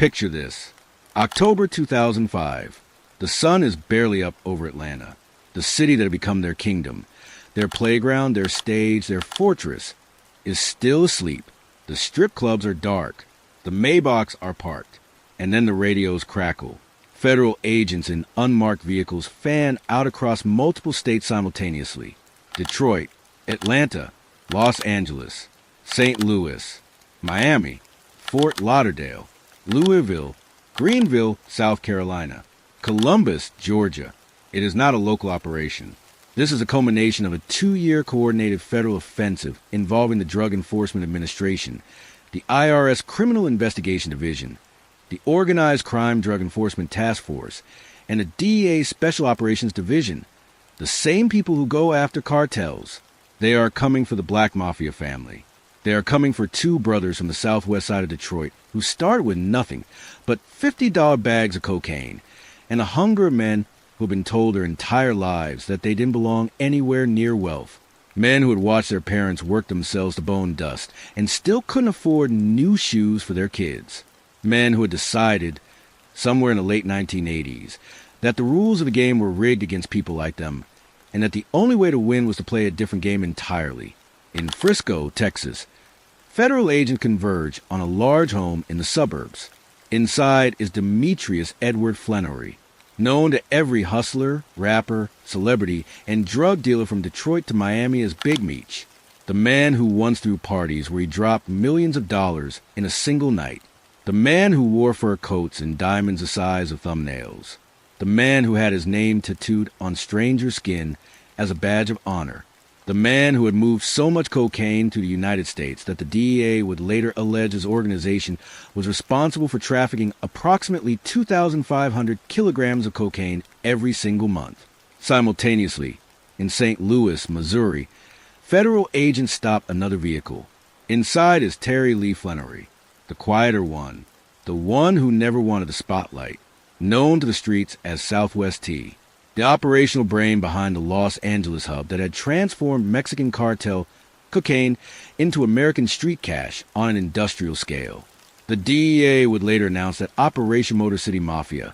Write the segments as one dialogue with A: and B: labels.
A: Picture this. October 2005. The sun is barely up over Atlanta, the city that had become their kingdom. Their playground, their stage, their fortress is still asleep. The strip clubs are dark. The Maybachs are parked. And then the radios crackle. Federal agents in unmarked vehicles fan out across multiple states simultaneously. Detroit, Atlanta, Los Angeles, St. Louis, Miami, Fort Lauderdale, Louisville, Greenville, South Carolina, Columbus, Georgia. It is not a local operation. This is a culmination of a 2-year coordinated federal offensive involving the Drug Enforcement Administration, the IRS Criminal Investigation Division, the Organized Crime Drug Enforcement Task Force, and the DEA Special Operations Division. The same people who go after cartels. They are coming for the Black Mafia family. They are coming for 2 brothers from the southwest side of Detroit who started with nothing but $50 bags of cocaine and a hunger of men who have been told their entire lives that they didn't belong anywhere near wealth. Men who had watched their parents work themselves to bone dust and still couldn't afford new shoes for their kids. Men who had decided, somewhere in the late 1980s, that the rules of the game were rigged against people like them, and that the only way to win was to play a different game entirely. In Frisco, Texas, federal agents converge on a large home in the suburbs. Inside is Demetrius Edward Flannery, known to every hustler, rapper, celebrity, and drug dealer from Detroit to Miami as Big Meech, the man who once threw parties where he dropped millions of dollars in a single night, the man who wore fur coats and diamonds the size of thumbnails, the man who had his name tattooed on stranger skin as a badge of honor, the man who had moved so much cocaine to the United States that the DEA would later allege his organization was responsible for trafficking approximately 2,500 kilograms of cocaine every single month. Simultaneously, in St. Louis, Missouri, federal agents stop another vehicle. Inside is Terry Lee Flannery, the quieter one, the one who never wanted the spotlight, known to the streets as Southwest T, the operational brain behind the Los Angeles hub that had transformed Mexican cartel cocaine into American street cash on an industrial scale. The DEA would later announce that Operation Motor City Mafia,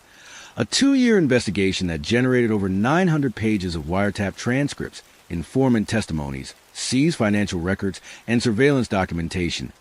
A: a 2-year investigation that generated over 900 pages of wiretap transcripts, informant testimonies, seized financial records, and surveillance documentation,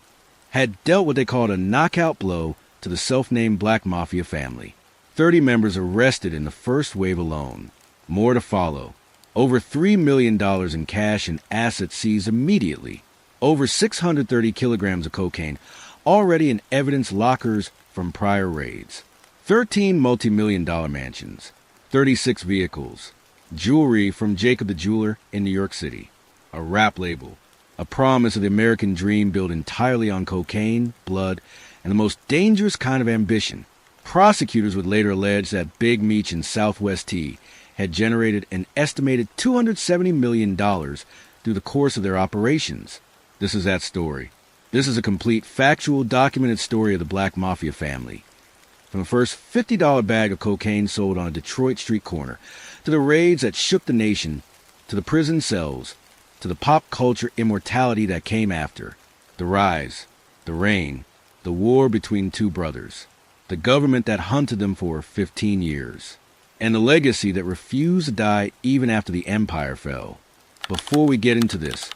A: had dealt what they called a knockout blow to the self-named Black Mafia family. 30 members arrested in the first wave alone. More to follow. Over $3 million in cash and assets seized immediately. Over 630 kilograms of cocaine, already in evidence lockers from prior raids. 13 multi-million-dollar mansions. 36 vehicles. Jewelry from Jacob the Jeweler in New York City. A rap label. A promise of the American dream built entirely on cocaine, blood, and the most dangerous kind of ambition. Prosecutors would later allege that Big Meech and Southwest T had generated an estimated $270 million through the course of their operations. This is that story. This is a complete, factual, documented story of the Black Mafia family. From the first $50 bag of cocaine sold on a Detroit street corner, to the raids that shook the nation, to the prison cells, to the pop culture immortality that came after, the rise, the reign, the war between 2 brothers, the government that hunted them for 15 years, and the legacy that refused to die even after the empire fell. Before we get into this,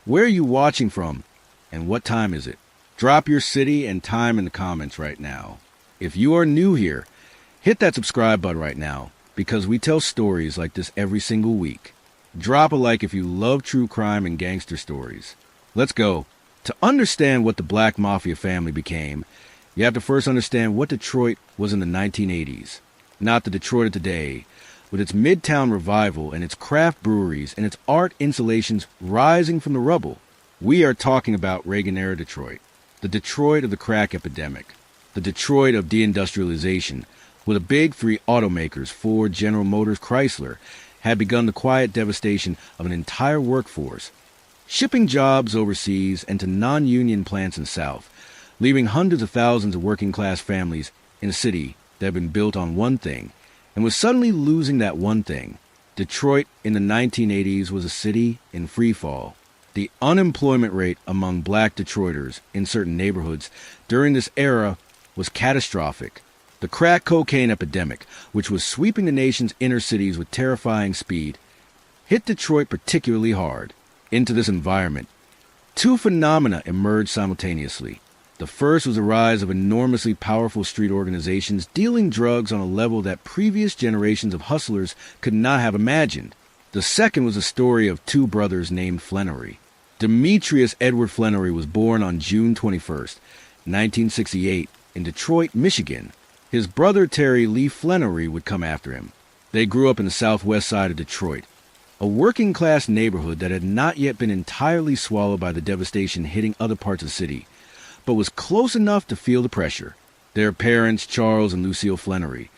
A: where are you watching from, and what time is it? Drop your city and time in the comments right now. If you are new here, hit that subscribe button right now, because we tell stories like this every single week. Drop a like if you love true crime and gangster stories. Let's go. To understand what the Black Mafia family became, you have to first understand what Detroit was in the 1980s. Not the Detroit of today, with its Midtown revival and its craft breweries and its art installations rising from the rubble. We are talking about Reagan-era Detroit, the Detroit of the crack epidemic, the Detroit of deindustrialization, where the big 3 automakers, Ford, General Motors, Chrysler, had begun the quiet devastation of an entire workforce, shipping jobs overseas and to non-union plants in the South, leaving hundreds of thousands of working-class families in a city that had been built on one thing and was suddenly losing that one thing. Detroit in the 1980s was a city in free fall. The unemployment rate among black Detroiters in certain neighborhoods during this era was catastrophic. The crack cocaine epidemic, which was sweeping the nation's inner cities with terrifying speed, hit Detroit particularly hard. Into this environment, two phenomena emerged simultaneously. The first was the rise of enormously powerful street organizations dealing drugs on a level that previous generations of hustlers could not have imagined. The second was a story of two brothers named Flannery. Demetrius Edward Flannery was born on June 21st, 1968, in Detroit, Michigan. His brother Terry Lee Flannery would come after him. They grew up in the southwest side of Detroit, a working-class neighborhood that had not yet been entirely swallowed by the devastation hitting other parts of the city, but was close enough to feel the pressure. Their parents, Charles and Lucille Flannery,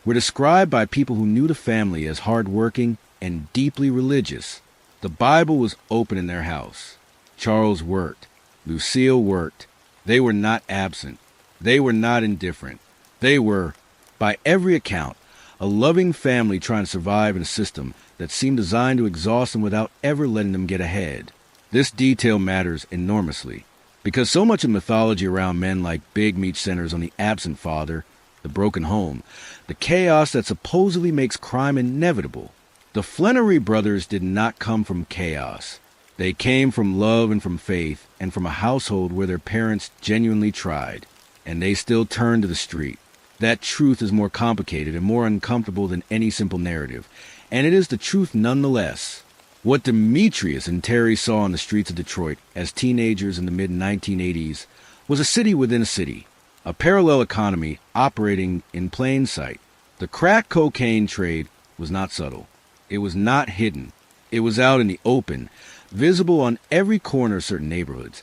A: were described by people who knew the family as hard-working and deeply religious. The Bible was open in their house. Charles worked. Lucille worked. They were not absent. They were not indifferent. They were, by every account, a loving family trying to survive in a system that seemed designed to exhaust them without ever letting them get ahead. This detail matters enormously, because so much of mythology around men like Big Meech centers on the absent father, the broken home, the chaos that supposedly makes crime inevitable. The Flannery brothers did not come from chaos. They came from love and from faith, and from a household where their parents genuinely tried, and they still turned to the street. That truth is more complicated and more uncomfortable than any simple narrative, and it is the truth nonetheless. What Demetrius and Terry saw on the streets of Detroit as teenagers in the mid-1980s was a city within a city, a parallel economy operating in plain sight. The crack cocaine trade was not subtle. It was not hidden. It was out in the open, visible on every corner of certain neighborhoods,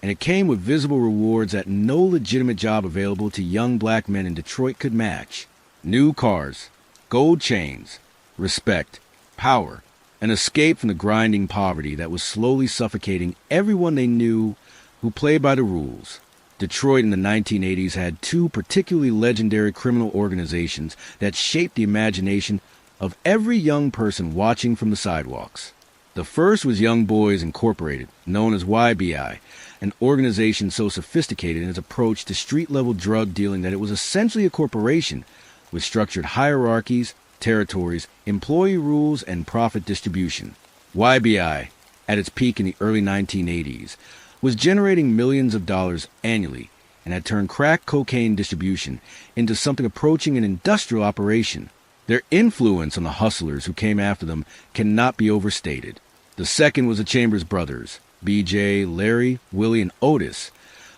A: and it came with visible rewards that no legitimate job available to young black men in Detroit could match. New cars, gold chains, respect, power, an escape from the grinding poverty that was slowly suffocating everyone they knew who played by the rules. Detroit in the 1980s had two particularly legendary criminal organizations that shaped the imagination of every young person watching from the sidewalks. The first was Young Boys Incorporated, known as YBI, an organization so sophisticated in its approach to street-level drug dealing that it was essentially a corporation with structured hierarchies, territories, employee rules, and profit distribution. YBI, at its peak in the early 1980s, was generating millions of dollars annually and had turned crack cocaine distribution into something approaching an industrial operation. Their influence on the hustlers who came after them cannot be overstated. The second was the Chambers brothers, BJ, Larry, Willie, and Otis,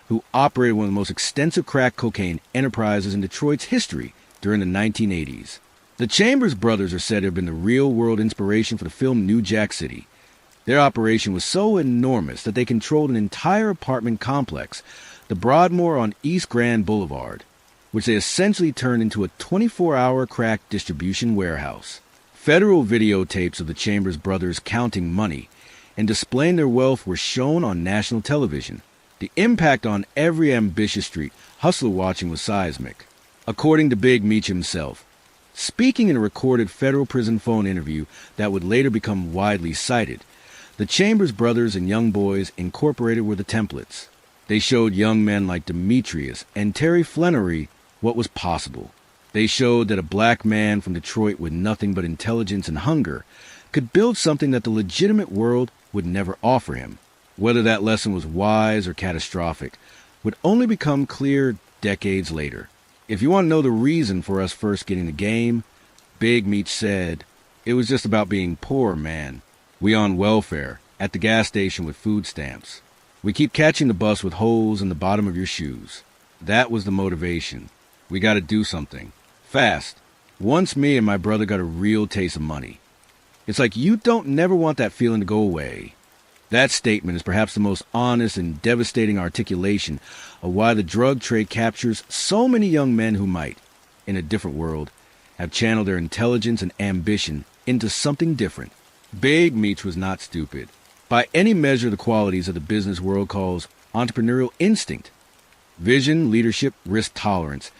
A: who operated one of the most extensive crack cocaine enterprises in Detroit's history during the 1980s. The Chambers brothers are said to have been the real-world inspiration for the film New Jack City. Their operation was so enormous that they controlled an entire apartment complex, the Broadmoor on East Grand Boulevard, which they essentially turned into a 24-hour crack distribution warehouse. Federal videotapes of the Chambers brothers counting money and displaying their wealth were shown on national television. The impact on every ambitious street hustler watching was seismic. According to Big Meech himself, speaking in a recorded federal prison phone interview that would later become widely cited, the Chambers brothers and Young Boys Incorporated were the templates. They showed young men like Demetrius and Terry Flannery what was possible. They showed that a black man from Detroit with nothing but intelligence and hunger could build something that the legitimate world would never offer him. Whether that lesson was wise or catastrophic would only become clear decades later. If you want to know the reason for us first getting the game, Big Meech said, it was just about being poor, man. We on welfare, at the gas station with food stamps. We keep catching the bus with holes in the bottom of your shoes. That was the motivation. We got to do something. Fast. Once me and my brother got a real taste of money. It's like you don't never want that feeling to go away. That statement is perhaps the most honest and devastating articulation of why the drug trade captures so many young men who might, in a different world, have channeled their intelligence and ambition into something different. Big Meech was not stupid. By any measure, the qualities that the business world calls entrepreneurial instinct, vision, leadership, risk tolerance,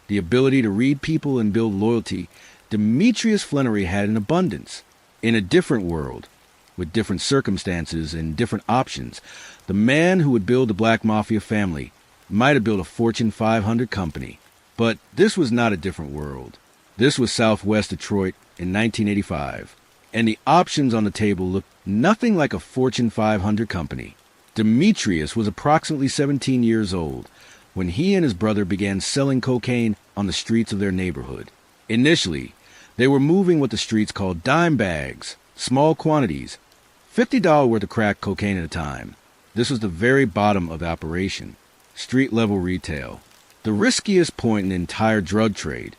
A: the ability to read people and build loyalty, Demetrius Flannery had in abundance. In a different world, with different circumstances and different options, the man who would build the Black Mafia Family might have built a Fortune 500 company. But this was not a different world. This was Southwest Detroit in 1985, and the options on the table looked nothing like a Fortune 500 company. Demetrius was approximately 17 years old when he and his brother began selling cocaine on the streets of their neighborhood. Initially, they were moving what the streets called dime bags, small quantities, $50 worth of crack cocaine at a time. This was the very bottom of the operation, street-level retail, the riskiest point in the entire drug trade,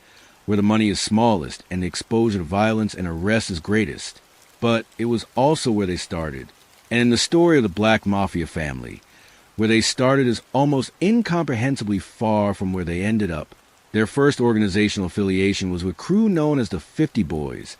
A: where the money is smallest and the exposure to violence and arrest is greatest. But it was also where they started. And in the story of the Black Mafia Family, where they started is almost incomprehensibly far from where they ended up. Their first organizational affiliation was with a crew known as the 50 Boys,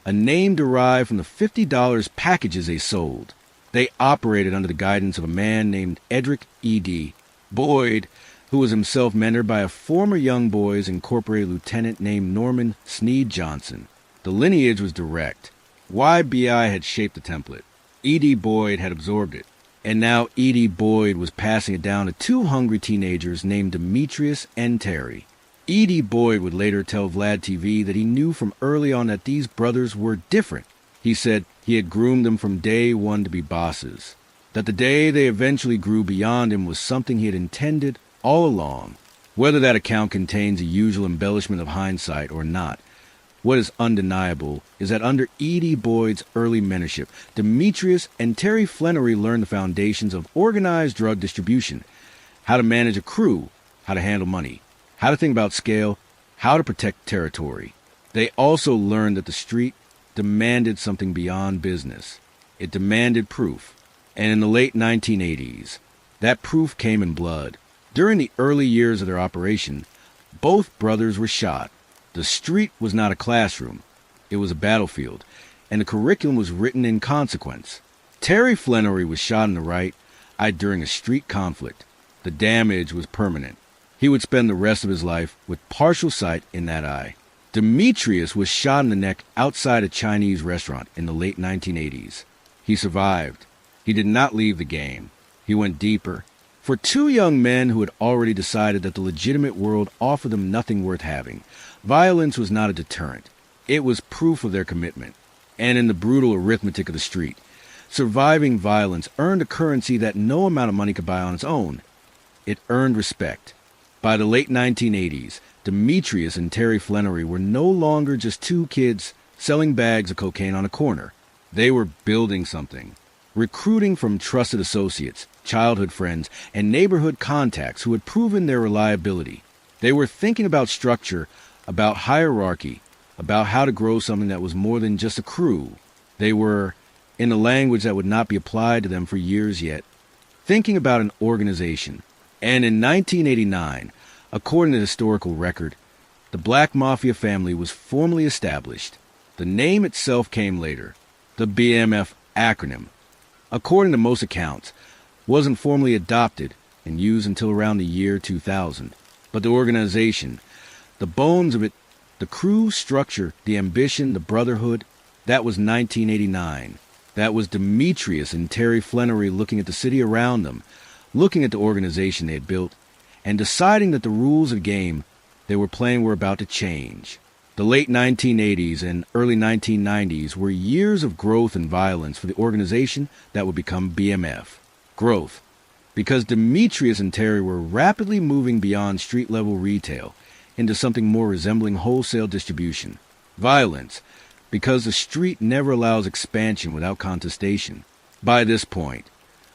A: a name derived from the $50 packages they sold. They operated under the guidance of a man named Edric E.D. Boyd, who was himself mentored by a former Young Boys Incorporated lieutenant named Norman Sneed Johnson. The lineage was direct. YBI had shaped the template. E.D. Boyd had absorbed it. And now E.D. Boyd was passing it down to two hungry teenagers named Demetrius and Terry. E.D. Boyd would later tell Vlad TV that he knew from early on that these brothers were different. He said he had groomed them from day one to be bosses. That the day they eventually grew beyond him was something he had intended all along. Whether that account contains the usual embellishment of hindsight or not, what is undeniable is that under E.D. Boyd's early mentorship, Demetrius and Terry Flannery learned the foundations of organized drug distribution, how to manage a crew, how to handle money, how to think about scale, how to protect territory. They also learned that the street demanded something beyond business. It demanded proof. And in the late 1980s, that proof came in blood. During the early years of their operation, both brothers were shot. The street was not a classroom. It was a battlefield, and the curriculum was written in consequence. Terry Flannery was shot in the right eye during a street conflict. The damage was permanent. He would spend the rest of his life with partial sight in that eye. Demetrius was shot in the neck outside a Chinese restaurant in the late 1980s. He survived. He did not leave the game. He went deeper. For two young men who had already decided that the legitimate world offered them nothing worth having, violence was not a deterrent. It was proof of their commitment. And in the brutal arithmetic of the street, surviving violence earned a currency that no amount of money could buy on its own. It earned respect. By the late 1980s, Demetrius and Terry Flannery were no longer just two kids selling bags of cocaine on a corner. They were building something. Recruiting from trusted associates, childhood friends, and neighborhood contacts who had proven their reliability. They were thinking about structure, about hierarchy, about how to grow something that was more than just a crew. They were, in a language that would not be applied to them for years yet, thinking about an organization. And in 1989, according to the historical record, the Black Mafia Family was formally established. The name itself came later. The BMF acronym, according to most accounts, wasn't formally adopted and used until around the year 2000. But the organization, the bones of it, the crew structure, the ambition, the brotherhood, that was 1989. That was Demetrius and Terry Flannery looking at the city around them, looking at the organization they had built, and deciding that the rules of the game they were playing were about to change. The late 1980s and early 1990s were years of growth and violence for the organization that would become BMF. Growth, because Demetrius and Terry were rapidly moving beyond street-level retail into something more resembling wholesale distribution. Violence, because the street never allows expansion without contestation. By this point,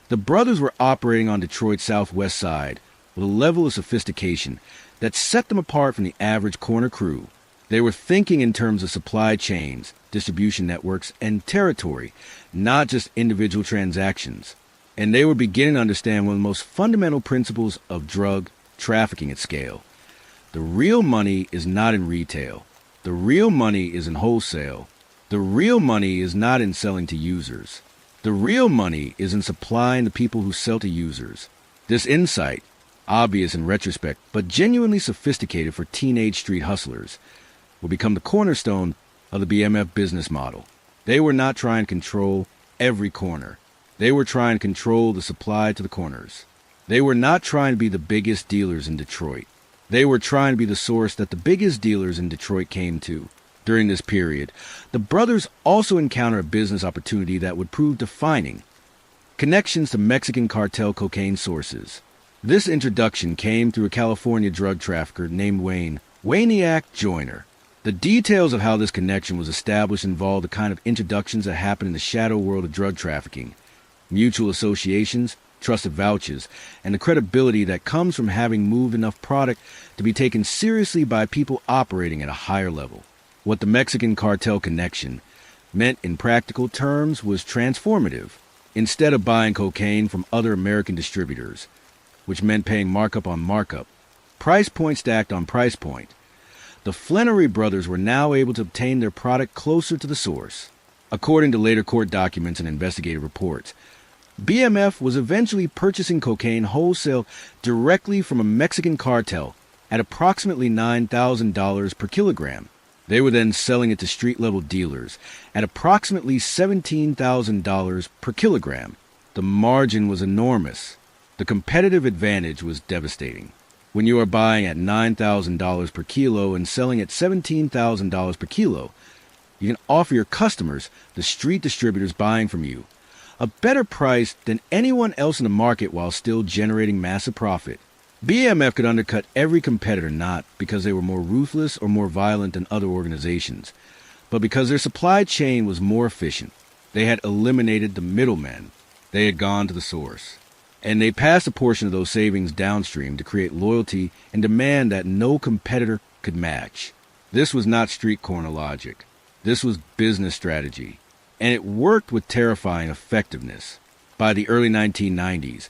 A: the brothers were operating on Detroit's southwest side with a level of sophistication that set them apart from the average corner crew. They were thinking in terms of supply chains, distribution networks, and territory, not just individual transactions. And they were beginning to understand one of the most fundamental principles of drug trafficking at scale. The real money is not in retail. The real money is in wholesale. The real money is not in selling to users. The real money is in supplying the people who sell to users. This insight, obvious in retrospect, but genuinely sophisticated for teenage street hustlers, will become the cornerstone of the BMF business model. They were not trying to control every corner. They were trying to control the supply to the corners. They were not trying to be the biggest dealers in Detroit. They were trying to be the source that the biggest dealers in Detroit came to. During this period, the brothers also encountered a business opportunity that would prove defining: connections to Mexican cartel cocaine sources. This introduction came through a California drug trafficker named Wayniak Joyner. The details of how this connection was established involved the kind of introductions that happen in the shadow world of drug trafficking: mutual associations, trusted vouchers, and the credibility that comes from having moved enough product to be taken seriously by people operating at a higher level. What the Mexican cartel connection meant in practical terms was transformative. Instead of buying cocaine from other American distributors, which meant paying markup on markup, price point stacked on price point, the Flannery brothers were now able to obtain their product closer to the source. According to later court documents and investigative reports, BMF was eventually purchasing cocaine wholesale directly from a Mexican cartel at approximately $9,000 per kilogram. They were then selling it to street-level dealers at approximately $17,000 per kilogram. The margin was enormous. The competitive advantage was devastating. When you are buying at $9,000 per kilo and selling at $17,000 per kilo, you can offer your customers, the street distributors buying from you, a better price than anyone else in the market while still generating massive profit. BMF could undercut every competitor not because they were more ruthless or more violent than other organizations, but because their supply chain was more efficient. They had eliminated the middlemen. They had gone to the source. And they passed a portion of those savings downstream to create loyalty and demand that no competitor could match. This was not street corner logic. This was business strategy. And it worked with terrifying effectiveness. By the early 1990s,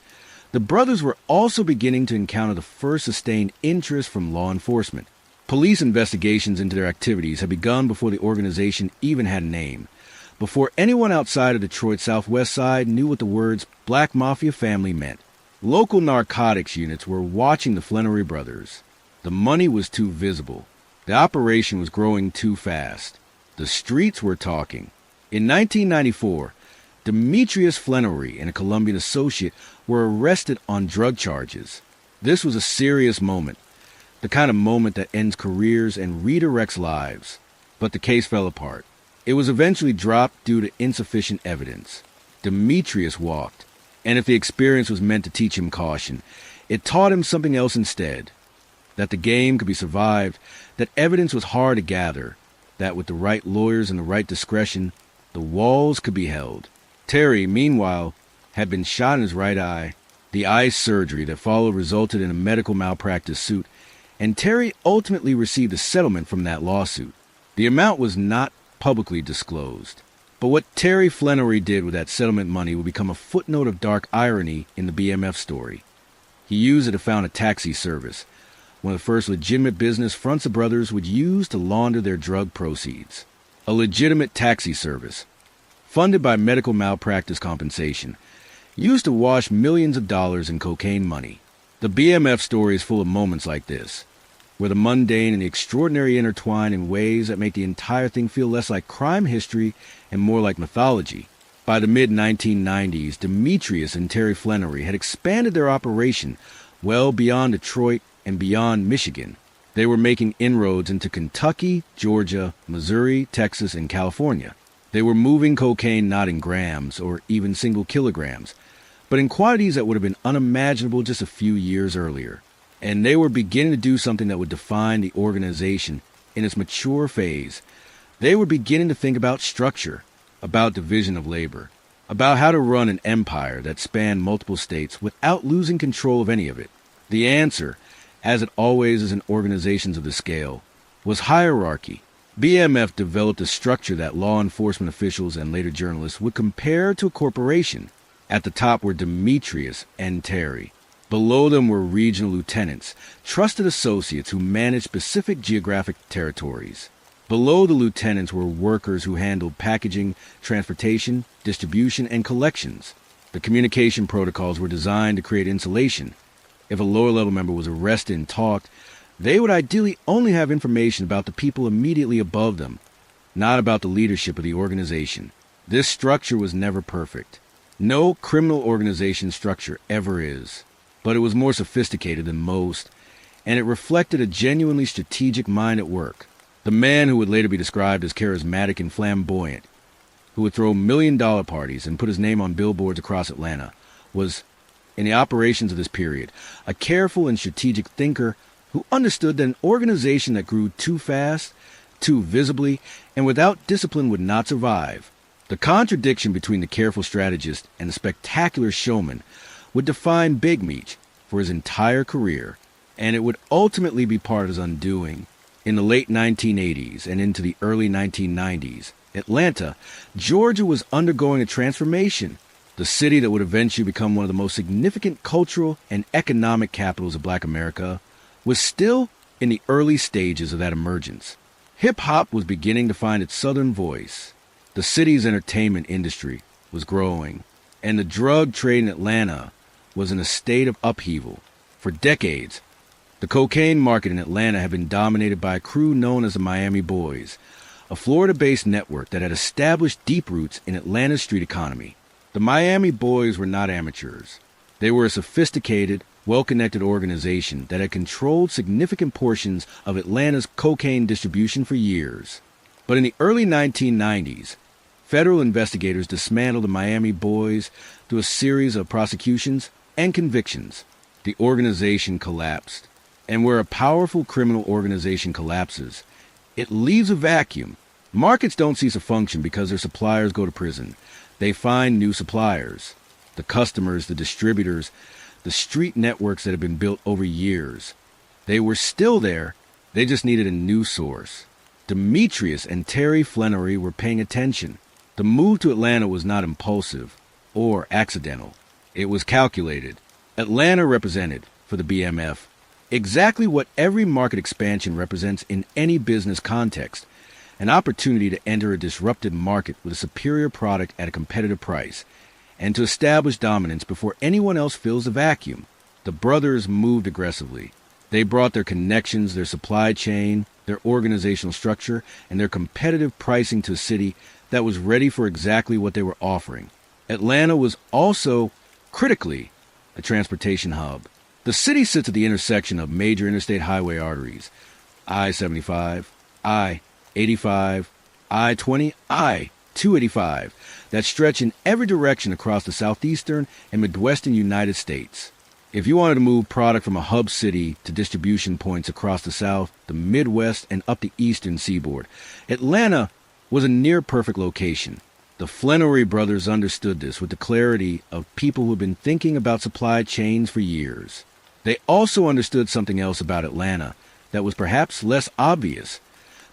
A: the brothers were also beginning to encounter the first sustained interest from law enforcement. Police investigations into their activities had begun before the organization even had a name, before anyone outside of Detroit's Southwest Side knew what the words Black Mafia Family meant. Local narcotics units were watching the Flannery brothers. The money was too visible. The operation was growing too fast. The streets were talking. In 1994, Demetrius Flannery and a Colombian associate were arrested on drug charges. This was a serious moment, the kind of moment that ends careers and redirects lives. But the case fell apart. It was eventually dropped due to insufficient evidence. Demetrius walked, and if the experience was meant to teach him caution, it taught him something else instead: that the game could be survived, that evidence was hard to gather, that with the right lawyers and the right discretion, the walls could be held. Terry, meanwhile, had been shot in his right eye. The eye surgery that followed resulted in a medical malpractice suit, and Terry ultimately received a settlement from that lawsuit. The amount was not publicly disclosed, but what Terry Flannery did with that settlement money would become a footnote of dark irony in the BMF story. He used it to found a taxi service, one of the first legitimate business fronts the brothers would use to launder their drug proceeds. A legitimate taxi service, funded by medical malpractice compensation, used to wash millions of dollars in cocaine money. The BMF story is full of moments like this, where the mundane and the extraordinary intertwine in ways that make the entire thing feel less like crime history and more like mythology. By the mid-1990s, Demetrius and Terry Flannery had expanded their operation well beyond Detroit and beyond Michigan. They were making inroads into Kentucky, Georgia, Missouri, Texas, and California. They were moving cocaine not in grams or even single kilograms, but in quantities that would have been unimaginable just a few years earlier. And they were beginning to do something that would define the organization in its mature phase. They were beginning to think about structure, about division of labor, about how to run an empire that spanned multiple states without losing control of any of it. The answer, as it always is in organizations of this scale, was hierarchy. BMF developed a structure that law enforcement officials and later journalists would compare to a corporation. At the top were Demetrius and Terry. Below them were regional lieutenants, trusted associates who managed specific geographic territories. Below the lieutenants were workers who handled packaging, transportation, distribution, and collections. The communication protocols were designed to create insulation. If a lower-level member was arrested and talked, they would ideally only have information about the people immediately above them, not about the leadership of the organization. This structure was never perfect. No criminal organization structure ever is. but it was more sophisticated than most, and it reflected a genuinely strategic mind at work. The man who would later be described as charismatic and flamboyant, who would throw million-dollar parties and put his name on billboards across Atlanta, was, in the operations of this period, a careful and strategic thinker who understood that an organization that grew too fast, too visibly, and without discipline would not survive. The contradiction between the careful strategist and the spectacular showman would define Big Meech for his entire career, and it would ultimately be part of his undoing. In the late 1980s and into the early 1990s, Atlanta, Georgia was undergoing a transformation. The city that would eventually become one of the most significant cultural and economic capitals of Black America was still in the early stages of that emergence. Hip-hop was beginning to find its southern voice. The city's entertainment industry was growing, and the drug trade in Atlanta was in a state of upheaval. For decades, the cocaine market in Atlanta had been dominated by a crew known as the Miami Boys, a Florida-based network that had established deep roots in Atlanta's street economy. The Miami Boys were not amateurs. They were a sophisticated, well-connected organization that had controlled significant portions of Atlanta's cocaine distribution for years. But in the early 1990s, federal investigators dismantled the Miami Boys through a series of prosecutions and convictions. The organization collapsed. And where a powerful criminal organization collapses, it leaves a vacuum. Markets don't cease to function because their suppliers go to prison. They find new suppliers. The customers, the distributors, the street networks that have been built over years. They were still there. They just needed a new source. Demetrius and Terry Flannery were paying attention. The move to Atlanta was not impulsive or accidental. It was calculated. Atlanta represented, for the BMF, exactly what every market expansion represents in any business context: an opportunity to enter a disrupted market with a superior product at a competitive price, and to establish dominance before anyone else fills the vacuum. The brothers moved aggressively. They brought their connections, their supply chain, their organizational structure, and their competitive pricing to a city that was ready for exactly what they were offering. Atlanta was also, critically, a transportation hub. The city sits at the intersection of major interstate highway arteries: I-75, I-85, I-20, I-285, that stretch in every direction across the southeastern and midwestern United States. If you wanted to move product from a hub city to distribution points across the South, the Midwest, and up the eastern seaboard, Atlanta was a near-perfect location. The Flannery brothers understood this with the clarity of people who had been thinking about supply chains for years. They also understood something else about Atlanta that was perhaps less obvious.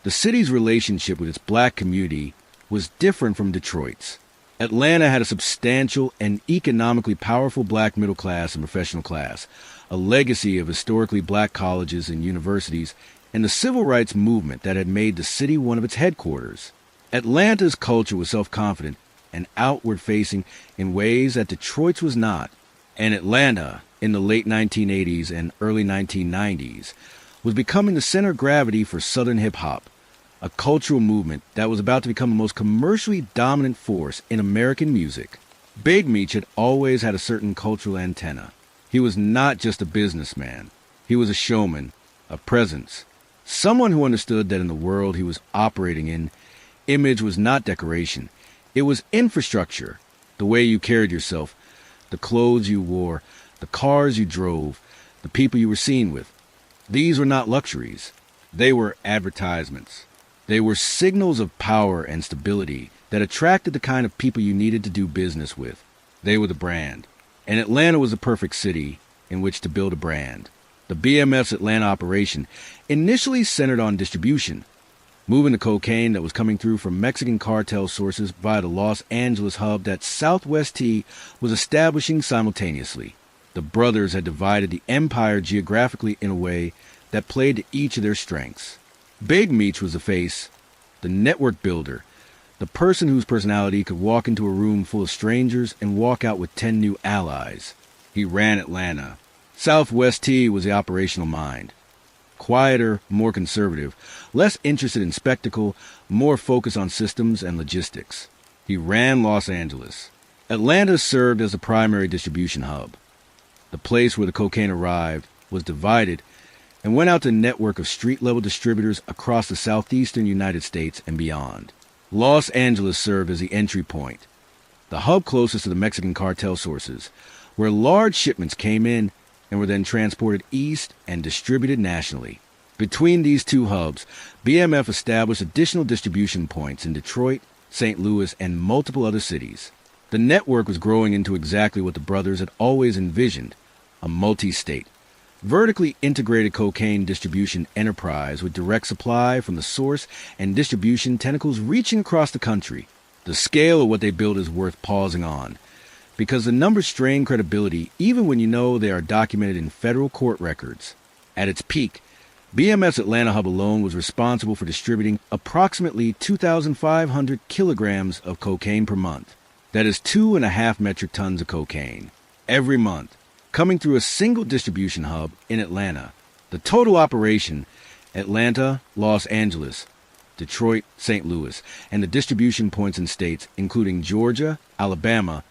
A: The city's relationship with its black community was different from Detroit's. Atlanta had a substantial and economically powerful black middle class and professional class, a legacy of historically black colleges and universities, and the civil rights movement that had made the city one of its headquarters. Atlanta's culture was self-confident and outward-facing in ways that Detroit's was not. And Atlanta, in the late 1980s and early 1990s, was becoming the center of gravity for Southern hip-hop, a cultural movement that was about to become the most commercially dominant force in American music. Big Meech had always had a certain cultural antenna. He was not just a businessman. He was a showman, a presence, someone who understood that in the world he was operating in, image was not decoration. It was infrastructure, the way you carried yourself, the clothes you wore, the cars you drove, the people you were seen with. These were not luxuries. They were advertisements. They were signals of power and stability that attracted the kind of people you needed to do business with. They were the brand. And Atlanta was the perfect city in which to build a brand. The BMF's Atlanta operation initially centered on distribution, moving the cocaine that was coming through from Mexican cartel sources via the Los Angeles hub that Southwest T was establishing simultaneously. The brothers had divided the empire geographically in a way that played to each of their strengths. Big Meech was the face, the network builder, the person whose personality could walk into a room full of strangers and walk out with 10 new allies. He ran Atlanta. Southwest T was the operational mind. Quieter, more conservative, less interested in spectacle, more focused on systems and logistics. He ran Los Angeles. Atlanta served as the primary distribution hub. The place where the cocaine arrived was divided and went out to a network of street-level distributors across the southeastern United States and beyond. Los Angeles served as the entry point, the hub closest to the Mexican cartel sources, where large shipments came in and were then transported east and distributed nationally. Between these two hubs, BMF established additional distribution points in Detroit, St. Louis, and multiple other cities. The network was growing into exactly what the brothers had always envisioned, a multi-state, vertically integrated cocaine distribution enterprise with direct supply from the source and distribution tentacles reaching across the country. The scale of what they built is worth pausing on, because the numbers strain credibility even when you know they are documented in federal court records. At its peak, BMF's Atlanta hub alone was responsible for distributing approximately 2,500 kilograms of cocaine per month. That is 2.5 metric tons of cocaine every month, coming through a single distribution hub in Atlanta. The total operation, Atlanta, Los Angeles, Detroit, St. Louis, and the distribution points in states including Georgia, Alabama,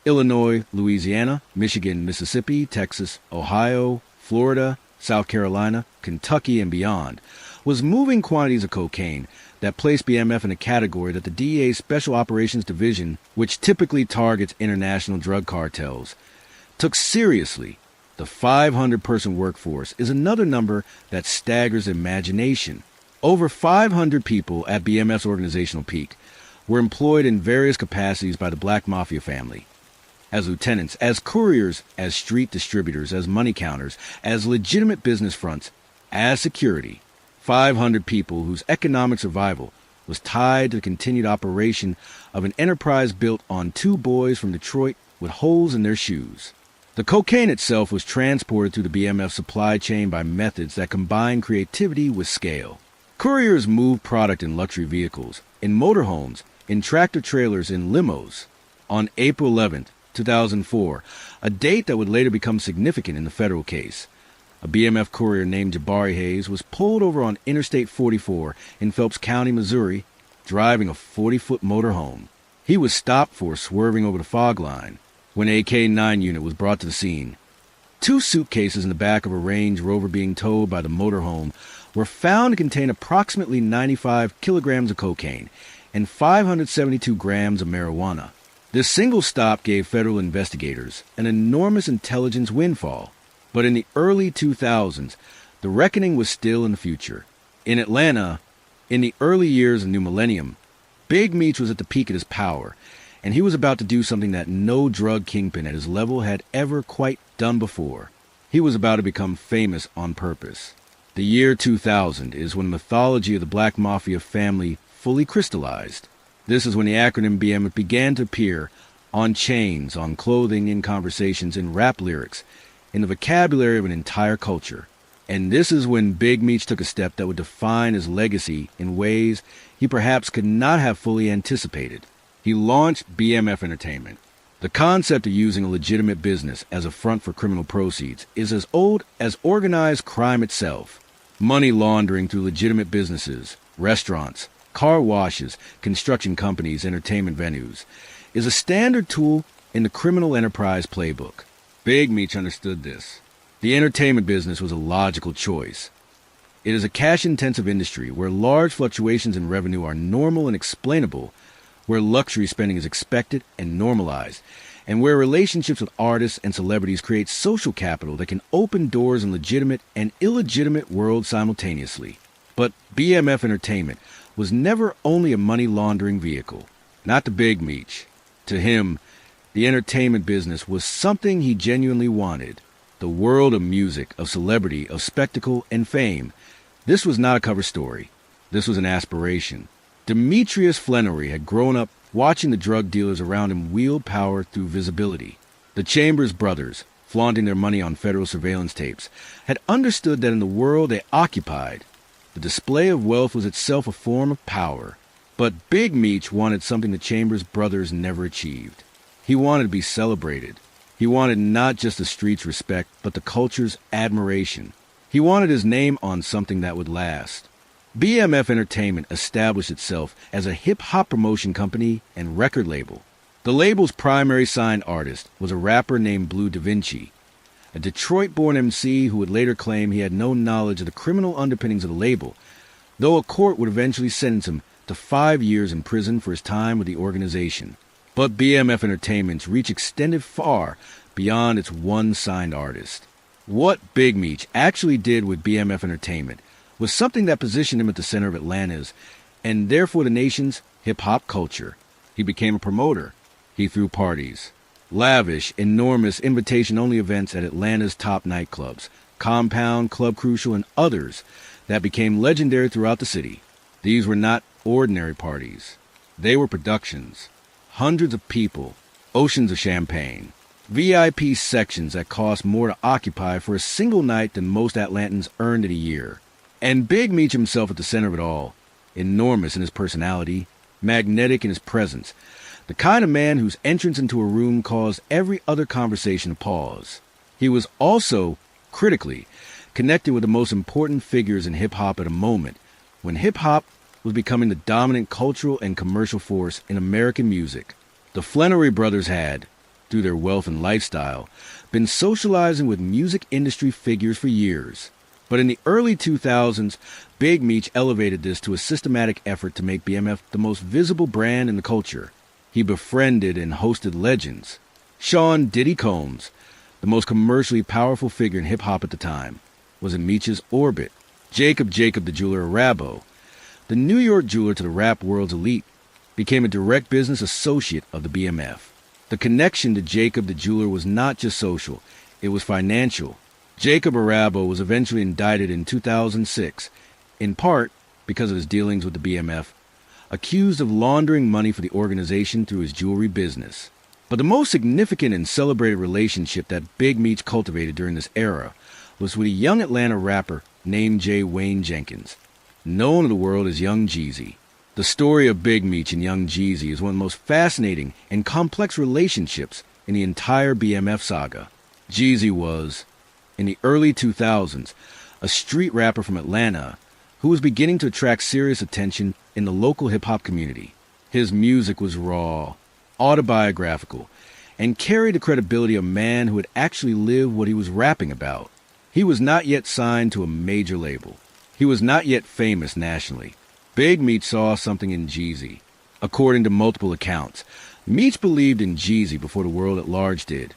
A: Illinois, Louisiana, Michigan, Mississippi, Texas, Ohio, Florida, South Carolina, Kentucky, and beyond, was moving quantities of cocaine that placed BMF in a category that the DEA's Special Operations Division, which typically targets international drug cartels, took seriously. The 500-person workforce is another number that staggers imagination. Over 500 people at BMF's organizational peak were employed in various capacities by the Black Mafia family. As lieutenants, as couriers, as street distributors, as money counters, as legitimate business fronts, as security. 500 people whose economic survival was tied to the continued operation of an enterprise built on two boys from Detroit with holes in their shoes. The cocaine itself was transported through the BMF supply chain by methods that combine creativity with scale. Couriers moved product in luxury vehicles, in motorhomes, in tractor-trailers, in limos. On April 11th, 2004, a date that would later become significant in the federal case, a BMF courier named Jabari Hayes was pulled over on Interstate 44 in Phelps County, Missouri, driving a 40-foot motorhome. He was stopped for swerving over the fog line when an AK-9 unit was brought to the scene. 2 suitcases in the back of a Range Rover being towed by the motorhome were found to contain approximately 95 kilograms of cocaine and 572 grams of marijuana. This single stop gave federal investigators an enormous intelligence windfall. But in the early 2000s, the reckoning was still in the future. In Atlanta, in the early years of the new millennium, Big Meech was at the peak of his power, and he was about to do something that no drug kingpin at his level had ever quite done before. He was about to become famous on purpose. The year 2000 is when the mythology of the Black Mafia family fully crystallized. This is when the acronym BMF began to appear on chains, on clothing, in conversations, in rap lyrics, in the vocabulary of an entire culture. And this is when Big Meech took a step that would define his legacy in ways he perhaps could not have fully anticipated. He launched BMF Entertainment. The concept of using a legitimate business as a front for criminal proceeds is as old as organized crime itself. Money laundering through legitimate businesses, restaurants, car washes, construction companies, entertainment venues, is a standard tool in the criminal enterprise playbook. Big Meech understood this. The entertainment business was a logical choice. It is a cash-intensive industry where large fluctuations in revenue are normal and explainable, where luxury spending is expected and normalized, and where relationships with artists and celebrities create social capital that can open doors in legitimate and illegitimate worlds simultaneously. But BMF Entertainment was never only a money laundering vehicle. Not to Big Meech. To him, the entertainment business was something he genuinely wanted. The world of music, of celebrity, of spectacle, and fame. This was not a cover story. This was an aspiration. Demetrius Flannery had grown up watching the drug dealers around him wield power through visibility. The Chambers brothers, flaunting their money on federal surveillance tapes, had understood that in the world they occupied, the display of wealth was itself a form of power. But Big Meech wanted something the Chambers brothers never achieved. He wanted to be celebrated. He wanted not just the street's respect, but the culture's admiration. He wanted his name on something that would last. BMF Entertainment established itself as a hip-hop promotion company and record label. The label's primary signed artist was a rapper named Blue Da Vinci, a Detroit-born MC who would later claim he had no knowledge of the criminal underpinnings of the label, though a court would eventually sentence him to 5 years in prison for his time with the organization. But BMF Entertainment's reach extended far beyond its one signed artist. What Big Meech actually did with BMF Entertainment was something that positioned him at the center of Atlanta's, and therefore the nation's, hip-hop culture. He became a promoter. He threw parties. Lavish, enormous, invitation-only events at Atlanta's top nightclubs, Compound, Club Crucial, and others that became legendary throughout the city. These were not ordinary parties. They were productions. Hundreds of people, oceans of champagne, VIP sections that cost more to occupy for a single night than most Atlantans earned in a year. And Big Meech himself at the center of it all, enormous in his personality, magnetic in his presence, the kind of man whose entrance into a room caused every other conversation to pause. He was also, critically, connected with the most important figures in hip-hop at a moment when hip-hop was becoming the dominant cultural and commercial force in American music. The Flannery brothers had, through their wealth and lifestyle, been socializing with music industry figures for years. But in the early 2000s, Big Meech elevated this to a systematic effort to make BMF the most visible brand in the culture. He befriended and hosted legends. Sean Diddy Combs, the most commercially powerful figure in hip-hop at the time, was in Meech's orbit. Jacob the Jeweler Arabo, the New York jeweler to the rap world's elite, became a direct business associate of the BMF. The connection to Jacob the Jeweler was not just social, it was financial. Jacob Arabo was eventually indicted in 2006, in part because of his dealings with the BMF, accused of laundering money for the organization through his jewelry business. But the most significant and celebrated relationship that Big Meech cultivated during this era was with a young Atlanta rapper named J. Wayne Jenkins, known to the world as Young Jeezy. The story of Big Meech and Young Jeezy is one of the most fascinating and complex relationships in the entire BMF saga. Jeezy was, in the early 2000s, a street rapper from Atlanta who was beginning to attract serious attention in the local hip-hop community. His music was raw, autobiographical, and carried the credibility of a man who had actually lived what he was rapping about. He was not yet signed to a major label. He was not yet famous nationally. Big Meech saw something in Jeezy. According to multiple accounts, Meech believed in Jeezy before the world at large did,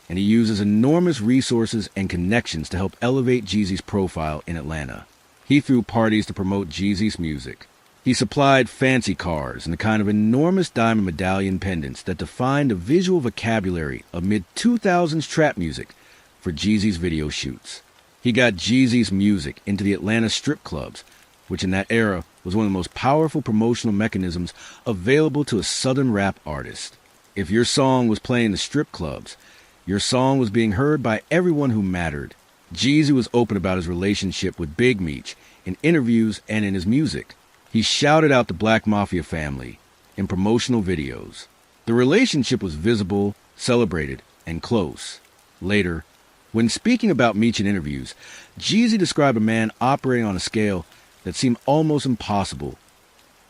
A: and he uses enormous resources and connections to help elevate Jeezy's profile in Atlanta. He threw parties to promote Jeezy's music. He supplied fancy cars and the kind of enormous diamond medallion pendants that defined the visual vocabulary of mid-2000s trap music for Jeezy's video shoots. He got Jeezy's music into the Atlanta strip clubs, which in that era was one of the most powerful promotional mechanisms available to a southern rap artist. If your song was playing in the strip clubs, your song was being heard by everyone who mattered. Jeezy was open about his relationship with Big Meech in interviews and in his music. He shouted out the Black Mafia Family in promotional videos. The relationship was visible, celebrated, and close. Later, when speaking about Meech in interviews, Jeezy described a man operating on a scale that seemed almost impossible.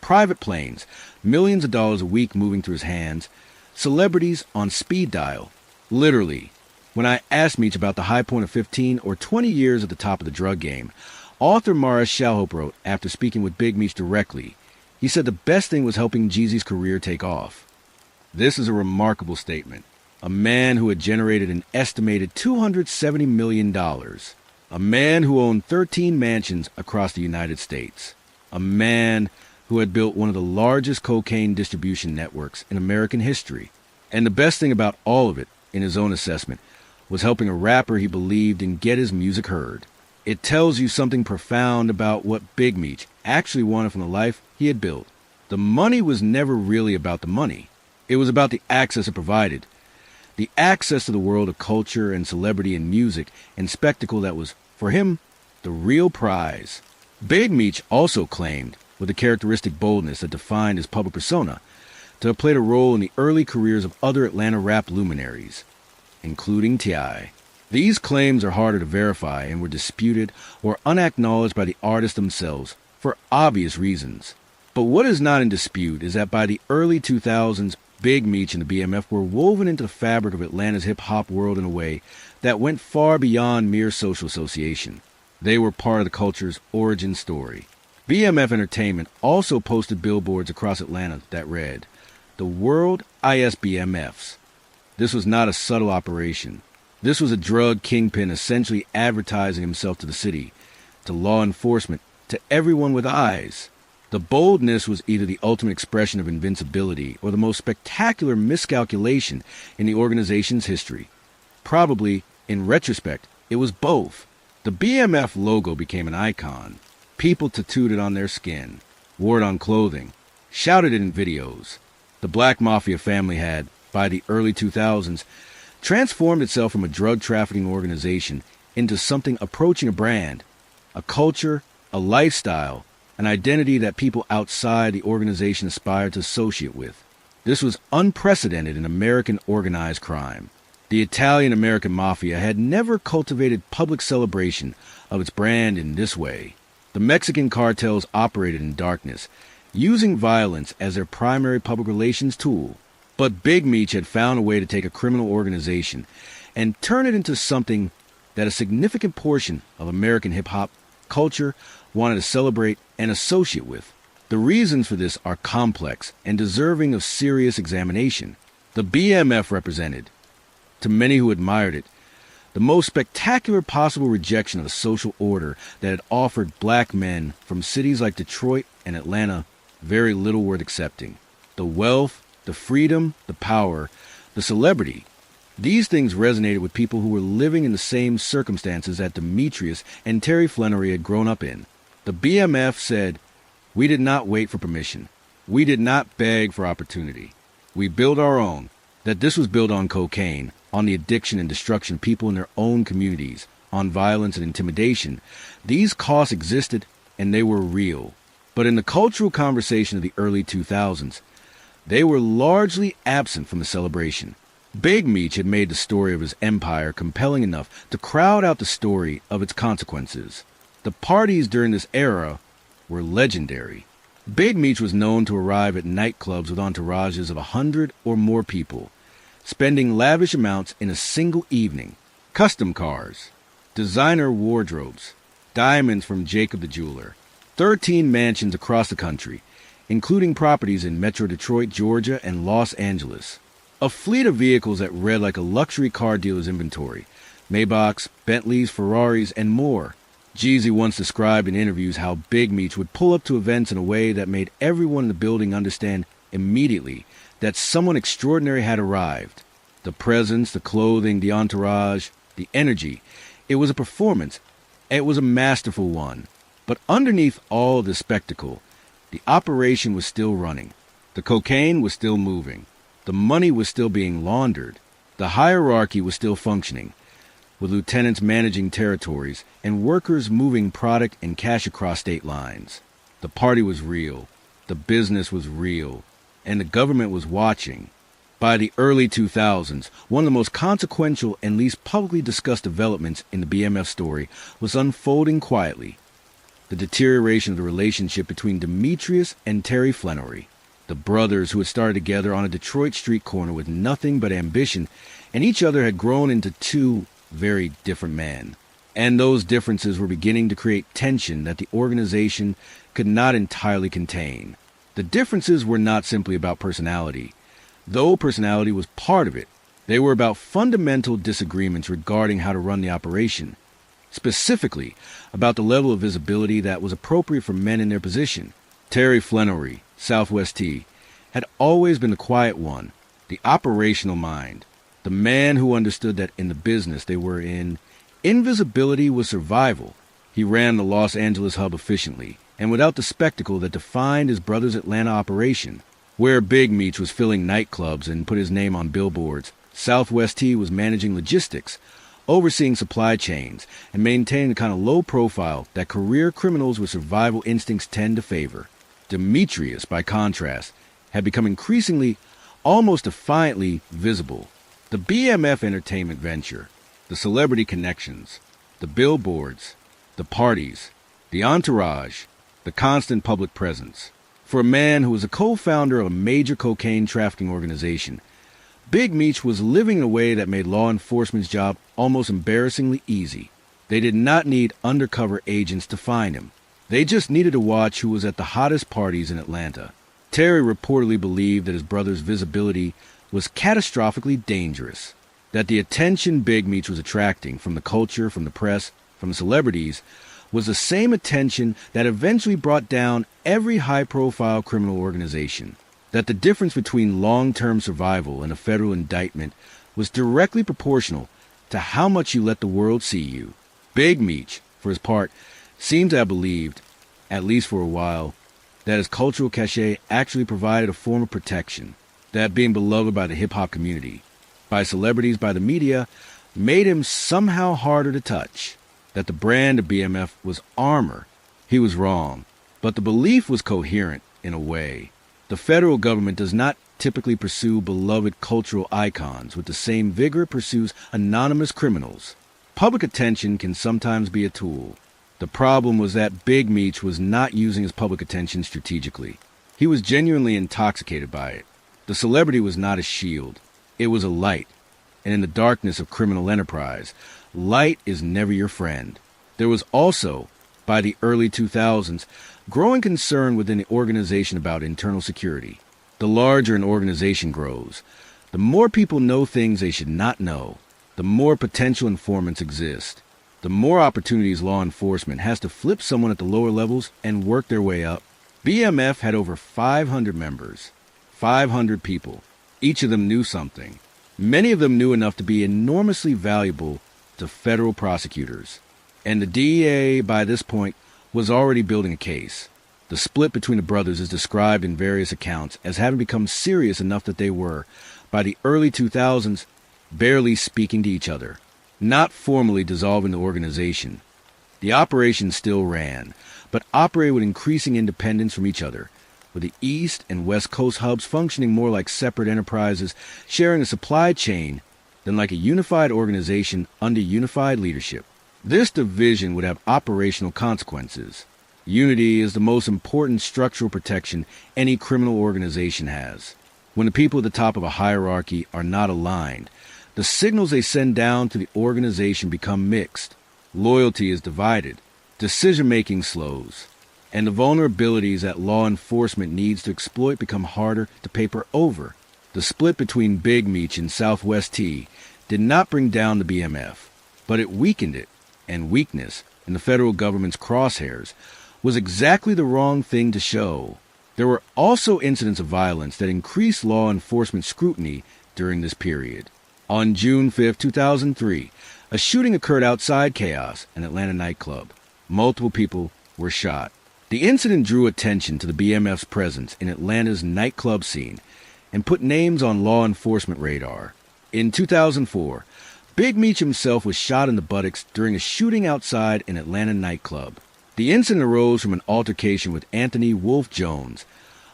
A: Private planes, millions of dollars a week moving through his hands, celebrities on speed dial. Literally, when I asked Meech about the high point of 15 or 20 years at the top of the drug game, author Morris Shalhoub wrote, after speaking with Big Meech directly, he said the best thing was helping Jeezy's career take off. This is a remarkable statement. A man who had generated an estimated $270 million. A man who owned 13 mansions across the United States. A man who had built one of the largest cocaine distribution networks in American history. And the best thing about all of it, in his own assessment, was helping a rapper he believed in get his music heard. It tells you something profound about what Big Meech actually wanted from the life he had built. The money was never really about the money. It was about the access it provided. The access to the world of culture and celebrity and music and spectacle that was, for him, the real prize. Big Meech also claimed, with the characteristic boldness that defined his public persona, to have played a role in the early careers of other Atlanta rap luminaries, including T.I. These claims are harder to verify and were disputed or unacknowledged by the artists themselves for obvious reasons. But what is not in dispute is that by the early 2000s, Big Meech and the BMF were woven into the fabric of Atlanta's hip-hop world in a way that went far beyond mere social association. They were part of the culture's origin story. BMF Entertainment also posted billboards across Atlanta that read, "The World ISBMFs." This was not a subtle operation. This was a drug kingpin essentially advertising himself to the city, to law enforcement, to everyone with eyes. The boldness was either the ultimate expression of invincibility or the most spectacular miscalculation in the organization's history. Probably, in retrospect, it was both. The BMF logo became an icon. People tattooed it on their skin, wore it on clothing, shouted it in videos. The Black Mafia Family had, by the early 2000s, transformed itself from a drug trafficking organization into something approaching a brand, a culture, a lifestyle, an identity that people outside the organization aspired to associate with. This was unprecedented in American organized crime. The Italian-American Mafia had never cultivated public celebration of its brand in this way. The Mexican cartels operated in darkness, using violence as their primary public relations tool. But Big Meech had found a way to take a criminal organization and turn it into something that a significant portion of American hip-hop culture wanted to celebrate and associate with. The reasons for this are complex and deserving of serious examination. The BMF represented, to many who admired it, the most spectacular possible rejection of the social order that had offered black men from cities like Detroit and Atlanta very little worth accepting. The wealth, the freedom, the power, the celebrity. These things resonated with people who were living in the same circumstances that Demetrius and Terry Flannery had grown up in. The BMF said, "We did not wait for permission. We did not beg for opportunity. We built our own." That this was built on cocaine, on the addiction and destruction of people in their own communities, on violence and intimidation. These costs existed, and they were real. But in the cultural conversation of the early 2000s, they were largely absent from the celebration. Big Meech had made the story of his empire compelling enough to crowd out the story of its consequences. The parties during this era were legendary. Big Meech was known to arrive at nightclubs with entourages of 100 or more people, spending lavish amounts in a single evening. Custom cars, designer wardrobes, diamonds from Jacob the Jeweler, 13 mansions across the country, including properties in Metro Detroit, Georgia, and Los Angeles. A fleet of vehicles that read like a luxury car dealer's inventory. Maybachs, Bentleys, Ferraris, and more. Jeezy once described in interviews how Big Meech would pull up to events in a way that made everyone in the building understand immediately that someone extraordinary had arrived. The presence, the clothing, the entourage, the energy. It was a performance. It was a masterful one. But underneath all of the spectacle, the operation was still running. The cocaine was still moving. The money was still being laundered. The hierarchy was still functioning, with lieutenants managing territories and workers moving product and cash across state lines. The party was real. The business was real. And the government was watching. By the early 2000s, one of the most consequential and least publicly discussed developments in the BMF story was unfolding quietly. The deterioration of the relationship between Demetrius and Terry Flannery, the brothers who had started together on a Detroit street corner with nothing but ambition, and each other had grown into two very different men. And those differences were beginning to create tension that the organization could not entirely contain. The differences were not simply about personality, though personality was part of it. They were about fundamental disagreements regarding how to run the operation. Specifically, about the level of visibility that was appropriate for men in their position. Terry Flannery, Southwest T, had always been the quiet one, the operational mind, the man who understood that in the business they were in, invisibility was survival. He ran the Los Angeles hub efficiently, and without the spectacle that defined his brother's Atlanta operation. Where Big Meech was filling nightclubs and put his name on billboards, Southwest T was managing logistics, overseeing supply chains, and maintaining the kind of low profile that career criminals with survival instincts tend to favor. Demetrius, by contrast, had become increasingly, almost defiantly, visible. The BMF entertainment venture, the celebrity connections, the billboards, the parties, the entourage, the constant public presence. For a man who was a co-founder of a major cocaine trafficking organization, Big Meech was living in a way that made law enforcement's job almost embarrassingly easy. They did not need undercover agents to find him. They just needed to watch who was at the hottest parties in Atlanta. Terry reportedly believed that his brother's visibility was catastrophically dangerous, that the attention Big Meech was attracting from the culture, from the press, from the celebrities, was the same attention that eventually brought down every high-profile criminal organization, that the difference between long-term survival and a federal indictment was directly proportional to how much you let the world see you. Big Meech, for his part, seemed to have believed, at least for a while, that his cultural cachet actually provided a form of protection, that being beloved by the hip-hop community, by celebrities, by the media, made him somehow harder to touch, that the brand of BMF was armor. He was wrong, but the belief was coherent in a way. The federal government does not typically pursue beloved cultural icons with the same vigor it pursues anonymous criminals. Public attention can sometimes be a tool. The problem was that Big Meech was not using his public attention strategically. He was genuinely intoxicated by it. The celebrity was not a shield. It was a light. And in the darkness of criminal enterprise, light is never your friend. There was also, by the early 2000s, growing concern within the organization about internal security. The larger an organization grows, the more people know things they should not know, the more potential informants exist, the more opportunities law enforcement has to flip someone at the lower levels and work their way up. BMF had over 500 members, 500 people. Each of them knew something. Many of them knew enough to be enormously valuable to federal prosecutors. And the DEA, by this point, was already building a case. The split between the brothers is described in various accounts as having become serious enough that they were, by the early 2000s, barely speaking to each other, not formally dissolving the organization. The operation still ran, but operated with increasing independence from each other, with the East and West Coast hubs functioning more like separate enterprises, sharing a supply chain than like a unified organization under unified leadership. This division would have operational consequences. Unity is the most important structural protection any criminal organization has. When the people at the top of a hierarchy are not aligned, the signals they send down to the organization become mixed. Loyalty is divided. Decision-making slows. And the vulnerabilities that law enforcement needs to exploit become harder to paper over. The split between Big Meech and Southwest T did not bring down the BMF, but it weakened it, and weakness in the federal government's crosshairs was exactly the wrong thing to show. There were also incidents of violence that increased law enforcement scrutiny during this period. On June 5, 2003, a shooting occurred outside Chaos, an Atlanta nightclub. Multiple people were shot. The incident drew attention to the BMF's presence in Atlanta's nightclub scene and put names on law enforcement radar. In 2004, Big Meech himself was shot in the buttocks during a shooting outside an Atlanta nightclub. The incident arose from an altercation with Anthony Wolf Jones,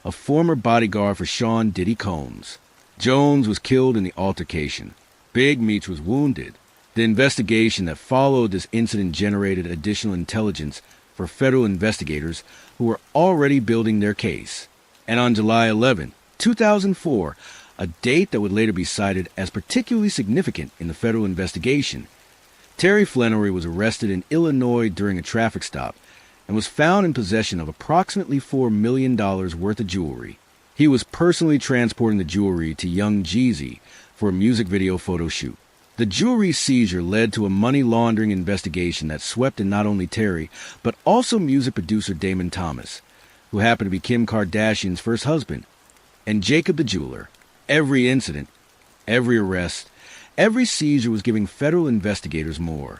A: a former bodyguard for Sean Diddy Combs. Jones was killed in the altercation. Big Meech was wounded. The investigation that followed this incident generated additional intelligence for federal investigators who were already building their case. And on July 11, 2004, a date that would later be cited as particularly significant in the federal investigation, Terry Flenory was arrested in Illinois during a traffic stop and was found in possession of approximately $4 million worth of jewelry. He was personally transporting the jewelry to Young Jeezy for a music video photo shoot. The jewelry seizure led to a money laundering investigation that swept in not only Terry, but also music producer Damon Thomas, who happened to be Kim Kardashian's first husband, and Jacob the jeweler. Every incident, every arrest, every seizure was giving federal investigators more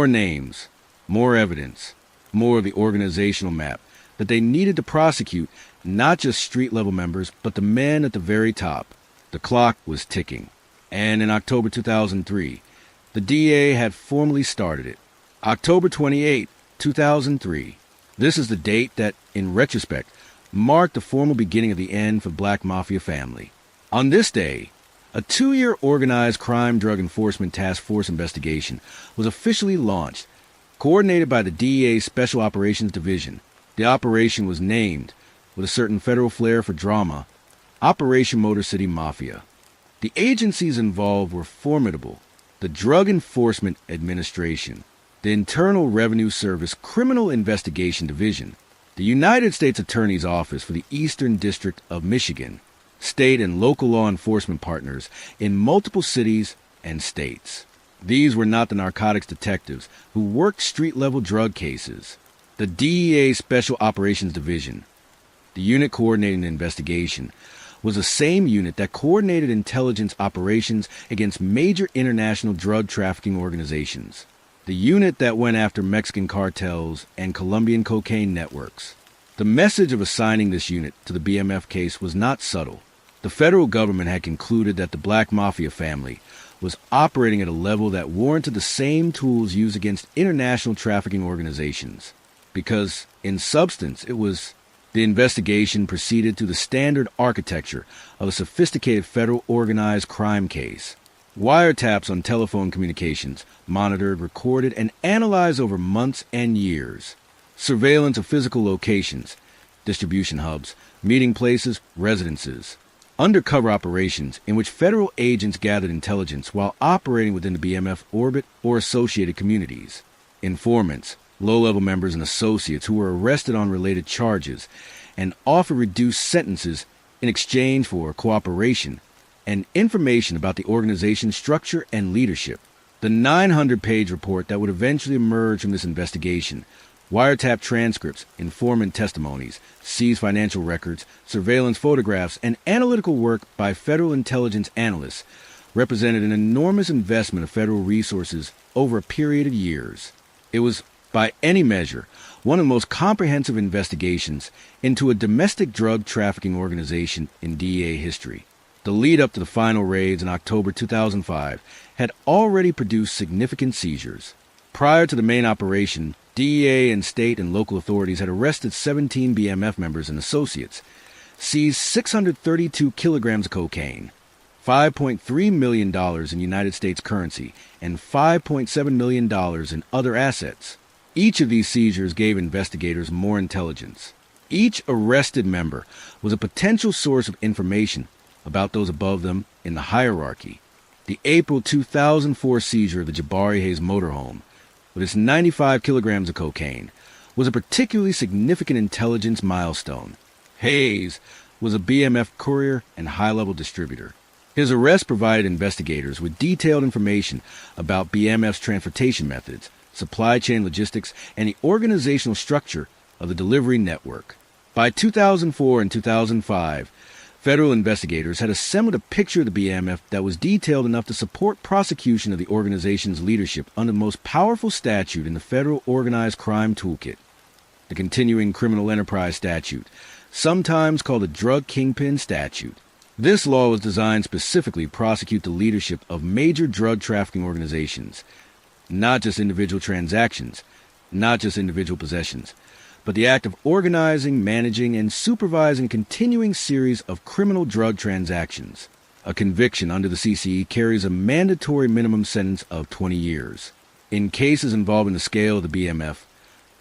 A: names, more evidence, more of the organizational map that they needed to prosecute not just street-level members, but the men at the very top. The clock was ticking. And in October 2003, the DA had formally started it. October 28, 2003. This is the date that, in retrospect, marked the formal beginning of the end for Black Mafia Family. On this day, a 2-year organized crime drug enforcement task force investigation was officially launched, coordinated by the DEA's Special Operations Division. The operation was named with a certain federal flair for drama, Operation Motor City Mafia. The agencies involved were formidable: the Drug Enforcement Administration, the Internal Revenue Service Criminal Investigation Division, the United States Attorney's Office for the Eastern District of Michigan, state and local law enforcement partners in multiple cities and states. These were not the narcotics detectives who worked street-level drug cases. The DEA Special Operations Division, the unit coordinating the investigation, was the same unit that coordinated intelligence operations against major international drug trafficking organizations. The unit that went after Mexican cartels and Colombian cocaine networks. The message of assigning this unit to the BMF case was not subtle. The federal government had concluded that the Black Mafia Family was operating at a level that warranted the same tools used against international trafficking organizations. Because, in substance, the investigation proceeded through the standard architecture of a sophisticated federal organized crime case. Wiretaps on telephone communications, monitored, recorded, and analyzed over months and years. Surveillance of physical locations, distribution hubs, meeting places, residences. Undercover operations in which federal agents gathered intelligence while operating within the BMF orbit or associated communities. Informants, low-level members and associates who were arrested on related charges and offered reduced sentences in exchange for cooperation and information about the organization's structure and leadership. The 900-page report that would eventually emerge from this investigation, wiretap transcripts, informant testimonies, seized financial records, surveillance photographs, and analytical work by federal intelligence analysts, represented an enormous investment of federal resources over a period of years. It was, by any measure, one of the most comprehensive investigations into a domestic drug trafficking organization in DEA history. The lead-up to the final raids in October 2005 had already produced significant seizures. Prior to the main operation, DEA and state and local authorities had arrested 17 BMF members and associates, seized 632 kilograms of cocaine, $5.3 million in United States currency, and $5.7 million in other assets. Each of these seizures gave investigators more intelligence. Each arrested member was a potential source of information about those above them in the hierarchy. The April 2004 seizure of the Jabari Hayes motorhome, with its 95 kilograms of cocaine, was a particularly significant intelligence milestone. Hayes was a BMF courier and high-level distributor. His arrest provided investigators with detailed information about BMF's transportation methods, supply chain logistics, and the organizational structure of the delivery network. By 2004 and 2005, federal investigators had assembled a picture of the BMF that was detailed enough to support prosecution of the organization's leadership under the most powerful statute in the federal organized crime toolkit, the Continuing Criminal Enterprise Statute, sometimes called the Drug Kingpin Statute. This law was designed specifically to prosecute the leadership of major drug trafficking organizations, not just individual transactions, not just individual possessions, but the act of organizing, managing, and supervising a continuing series of criminal drug transactions. A conviction under the CCE carries a mandatory minimum sentence of 20 years. In cases involving the scale of the BMF,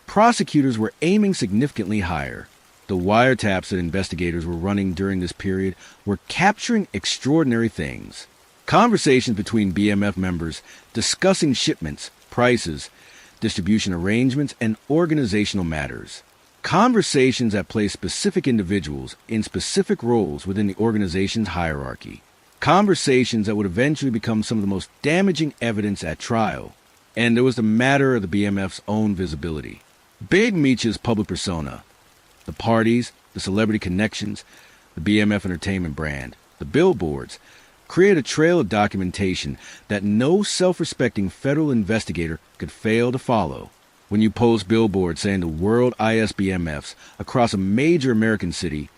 A: prosecutors were aiming significantly higher. The wiretaps that investigators were running during this period were capturing extraordinary things. Conversations between BMF members discussing shipments, prices, distribution arrangements, and organizational matters. Conversations that place specific individuals in specific roles within the organization's hierarchy. Conversations that would eventually become some of the most damaging evidence at trial. And there was the matter of the BMF's own visibility. Big Meech's public persona, the parties, the celebrity connections, the BMF entertainment brand, the billboards, create a trail of documentation that no self-respecting federal investigator could fail to follow. When you post billboards saying the World ISBMFs across a major American city,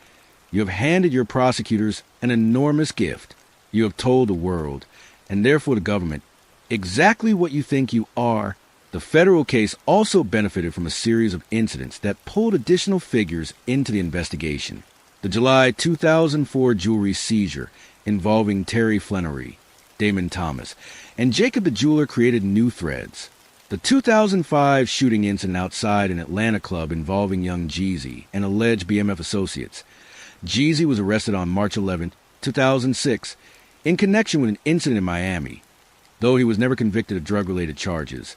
A: you have handed your prosecutors an enormous gift. You have told the world, and therefore the government, exactly what you think you are. The federal case also benefited from a series of incidents that pulled additional figures into the investigation. The July 2004 jewelry seizure involving Terry Flannery, Damon Thomas, and Jacob the Jeweler created new threads. The 2005 shooting incident outside an Atlanta club involving young Jeezy and alleged BMF associates. Jeezy was arrested on March 11, 2006, in connection with an incident in Miami, though he was never convicted of drug-related charges.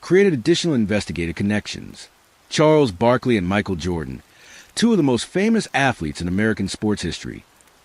A: Created additional investigative connections. Charles Barkley and Michael Jordan, two of the most famous athletes in American sports history,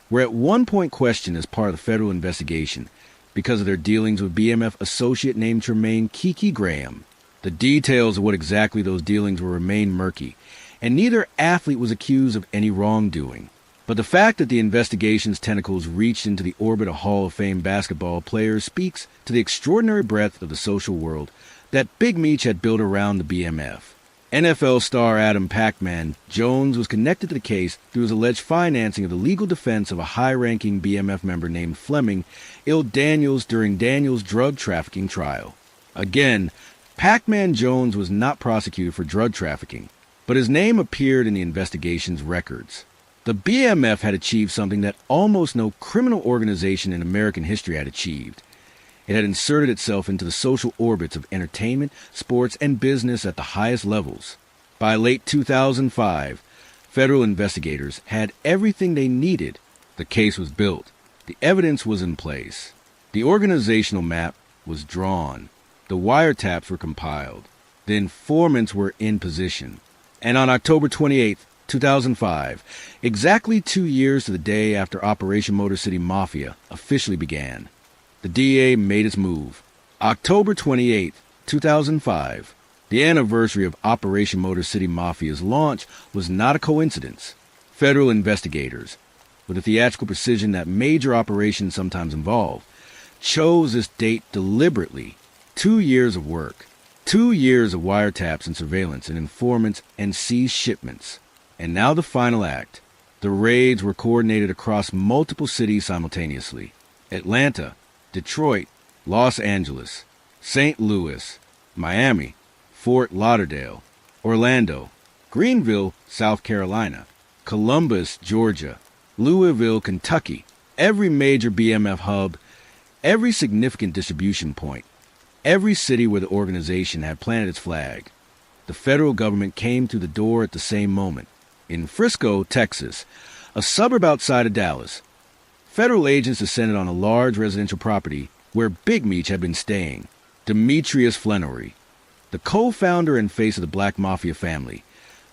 A: were at one point questioned as part of the federal investigation because of their dealings with BMF associate named Tremaine Kiki Graham. The details of what exactly those dealings were remain murky, and neither athlete was accused of any wrongdoing. But the fact that the investigation's tentacles reached into the orbit of Hall of Fame basketball players speaks to the extraordinary breadth of the social world that Big Meech had built around the BMF. NFL star Adam Pac-Man Jones was connected to the case through his alleged financing of the legal defense of a high-ranking BMF member named Fleming Ill Daniels during Daniels' drug trafficking trial. Again, Pac-Man Jones was not prosecuted for drug trafficking, but his name appeared in the investigation's records. The BMF had achieved something that almost no criminal organization in American history had achieved. It had inserted itself into the social orbits of entertainment, sports, and business at the highest levels. By late 2005, federal investigators had everything they needed. The case was built. The evidence was in place. The organizational map was drawn. The wiretaps were compiled. The informants were in position. And on October 28, 2005, exactly 2 years to the day after Operation Motor City Mafia officially began, the DA made its move. October 28, 2005, the anniversary of Operation Motor City Mafia's launch, was not a coincidence. Federal investigators, with the theatrical precision that major operations sometimes involve, chose this date deliberately. 2 years of work. 2 years of wiretaps and surveillance and informants and seized shipments. And now the final act. The raids were coordinated across multiple cities simultaneously. Atlanta, Detroit, Los Angeles, St. Louis, Miami, Fort Lauderdale, Orlando, Greenville, South Carolina, Columbus, Georgia, Louisville, Kentucky, every major BMF hub, every significant distribution point, every city where the organization had planted its flag. The federal government came through the door at the same moment. In Frisco, Texas, a suburb outside of Dallas, federal agents descended on a large residential property where Big Meech had been staying. Demetrius Flannery, the co-founder and face of the Black Mafia Family,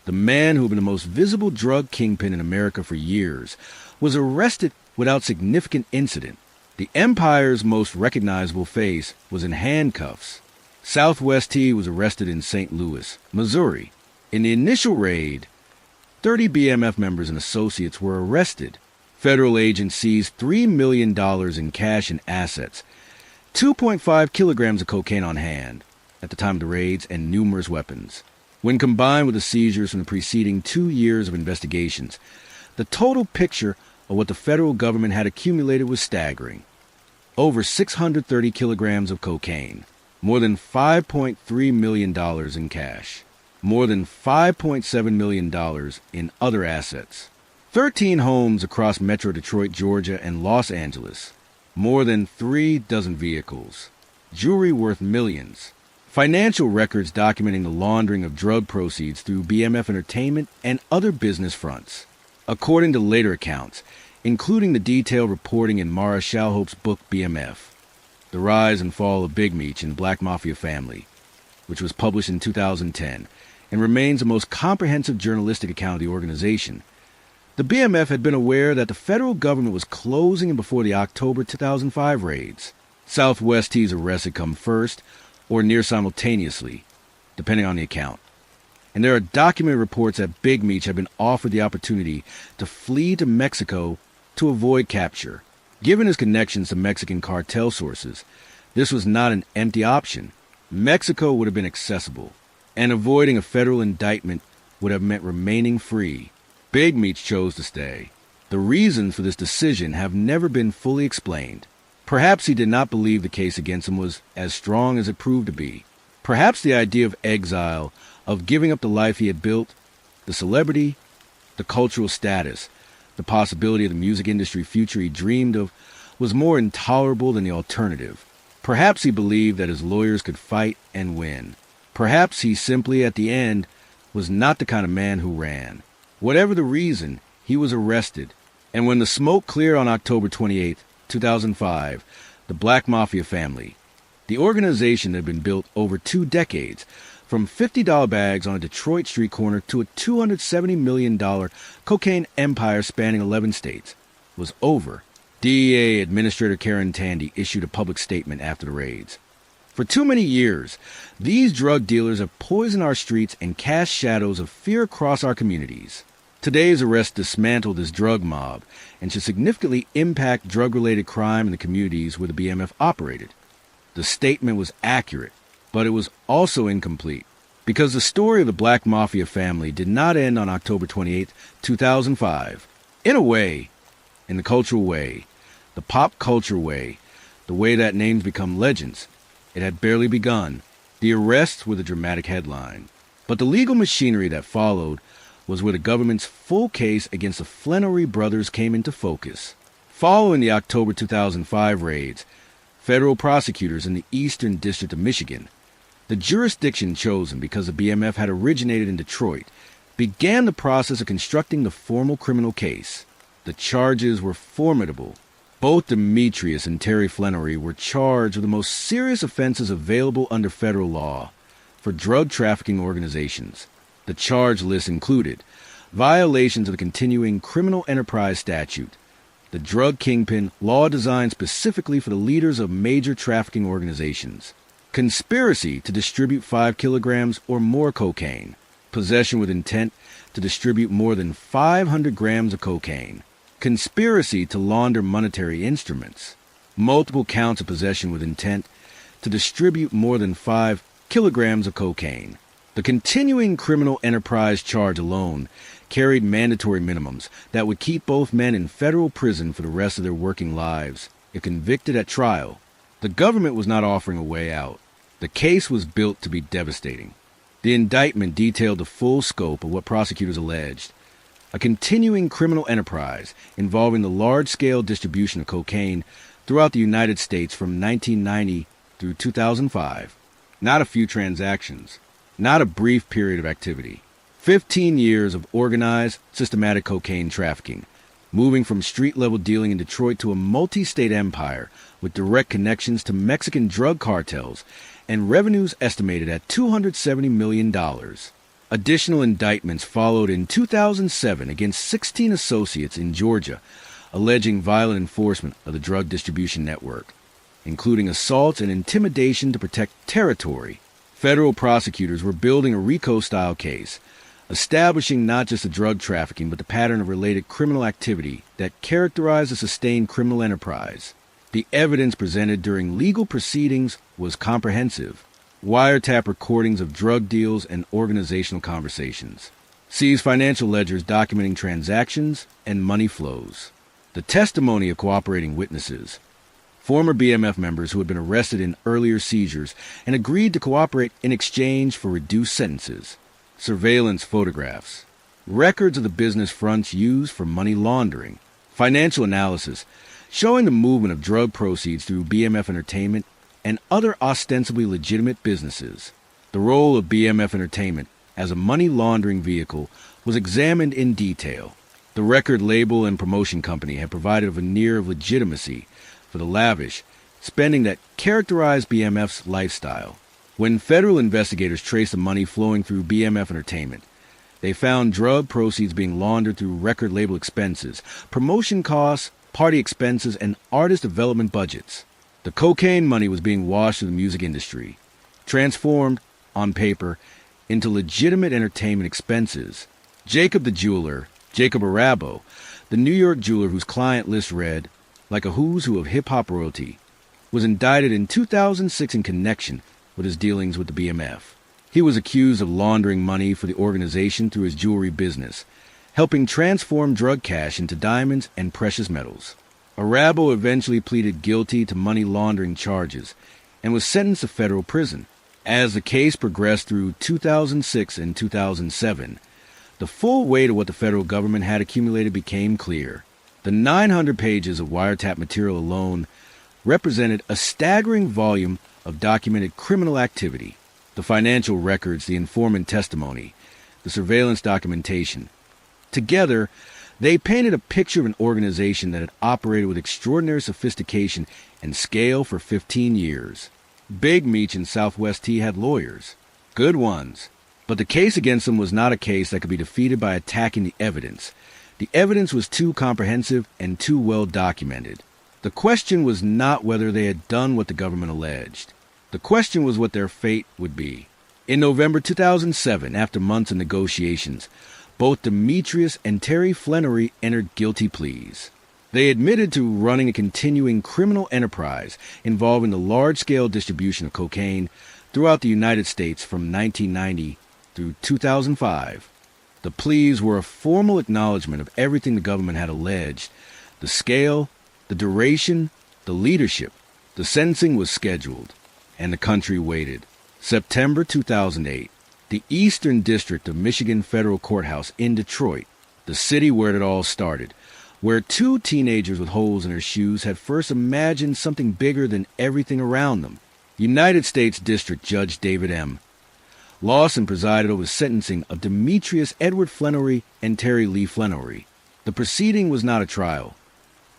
A: the man who had been the most visible drug kingpin in America for years, was arrested without significant incident. The empire's most recognizable face was in handcuffs. Southwest T was arrested in St. Louis, Missouri. In the initial raid, 30 BMF members and associates were arrested. Federal agents seized $3 million in cash and assets, 2.5 kilograms of cocaine on hand at the time of the raids, and numerous weapons. When combined with the seizures from the preceding 2 years of investigations, the total picture of what the federal government had accumulated was staggering. Over 630 kilograms of cocaine, more than $5.3 million in cash, more than $5.7 million in other assets. 13 homes across Metro Detroit, Georgia, and Los Angeles. More than 3 dozen vehicles. Jewelry worth millions. Financial records documenting the laundering of drug proceeds through BMF Entertainment and other business fronts. According to later accounts, including the detailed reporting in Mara Shalhope's book BMF, The Rise and Fall of Big Meech and the Black Mafia Family, which was published in 2010 and remains the most comprehensive journalistic account of the organization, the BMF had been aware that the federal government was closing in before the October 2005 raids. Southwest T's arrests had come first or near simultaneously, depending on the account. And there are documented reports that Big Meech had been offered the opportunity to flee to Mexico to avoid capture. Given his connections to Mexican cartel sources, this was not an empty option. Mexico would have been accessible, and avoiding a federal indictment would have meant remaining free. Big Meech chose to stay. The reasons for this decision have never been fully explained. Perhaps he did not believe the case against him was as strong as it proved to be. Perhaps the idea of exile, of giving up the life he had built, the celebrity, the cultural status, the possibility of the music industry future he dreamed of, was more intolerable than the alternative. Perhaps he believed that his lawyers could fight and win. Perhaps he simply, at the end, was not the kind of man who ran. Whatever the reason, he was arrested. And when the smoke cleared on October 28, 2005, the Black Mafia Family, the organization that had been built over 2 decades, from $50 bags on a Detroit street corner to a $270 million cocaine empire spanning 11 states, was over. DEA Administrator Karen Tandy issued a public statement after the raids. For too many years, these drug dealers have poisoned our streets and cast shadows of fear across our communities. Today's arrest dismantled this drug mob and should significantly impact drug-related crime in the communities where the BMF operated. The statement was accurate, but it was also incomplete, because the story of the Black Mafia Family did not end on October 28, 2005. In a way, in the cultural way, the pop culture way, the way that names become legends, it had barely begun. The arrests were the dramatic headline. But the legal machinery that followed was where the government's full case against the Flannery brothers came into focus. Following the October 2005 raids, federal prosecutors in the Eastern District of Michigan, the jurisdiction chosen because the BMF had originated in Detroit, began the process of constructing the formal criminal case. The charges were formidable. Both Demetrius and Terry Flannery were charged with the most serious offenses available under federal law for drug trafficking organizations. The charge list included violations of the continuing criminal enterprise statute, the drug kingpin law designed specifically for the leaders of major trafficking organizations, conspiracy to distribute 5 kilograms or more cocaine, possession with intent to distribute more than 500 grams of cocaine, conspiracy to launder monetary instruments, multiple counts of possession with intent to distribute more than 5 kilograms of cocaine. The continuing criminal enterprise charge alone carried mandatory minimums that would keep both men in federal prison for the rest of their working lives. If convicted at trial, the government was not offering a way out. The case was built to be devastating. The indictment detailed the full scope of what prosecutors alleged: a continuing criminal enterprise involving the large-scale distribution of cocaine throughout the United States from 1990 through 2005. Not a few transactions. Not a brief period of activity. 15 years of organized, systematic cocaine trafficking, moving from street-level dealing in Detroit to a multi-state empire with direct connections to Mexican drug cartels and revenues estimated at $270 million. Additional indictments followed in 2007 against 16 associates in Georgia, alleging violent enforcement of the drug distribution network, including assaults and intimidation to protect territory. Federal prosecutors were building a RICO-style case, establishing not just the drug trafficking but the pattern of related criminal activity that characterized a sustained criminal enterprise. The evidence presented during legal proceedings was comprehensive. Wiretap recordings of drug deals and organizational conversations. Seized financial ledgers documenting transactions and money flows. The testimony of cooperating witnesses. Former BMF members who had been arrested in earlier seizures and agreed to cooperate in exchange for reduced sentences. Surveillance photographs. Records of the business fronts used for money laundering. Financial analysis showing the movement of drug proceeds through BMF Entertainment and other ostensibly legitimate businesses. The role of BMF Entertainment as a money laundering vehicle was examined in detail. The record label and promotion company had provided a veneer of legitimacy for the lavish spending that characterized BMF's lifestyle. When federal investigators traced the money flowing through BMF Entertainment, they found drug proceeds being laundered through record label expenses, promotion costs, party expenses, and artist development budgets. The cocaine money was being washed through the music industry, transformed, on paper, into legitimate entertainment expenses. Jacob the jeweler, Jacob Arabo, the New York jeweler whose client list read, like a who's who of hip-hop royalty, was indicted in 2006 in connection with his dealings with the BMF. He was accused of laundering money for the organization through his jewelry business, helping transform drug cash into diamonds and precious metals. Arabo eventually pleaded guilty to money laundering charges and was sentenced to federal prison. As the case progressed through 2006 and 2007, the full weight of what the federal government had accumulated became clear. The 900 pages of wiretap material alone represented a staggering volume of documented criminal activity. The financial records, the informant testimony, the surveillance documentation. Together, they painted a picture of an organization that had operated with extraordinary sophistication and scale for 15 years. Big Meech and Southwest T had lawyers. Good ones. But the case against them was not a case that could be defeated by attacking the evidence. The evidence was too comprehensive and too well documented. The question was not whether they had done what the government alleged. The question was what their fate would be. In November 2007, after months of negotiations, both Demetrius and Terry Flannery entered guilty pleas. They admitted to running a continuing criminal enterprise involving the large-scale distribution of cocaine throughout the United States from 1990 through 2005. The pleas were a formal acknowledgement of everything the government had alleged: the scale, the duration, the leadership. The sentencing was scheduled, and the country waited. September 2008, the Eastern District of Michigan Federal Courthouse in Detroit, the city where it all started, where two teenagers with holes in their shoes had first imagined something bigger than everything around them. United States District Judge David M. Lawson presided over the sentencing of Demetrius Edward Flannery and Terry Lee Flannery. The proceeding was not a trial.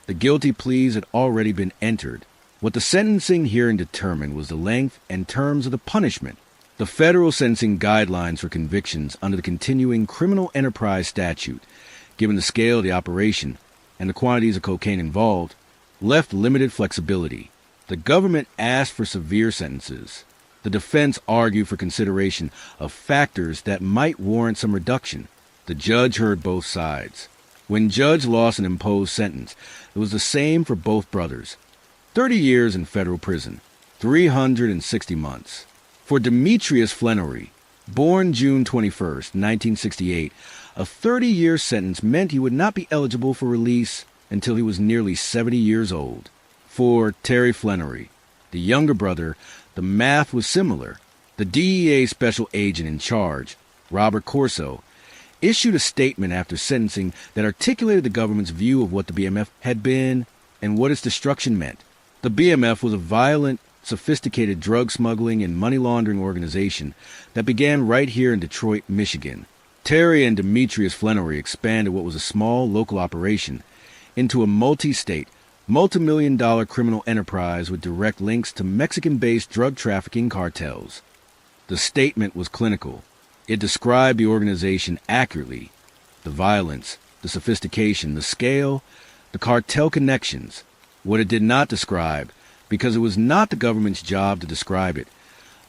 A: The guilty pleas had already been entered. What the sentencing hearing determined was the length and terms of the punishment. The federal sentencing guidelines for convictions under the continuing criminal enterprise statute, given the scale of the operation and the quantities of cocaine involved, left limited flexibility. The government asked for severe sentences. The defense argued for consideration of factors that might warrant some reduction. The judge heard both sides. When Judge Lawson imposed sentence, it was the same for both brothers. 30 years in federal prison, 360 months. For Demetrius Flannery, born June 21, 1968, a 30-year sentence meant he would not be eligible for release until he was nearly 70 years old. For Terry Flannery, the younger brother, the math was similar. The DEA special agent in charge, Robert Corso, issued a statement after sentencing that articulated the government's view of what the BMF had been and what its destruction meant. The BMF was a violent, sophisticated drug smuggling and money laundering organization that began right here in Detroit, Michigan. Terry and Demetrius Flannery expanded what was a small local operation into a multi-state, multi-million-dollar criminal enterprise with direct links to Mexican-based drug trafficking cartels. The statement was clinical. It described the organization accurately: the violence, the sophistication, the scale, the cartel connections. What it did not describe, because it was not the government's job to describe it,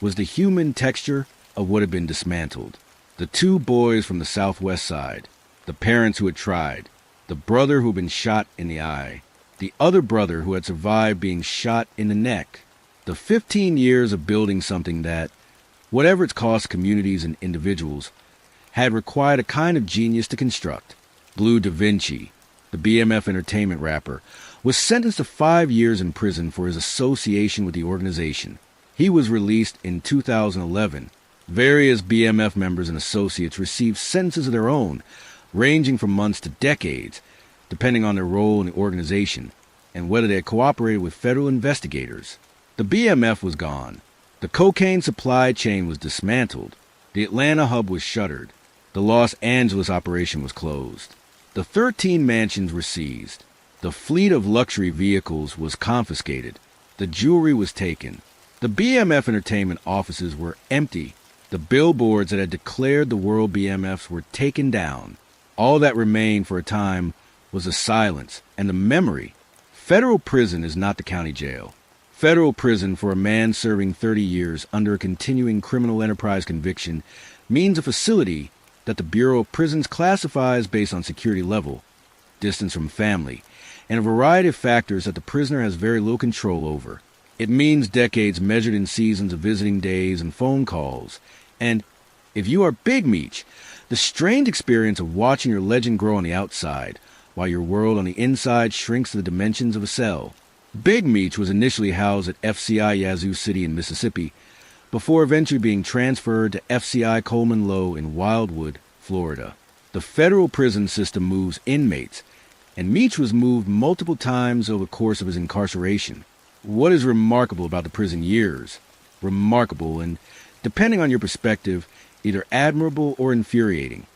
A: was the human texture of what had been dismantled. The two boys from the southwest side, the parents who had tried, the brother who had been shot in the eye, the other brother who had survived being shot in the neck. The 15 years of building something that, whatever its cost communities and individuals, had required a kind of genius to construct. Blue Da Vinci, the BMF Entertainment rapper, was sentenced to 5 years in prison for his association with the organization. He was released in 2011. Various BMF members and associates received sentences of their own, ranging from months to decades, depending on their role in the organization and whether they had cooperated with federal investigators. The BMF was gone. The cocaine supply chain was dismantled. The Atlanta hub was shuttered. The Los Angeles operation was closed. The 13 mansions were seized. The fleet of luxury vehicles was confiscated. The jewelry was taken. The BMF Entertainment offices were empty. The billboards that had declared the world BMFs were taken down. All that remained for a time was the silence and the memory. Federal prison is not the county jail. Federal prison for a man serving 30 years under a continuing criminal enterprise conviction means a facility that the Bureau of Prisons classifies based on security level, distance from family, and a variety of factors that the prisoner has very little control over. It means decades measured in seasons of visiting days and phone calls. And, if you are Big Meech, the strange experience of watching your legend grow on the outside, while your world on the inside shrinks to the dimensions of a cell. Big Meech was initially housed at FCI Yazoo City in Mississippi, before eventually being transferred to FCI Coleman Low in Wildwood, Florida. The federal prison system moves inmates, and Meech was moved multiple times over the course of his incarceration. What is remarkable about the prison years? Remarkable, and depending on your perspective, either admirable or infuriating,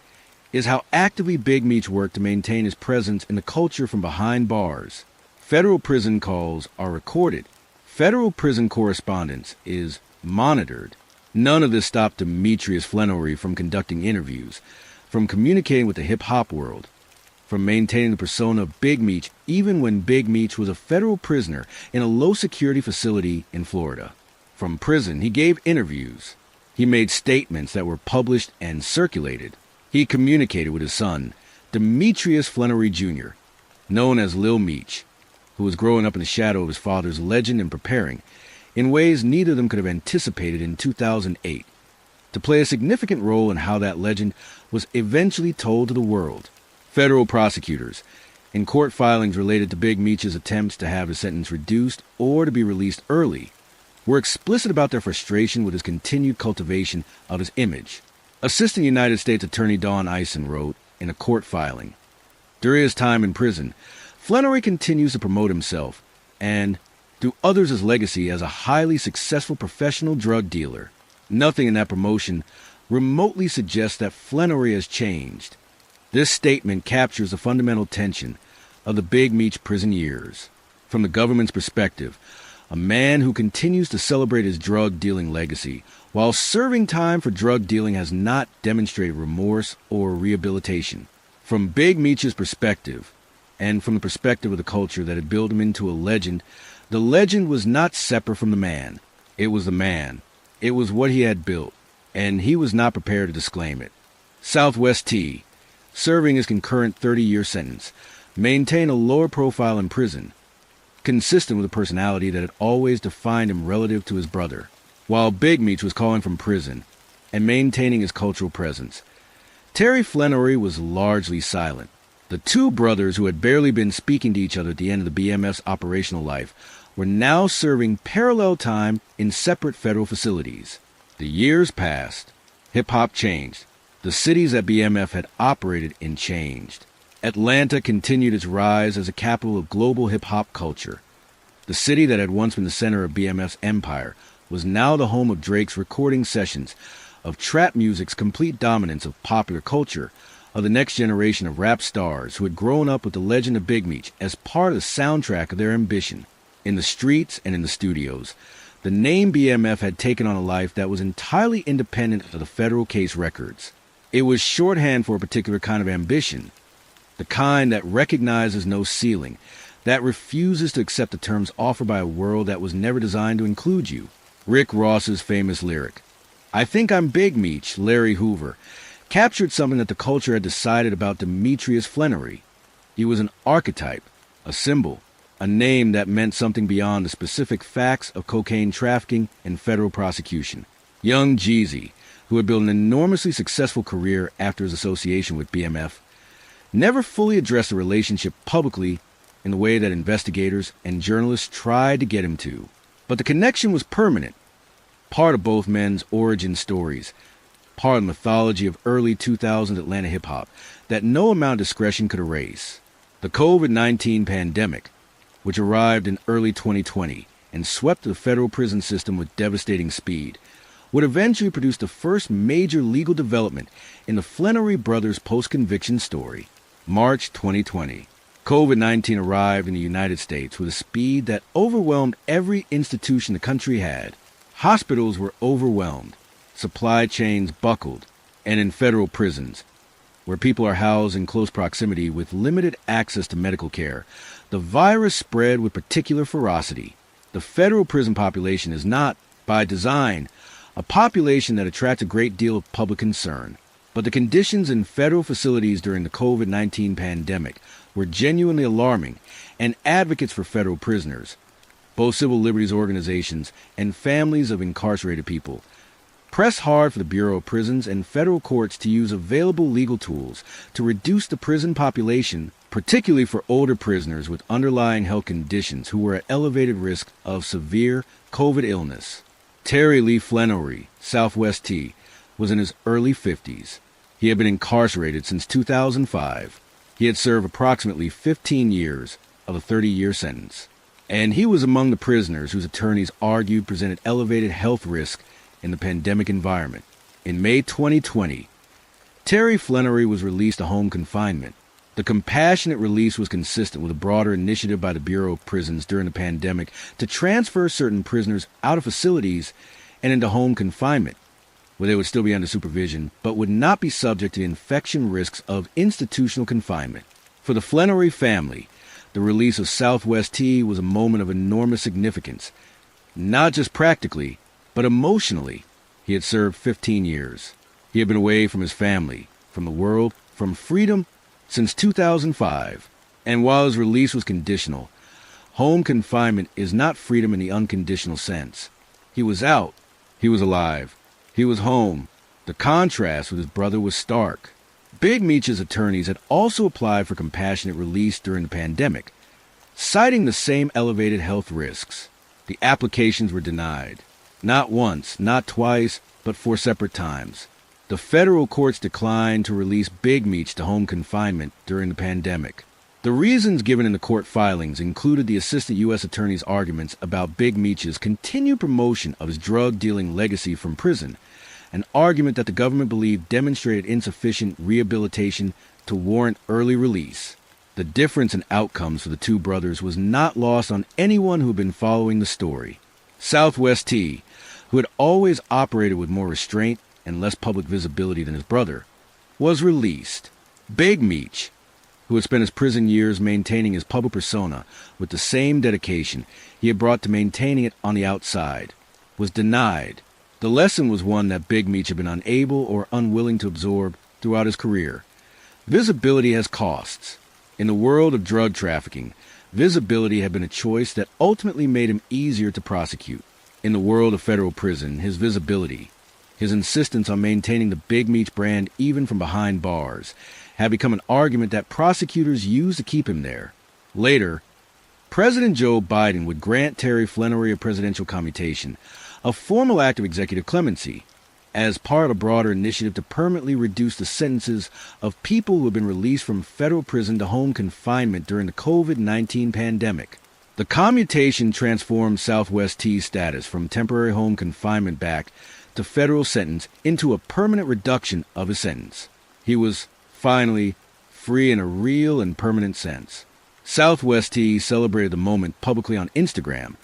A: is how actively Big Meech worked to maintain his presence in the culture from behind bars. Federal prison calls are recorded. Federal prison correspondence is monitored. None of this stopped Demetrius Flenory from conducting interviews, from communicating with the hip-hop world, from maintaining the persona of Big Meech even when Big Meech was a federal prisoner in a low-security facility in Florida. From prison, he gave interviews. He made statements that were published and circulated. He communicated with his son, Demetrius Flenory Jr., known as Lil Meech, who was growing up in the shadow of his father's legend and preparing, in ways neither of them could have anticipated in 2008, to play a significant role in how that legend was eventually told to the world. Federal prosecutors, in court filings related to Big Meech's attempts to have his sentence reduced or to be released early, were explicit about their frustration with his continued cultivation of his image. Assistant United States Attorney Don Eisen wrote in a court filing, "During his time in prison, Flenory continues to promote himself and, through others, his legacy as a highly successful professional drug dealer. Nothing in that promotion remotely suggests that Flenory has changed." This statement captures the fundamental tension of the Big Meech prison years. From the government's perspective, a man who continues to celebrate his drug-dealing legacy while serving time for drug dealing has not demonstrated remorse or rehabilitation. From Big Meech's perspective, and from the perspective of the culture that had built him into a legend, the legend was not separate from the man. It was the man. It was what he had built, and he was not prepared to disclaim it. Southwest T, serving his concurrent 30-year sentence, maintained a lower profile in prison, consistent with the personality that had always defined him relative to his brother. While Big Meech was calling from prison and maintaining his cultural presence, Terry Flenory was largely silent. The two brothers who had barely been speaking to each other at the end of the BMF's operational life were now serving parallel time in separate federal facilities. The years passed. Hip-hop changed. The cities that BMF had operated in changed. Atlanta continued its rise as a capital of global hip-hop culture. The city that had once been the center of BMF's empire was now the home of Drake's recording sessions, of trap music's complete dominance of popular culture, of the next generation of rap stars who had grown up with the legend of Big Meech as part of the soundtrack of their ambition. In the streets and in the studios, the name BMF had taken on a life that was entirely independent of the federal case records. It was shorthand for a particular kind of ambition, the kind that recognizes no ceiling, that refuses to accept the terms offered by a world that was never designed to include you. Rick Ross's famous lyric, "I think I'm Big Meech, Larry Hoover," captured something that the culture had decided about Demetrius Flenory. He was an archetype, a symbol, a name that meant something beyond the specific facts of cocaine trafficking and federal prosecution. Young Jeezy, who had built an enormously successful career after his association with BMF, never fully addressed the relationship publicly in the way that investigators and journalists tried to get him to. But the connection was permanent, part of both men's origin stories, part of the mythology of early 2000s Atlanta hip-hop that no amount of discretion could erase. The COVID-19 pandemic, which arrived in early 2020 and swept the federal prison system with devastating speed, would eventually produce the first major legal development in the Flenory brothers' post-conviction story. March 2020. COVID-19 arrived in the United States with a speed that overwhelmed every institution the country had. Hospitals were overwhelmed, supply chains buckled, and in federal prisons, where people are housed in close proximity with limited access to medical care, the virus spread with particular ferocity. The federal prison population is not, by design, a population that attracts a great deal of public concern. But the conditions in federal facilities during the COVID-19 pandemic were genuinely alarming, and advocates for federal prisoners, both civil liberties organizations and families of incarcerated people, pressed hard for the Bureau of Prisons and federal courts to use available legal tools to reduce the prison population, particularly for older prisoners with underlying health conditions who were at elevated risk of severe COVID illness. Terry Lee Flenory, Southwest T, was in his early 50s. He had been incarcerated since 2005. He had served approximately 15 years of a 30-year sentence. and he was among the prisoners whose attorneys argued presented elevated health risk in the pandemic environment. In May 2020, Terry Flannery was released to home confinement. The compassionate release was consistent with a broader initiative by the Bureau of Prisons during the pandemic to transfer certain prisoners out of facilities and into home confinement, where they would still be under supervision, but would not be subject to the infection risks of institutional confinement. For the Flannery family, the release of Southwest T was a moment of enormous significance, not just practically, but emotionally. He had served 15 years. He had been away from his family, from the world, from freedom since 2005. And while his release was conditional, home confinement is not freedom in the unconditional sense. He was out. He was alive. He was home. The contrast with his brother was stark. Big Meech's attorneys had also applied for compassionate release during the pandemic, citing the same elevated health risks. The applications were denied. Not once, not twice, but 4 separate times. The federal courts declined to release Big Meech to home confinement during the pandemic. The reasons given in the court filings included the assistant U.S. attorney's arguments about Big Meech's continued promotion of his drug-dealing legacy from prison, an argument that the government believed demonstrated insufficient rehabilitation to warrant early release. The difference in outcomes for the two brothers was not lost on anyone who had been following the story. Southwest T, who had always operated with more restraint and less public visibility than his brother, was released. Big Meech, who had spent his prison years maintaining his public persona with the same dedication he had brought to maintaining it on the outside, was denied. The lesson was one that Big Meech had been unable or unwilling to absorb throughout his career. Visibility has costs. In the world of drug trafficking, visibility had been a choice that ultimately made him easier to prosecute. In the world of federal prison, his visibility, his insistence on maintaining the Big Meech brand even from behind bars, had become an argument that prosecutors used to keep him there. Later, President Joe Biden would grant Terry Flannery a presidential commutation, a formal act of executive clemency, as part of a broader initiative to permanently reduce the sentences of people who have been released from federal prison to home confinement during the COVID-19 pandemic. The commutation transformed Southwest T's status from temporary home confinement back to federal sentence into a permanent reduction of his sentence. He was finally free in a real and permanent sense. Southwest T celebrated the moment publicly on Instagram,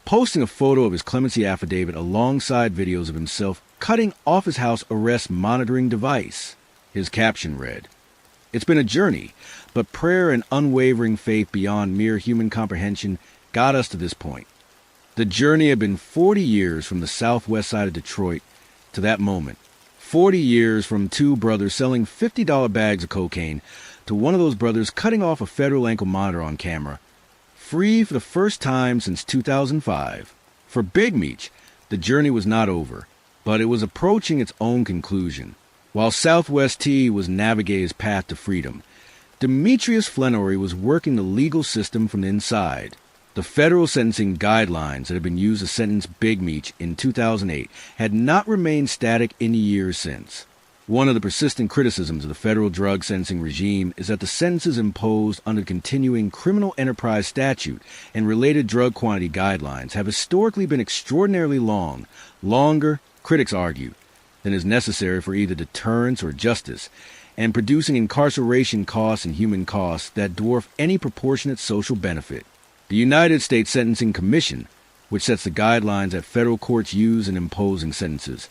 A: posting a photo of his clemency affidavit alongside videos of himself cutting off his house arrest monitoring device. His caption read, "It's been a journey, but prayer and unwavering faith beyond mere human comprehension got us to this point." The journey had been 40 years from the southwest side of Detroit to that moment. 40 years from two brothers selling $50 bags of cocaine to one of those brothers cutting off a federal ankle monitor on camera, free for the first time since 2005. For Big Meech, the journey was not over, but it was approaching its own conclusion. While Southwest T was navigating his path to freedom, Demetrius Flannery was working the legal system from the inside. The federal sentencing guidelines that had been used to sentence Big Meech in 2008 had not remained static in the years since. One of the persistent criticisms of the federal drug sentencing regime is that the sentences imposed under the continuing criminal enterprise statute and related drug quantity guidelines have historically been extraordinarily long, longer, critics argue, than is necessary for either deterrence or justice, and producing incarceration costs and human costs that dwarf any proportionate social benefit. The United States Sentencing Commission, which sets the guidelines that federal courts use in imposing sentences,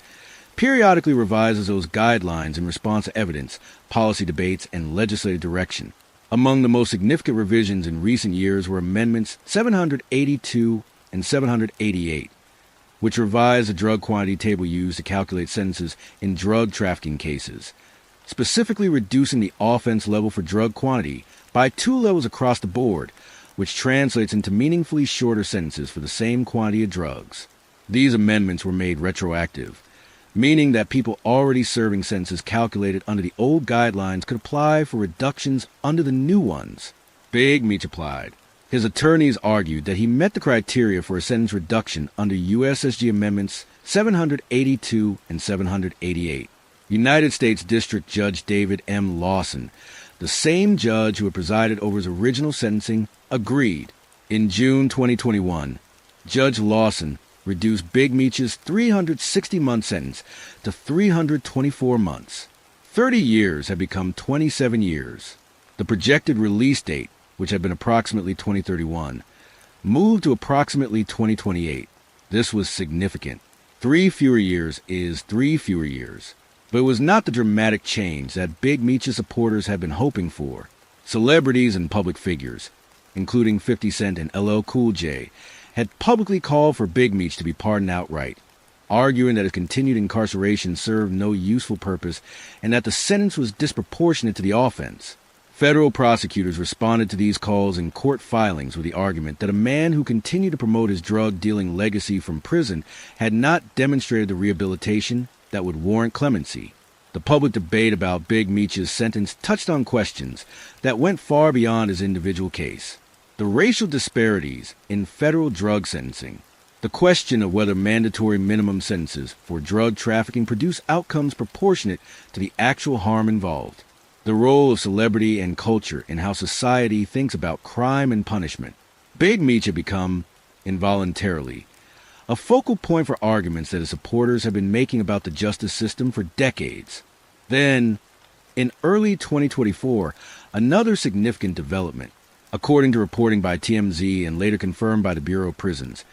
A: periodically revises those guidelines in response to evidence, policy debates, and legislative direction. Among the most significant revisions in recent years were Amendments 782 and 788, which revised the drug quantity table used to calculate sentences in drug trafficking cases, specifically reducing the offense level for drug quantity by 2 levels across the board, which translates into meaningfully shorter sentences for the same quantity of drugs. These amendments were made retroactive, meaning that people already serving sentences calculated under the old guidelines could apply for reductions under the new ones. Big Meech applied. His attorneys argued that he met the criteria for a sentence reduction under USSG Amendments 782 and 788. United States District Judge David M. Lawson, the same judge who had presided over his original sentencing, agreed. In June 2021, Judge Lawson reduced Big Meech's 360-month sentence to 324 months. 30 years had become 27 years. The projected release date, which had been approximately 2031, moved to approximately 2028. This was significant. 3 fewer years is 3 fewer years. But it was not the dramatic change that Big Meech's supporters had been hoping for. Celebrities and public figures, including 50 Cent and LL Cool J, had publicly called for Big Meech to be pardoned outright, arguing that his continued incarceration served no useful purpose and that the sentence was disproportionate to the offense. Federal prosecutors responded to these calls in court filings with the argument that a man who continued to promote his drug-dealing legacy from prison had not demonstrated the rehabilitation that would warrant clemency. The public debate about Big Meech's sentence touched on questions that went far beyond his individual case. The racial disparities in federal drug sentencing, the question of whether mandatory minimum sentences for drug trafficking produce outcomes proportionate to the actual harm involved, the role of celebrity and culture in how society thinks about crime and punishment. Big Meech had become, involuntarily, a focal point for arguments that his supporters have been making about the justice system for decades. Then, in early 2024, another significant development. According to reporting by TMZ and later confirmed by the Bureau of Prisons,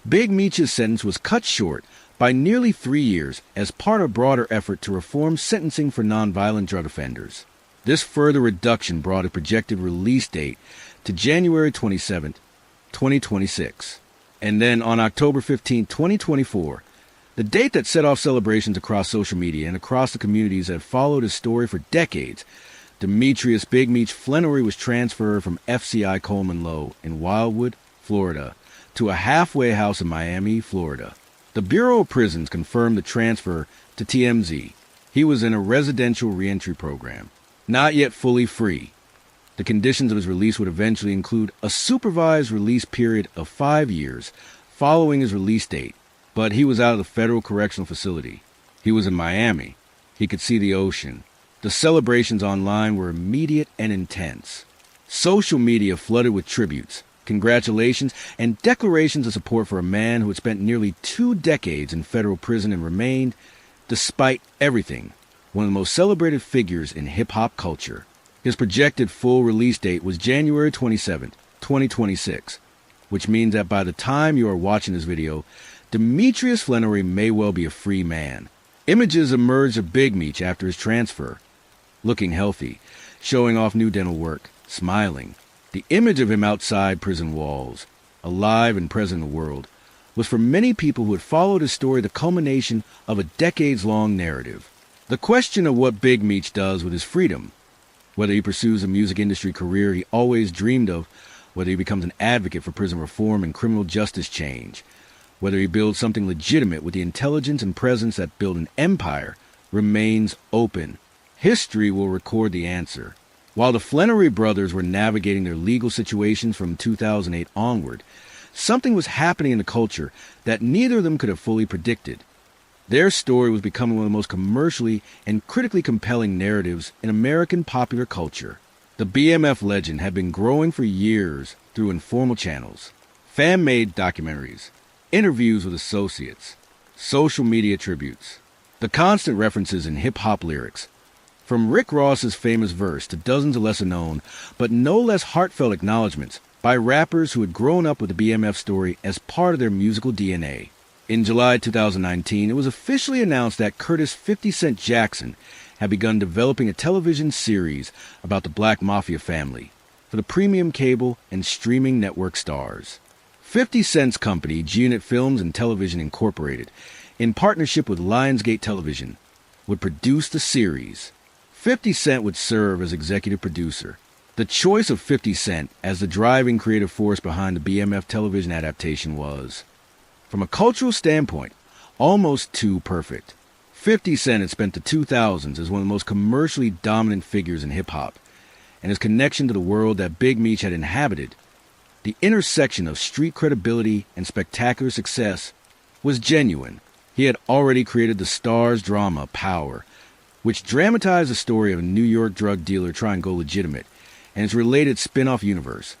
A: Big Meech's sentence was cut short by nearly 3 years as part of a broader effort to reform sentencing for nonviolent drug offenders. This further reduction brought a projected release date to January 27, 2026. And then on October 15, 2024, the date that set off celebrations across social media and across the communities that followed his story for decades, Demetrius Big Meech Flannery was transferred from FCI Coleman Low in Wildwood, Florida, to a halfway house in Miami, Florida. The Bureau of Prisons confirmed the transfer to TMZ. He was in a residential reentry program, not yet fully free. The conditions of his release would eventually include a supervised release period of 5 years following his release date, but he was out of the federal correctional facility. He was in Miami. He could see the ocean. The celebrations online were immediate and intense. Social media flooded with tributes, congratulations, and declarations of support for a man who had spent nearly 2 decades in federal prison and remained, despite everything, one of the most celebrated figures in hip-hop culture. His projected full release date was January 27, 2026, which means that by the time you are watching this video, Demetrius Flannery may well be a free man. Images emerged of Big Meech after his transfer, looking healthy, showing off new dental work, smiling. The image of him outside prison walls, alive and present in the world, was for many people who had followed his story the culmination of a decades-long narrative. The question of what Big Meech does with his freedom, whether he pursues a music industry career he always dreamed of, whether he becomes an advocate for prison reform and criminal justice change, whether he builds something legitimate with the intelligence and presence that build an empire, remains open. History will record the answer. While the Flannery brothers were navigating their legal situations from 2008 onward, something was happening in the culture that neither of them could have fully predicted. Their story was becoming one of the most commercially and critically compelling narratives in American popular culture. The BMF legend had been growing for years through informal channels, fan-made documentaries, interviews with associates, social media tributes, the constant references in hip-hop lyrics, from Rick Ross's famous verse to dozens of lesser-known but no less heartfelt acknowledgments by rappers who had grown up with the BMF story as part of their musical DNA. In July 2019, it was officially announced that Curtis 50 Cent Jackson had begun developing a television series about the Black Mafia family for the premium cable and streaming network stars. 50 Cent's company, G-Unit Films and Television Incorporated, in partnership with Lionsgate Television, would produce the series. 50 Cent would serve as executive producer. The choice of 50 Cent as the driving creative force behind the BMF television adaptation was, from a cultural standpoint, almost too perfect. 50 Cent had spent the 2000s as one of the most commercially dominant figures in hip-hop, and his connection to the world that Big Meech had inhabited, the intersection of street credibility and spectacular success, was genuine. He had already created the Starz drama Power, which dramatized the story of a New York drug dealer trying to go legitimate, and its related spin-off universe,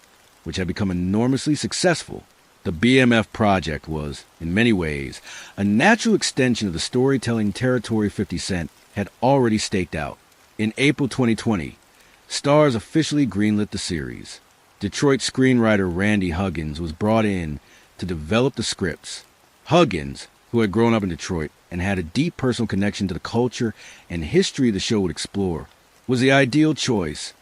A: which had become enormously successful. The BMF project was, in many ways, a natural extension of the storytelling territory 50 Cent had already staked out. In April 2020, Starz officially greenlit the series. Detroit screenwriter Randy Huggins was brought in to develop the scripts. Huggins, who had grown up in Detroit and had a deep personal connection to the culture and history the show would explore, was the ideal choice.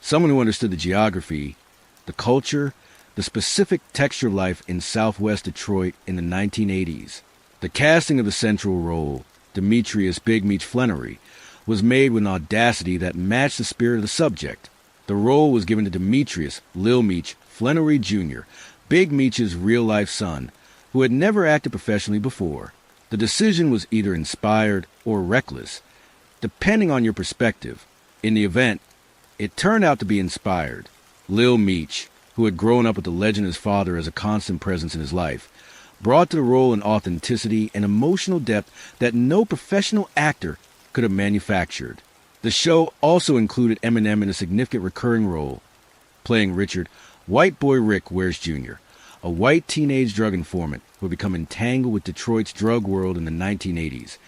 A: Someone who understood the geography, the culture, the specific texture of life in Southwest Detroit in the 1980s. The casting of the central role, Demetrius Big Meech Flannery, was made with an audacity that matched the spirit of the subject. The role was given to Demetrius Lil Meech Flannery Jr., Big Meech's real-life son, who had never acted professionally before. The decision was either inspired or reckless, depending on your perspective. In the event, it turned out to be inspired. Lil Meech, who had grown up with the legend of his father as a constant presence in his life, brought to the role an authenticity and emotional depth that no professional actor could have manufactured. The show also included Eminem in a significant recurring role, playing Richard White Boy Rick Wares Jr., a white teenage drug informant who had become entangled with Detroit's drug world in the 1980s,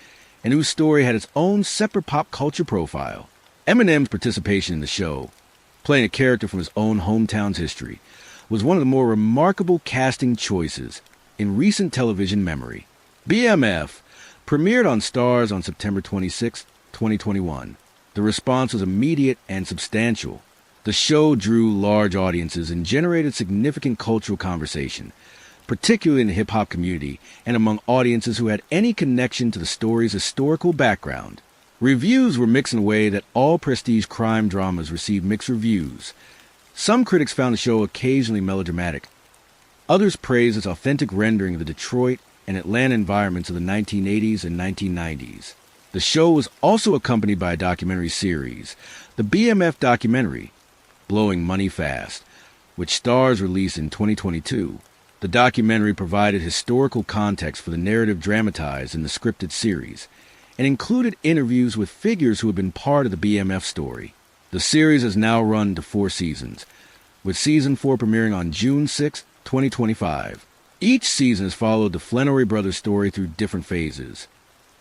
A: and whose story had its own separate pop culture profile. Eminem's participation in the show, playing a character from his own hometown's history, was one of the more remarkable casting choices in recent television memory. BMF premiered on Starz on September 26, 2021. The response was immediate and substantial. The show drew large audiences and generated significant cultural conversation, particularly in the hip-hop community and among audiences who had any connection to the story's historical background. Reviews were mixed in a way that all prestige crime dramas received mixed reviews. Some critics found the show occasionally melodramatic. Others praised its authentic rendering of the Detroit and Atlanta environments of the 1980s and 1990s. The show was also accompanied by a documentary series, the BMF documentary, Blowing Money Fast, which Starz released in 2022. The documentary provided historical context for the narrative dramatized in the scripted series, and included interviews with figures who had been part of the BMF story. The series has now run to 4 seasons, with Season 4 premiering on June 6, 2025. Each season has followed the Flannery brothers' story through different phases: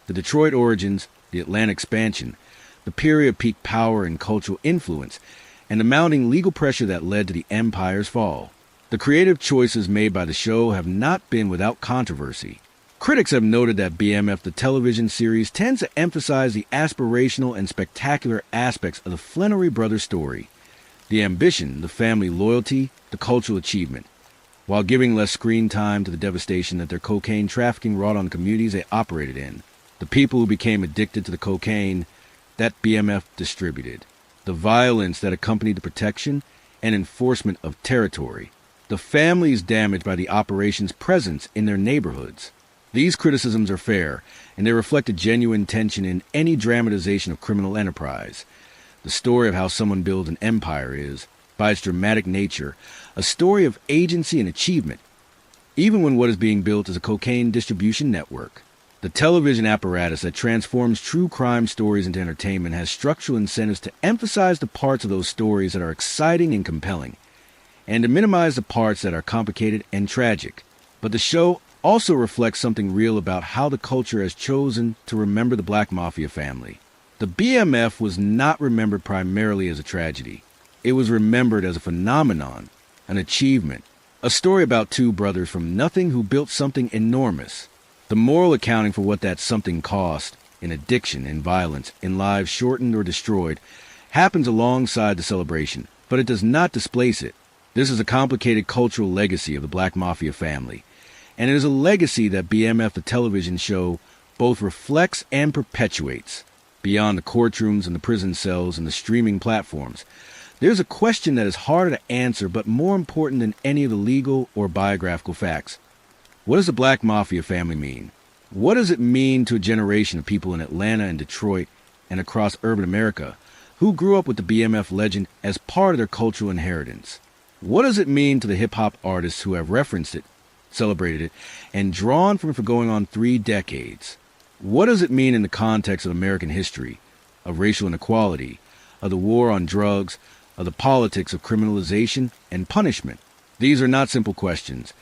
A: the Detroit origins, the Atlanta expansion, the period of peak power and cultural influence, and the mounting legal pressure that led to the empire's fall. The creative choices made by the show have not been without controversy. Critics have noted that BMF the television series tends to emphasize the aspirational and spectacular aspects of the Flannery brothers' story, the ambition, the family loyalty, the cultural achievement, while giving less screen time to the devastation that their cocaine trafficking wrought on the communities they operated in, the people who became addicted to the cocaine that BMF distributed, the violence that accompanied the protection and enforcement of territory, the families damaged by the operation's presence in their neighborhoods. These criticisms are fair, and they reflect a genuine tension in any dramatization of criminal enterprise. The story of how someone builds an empire is, by its dramatic nature, a story of agency and achievement, even when what is being built is a cocaine distribution network. The television apparatus that transforms true crime stories into entertainment has structural incentives to emphasize the parts of those stories that are exciting and compelling, and to minimize the parts that are complicated and tragic. But the show also reflects something real about how the culture has chosen to remember the Black Mafia family. The BMF was not remembered primarily as a tragedy. It was remembered as a phenomenon, an achievement, a story about 2 brothers from nothing who built something enormous. The moral accounting for what that something cost, in addiction, in violence, in lives shortened or destroyed, happens alongside the celebration, but it does not displace it. This is a complicated cultural legacy of the Black Mafia family, and it is a legacy that BMF the television show both reflects and perpetuates. Beyond the courtrooms and the prison cells and the streaming platforms, there's a question that is harder to answer but more important than any of the legal or biographical facts. What does the Black Mafia family mean? What does it mean to a generation of people in Atlanta and Detroit and across urban America who grew up with the BMF legend as part of their cultural inheritance? What does it mean to the hip-hop artists who have referenced it, celebrated it, and drawn from it for going on 3 decades? What does it mean in the context of American history, of racial inequality, of the war on drugs, of the politics of criminalization and punishment? These are not simple questions,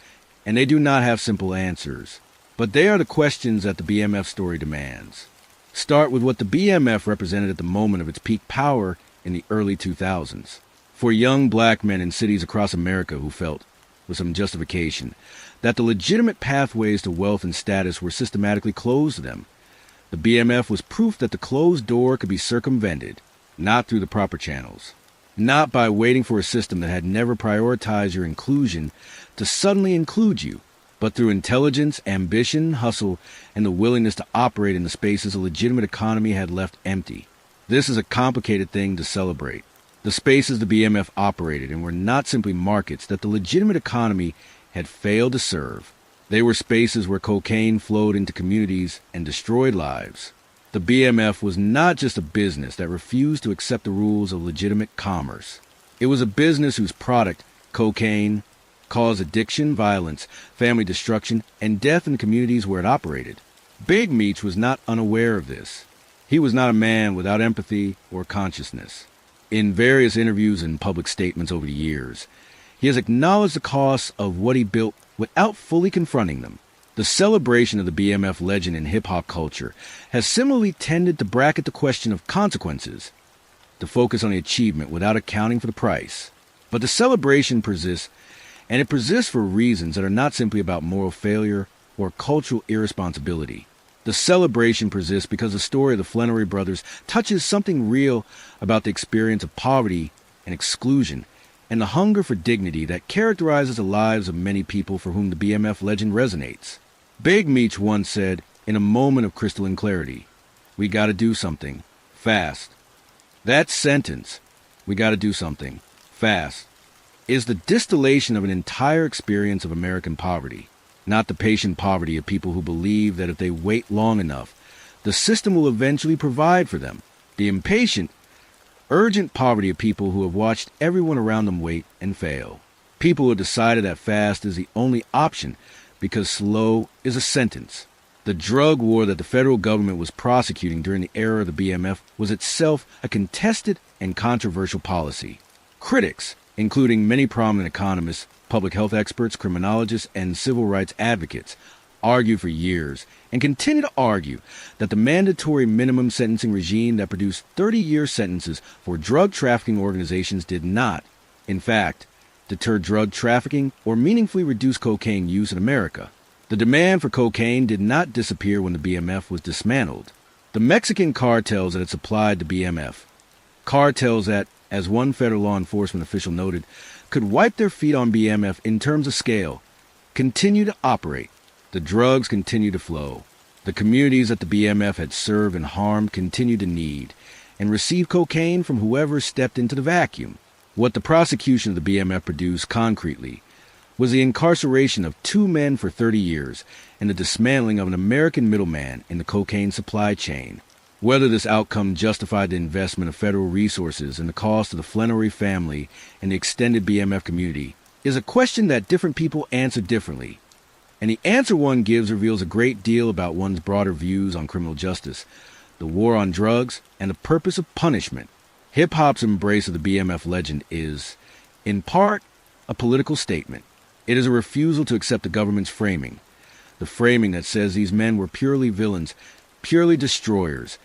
A: and they do not have simple answers. But they are the questions that the BMF story demands. Start with what the BMF represented at the moment of its peak power in the early 2000s. For young black men in cities across America who felt, with some justification, that the legitimate pathways to wealth and status were systematically closed to them, the BMF was proof that the closed door could be circumvented, not through the proper channels. Not by waiting for a system that had never prioritized your inclusion to suddenly include you, but through intelligence, ambition, hustle, and the willingness to operate in the spaces a legitimate economy had left empty. This is a complicated thing to celebrate. The spaces the BMF operated in were not simply markets that the legitimate economy had failed to serve. They were spaces where cocaine flowed into communities and destroyed lives. The BMF was not just a business that refused to accept the rules of legitimate commerce. It was a business whose product, cocaine, caused addiction, violence, family destruction, and death in the communities where it operated. Big Meech was not unaware of this. He was not a man without empathy or consciousness. In various interviews and public statements over the years, he has acknowledged the costs of what he built without fully confronting them. The celebration of the BMF legend in hip-hop culture has similarly tended to bracket the question of consequences, to focus on the achievement without accounting for the price. But the celebration persists, and it persists for reasons that are not simply about moral failure or cultural irresponsibility. The celebration persists because the story of the Flannery brothers touches something real about the experience of poverty and exclusion, and the hunger for dignity that characterizes the lives of many people for whom the BMF legend resonates. Big Meech once said, in a moment of crystalline clarity, "We gotta do something, fast." That sentence, "we gotta do something, fast," is the distillation of an entire experience of American poverty, not the patient poverty of people who believe that if they wait long enough, the system will eventually provide for them. The impatient, urgent poverty of people who have watched everyone around them wait and fail. People who have decided that fast is the only option because slow is a sentence. The drug war that the federal government was prosecuting during the era of the BMF was itself a contested and controversial policy. Critics, including many prominent economists, public health experts, criminologists, and civil rights advocates, argued for years and continue to argue that the mandatory minimum sentencing regime that produced 30-year sentences for drug trafficking organizations did not, in fact, deter drug trafficking or meaningfully reduce cocaine use in America. The demand for cocaine did not disappear when the BMF was dismantled. The Mexican cartels that had supplied the BMF, cartels that, as one federal law enforcement official noted, could wipe their feet on BMF in terms of scale, continue to operate. The drugs continue to flow. The communities that the BMF had served and harmed continue to need and receive cocaine from whoever stepped into the vacuum. What the prosecution of the BMF produced concretely was the incarceration of 2 men for 30 years and the dismantling of an American middleman in the cocaine supply chain. Whether this outcome justified the investment of federal resources and the cost of the Flannery family and the extended BMF community is a question that different people answer differently. And the answer one gives reveals a great deal about one's broader views on criminal justice, the war on drugs, and the purpose of punishment. Hip-hop's embrace of the BMF legend is, in part, a political statement. It is a refusal to accept the government's framing, the framing that says these men were purely villains, purely destroyers,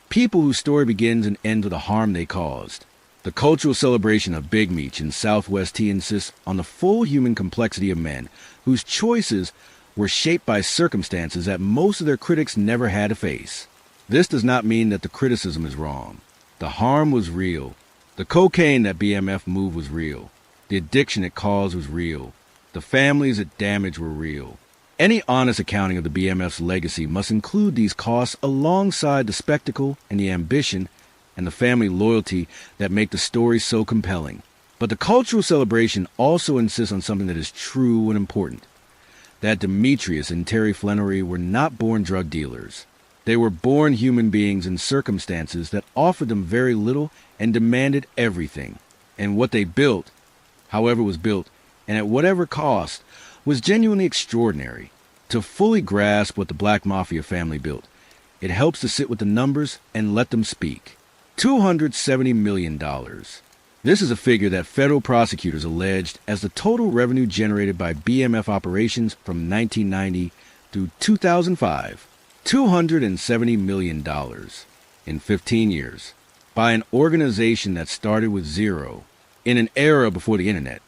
A: people whose story begins and ends with the harm they caused. The cultural celebration of Big Meech in Southwest T insists on the full human complexity of men whose choices were shaped by circumstances that most of their critics never had to face. This does not mean that the criticism is wrong. The harm was real. The cocaine that BMF moved was real. The addiction it caused was real. The families it damaged were real. Any honest accounting of the BMF's legacy must include these costs alongside the spectacle and the ambition and the family loyalty that make the story so compelling. But the cultural celebration also insists on something that is true and important, that Demetrius and Terry Flannery were not born drug dealers. They were born human beings in circumstances that offered them very little and demanded everything. And what they built, however it was built, and at whatever cost, was genuinely extraordinary. To fully grasp what the Black Mafia family built, it helps to sit with the numbers and let them speak. $270 million. This is a figure that federal prosecutors alleged as the total revenue generated by BMF operations from 1990 through 2005, $270 million in 15 years, by an organization that started with zero in an era before the internet,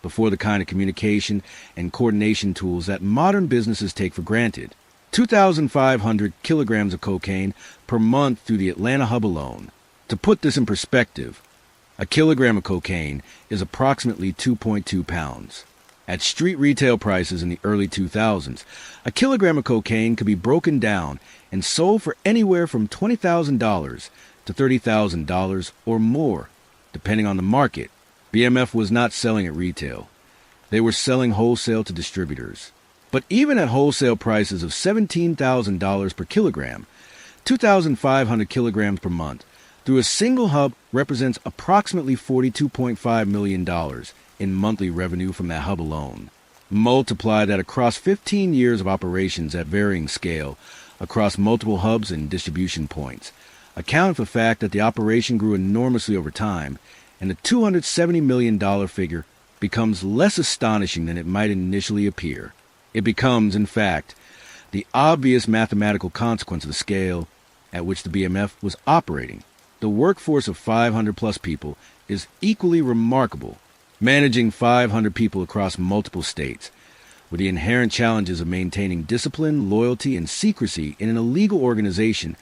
A: before the kind of communication and coordination tools that modern businesses take for granted. 2,500 kilograms of cocaine per month through the Atlanta hub alone. To put this in perspective, a kilogram of cocaine is approximately 2.2 pounds. At street retail prices in the early 2000s, a kilogram of cocaine could be broken down and sold for anywhere from $20,000 to $30,000 or more, depending on the market. BMF was not selling at retail. They were selling wholesale to distributors. But even at wholesale prices of $17,000 per kilogram, 2,500 kilograms per month, through a single hub represents approximately $42.5 million in monthly revenue from that hub alone. Multiply that across 15 years of operations at varying scale, across multiple hubs and distribution points, account for the fact that the operation grew enormously over time, and the $270 million figure becomes less astonishing than it might initially appear. It becomes, in fact, the obvious mathematical consequence of the scale at which the BMF was operating. The workforce of 500-plus people is equally remarkable. Managing 500 people across multiple states, with the inherent challenges of maintaining discipline, loyalty, and secrecy in an illegal organization,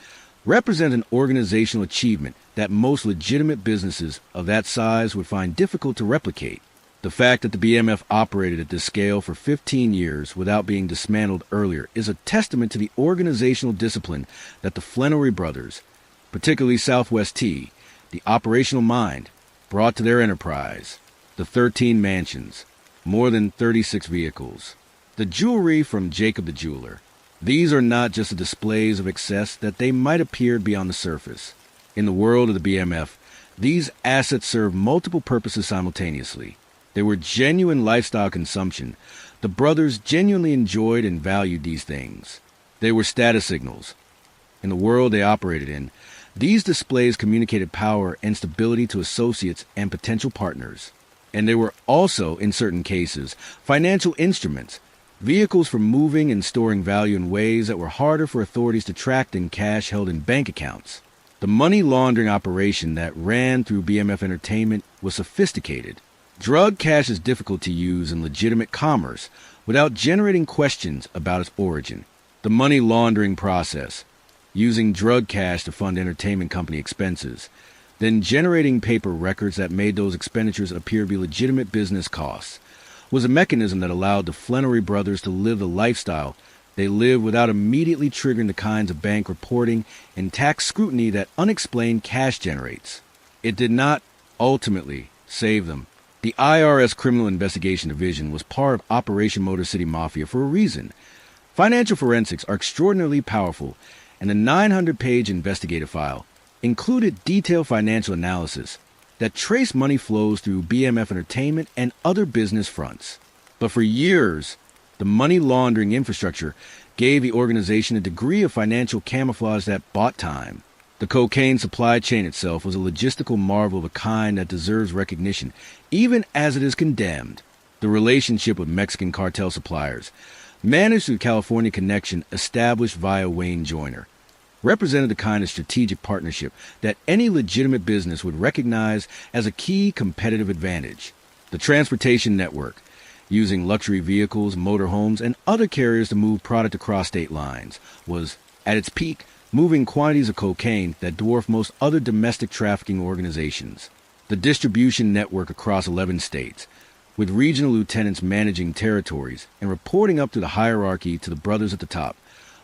A: represent an organizational achievement that most legitimate businesses of that size would find difficult to replicate. The fact that the BMF operated at this scale for 15 years without being dismantled earlier is a testament to the organizational discipline that the Flannery brothers, particularly Southwest T, the operational mind, brought to their enterprise. The 13 mansions, more than 36 vehicles, the jewelry from Jacob the Jeweler. These are not just the displays of excess that they might appear beyond the surface. In the world of the BMF, these assets serve multiple purposes simultaneously. They were genuine lifestyle consumption. The brothers genuinely enjoyed and valued these things. They were status signals. In the world they operated in, these displays communicated power and stability to associates and potential partners. And they were also, in certain cases, financial instruments, vehicles for moving and storing value in ways that were harder for authorities to track than cash held in bank accounts. The money laundering operation that ran through BMF Entertainment was sophisticated. Drug cash is difficult to use in legitimate commerce without generating questions about its origin. The money laundering process, using drug cash to fund entertainment company expenses, then generating paper records that made those expenditures appear to be legitimate business costs, was a mechanism that allowed the Flannery brothers to live the lifestyle they lived without immediately triggering the kinds of bank reporting and tax scrutiny that unexplained cash generates. It did not ultimately save them. The IRS Criminal Investigation Division was part of Operation Motor City Mafia for a reason. Financial forensics are extraordinarily powerful, and the 900-page investigative file included detailed financial analysis that traced money flows through BMF Entertainment and other business fronts. But for years, the money laundering infrastructure gave the organization a degree of financial camouflage that bought time. The cocaine supply chain itself was a logistical marvel of a kind that deserves recognition, even as it is condemned. The relationship with Mexican cartel suppliers, managed through the California connection established via Wayne Joyner, represented the kind of strategic partnership that any legitimate business would recognize as a key competitive advantage. The transportation network, using luxury vehicles, motorhomes, and other carriers to move product across state lines, was, at its peak, moving quantities of cocaine that dwarfed most other domestic trafficking organizations. The distribution network across 11 states, with regional lieutenants managing territories and reporting up through the hierarchy to the brothers at the top,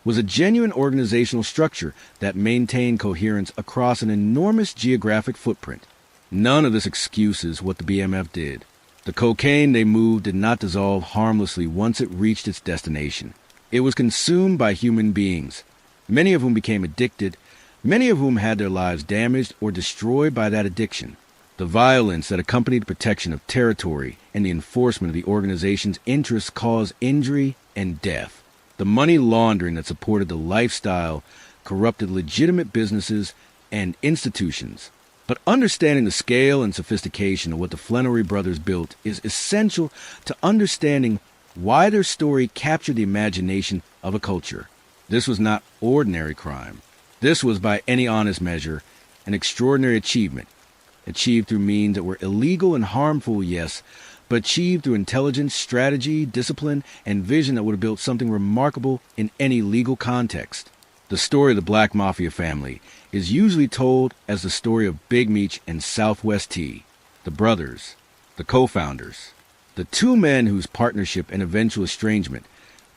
A: was a genuine organizational structure that maintained coherence across an enormous geographic footprint. None of this excuses what the BMF did. The cocaine they moved did not dissolve harmlessly once it reached its destination. It was consumed by human beings, many of whom became addicted, many of whom had their lives damaged or destroyed by that addiction. The violence that accompanied the protection of territory and the enforcement of the organization's interests caused injury and death. The money laundering that supported the lifestyle corrupted legitimate businesses and institutions. But understanding the scale and sophistication of what the Flannery brothers built is essential to understanding why their story captured the imagination of a culture. This was not ordinary crime. This was, by any honest measure, an extraordinary achievement, achieved through means that were illegal and harmful, yes, but achieved through intelligence, strategy, discipline, and vision that would have built something remarkable in any legal context. The story of the Black Mafia family is usually told as the story of Big Meech and Southwest T, the brothers, the co-founders, the two men whose partnership and eventual estrangement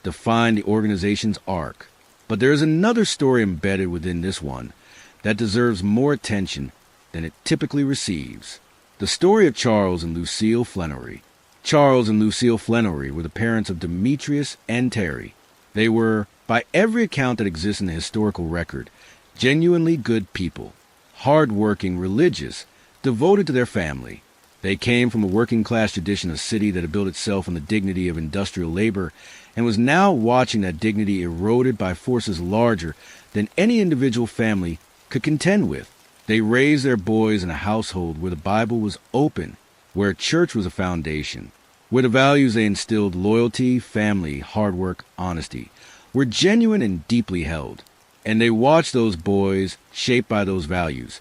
A: defined the organization's arc. But there is another story embedded within this one that deserves more attention than it typically receives. The story of Charles and Lucille Flannery. Charles and Lucille Flannery were the parents of Demetrius and Terry. They were, by every account that exists in the historical record, genuinely good people, hard-working, religious, devoted to their family. They came from a working-class tradition of city that had built itself on the dignity of industrial labor and was now watching that dignity eroded by forces larger than any individual family could contend with. They raised their boys in a household where the Bible was open, where church was a foundation, where the values they instilled, loyalty, family, hard work, honesty, were genuine and deeply held. And they watched those boys, shaped by those values,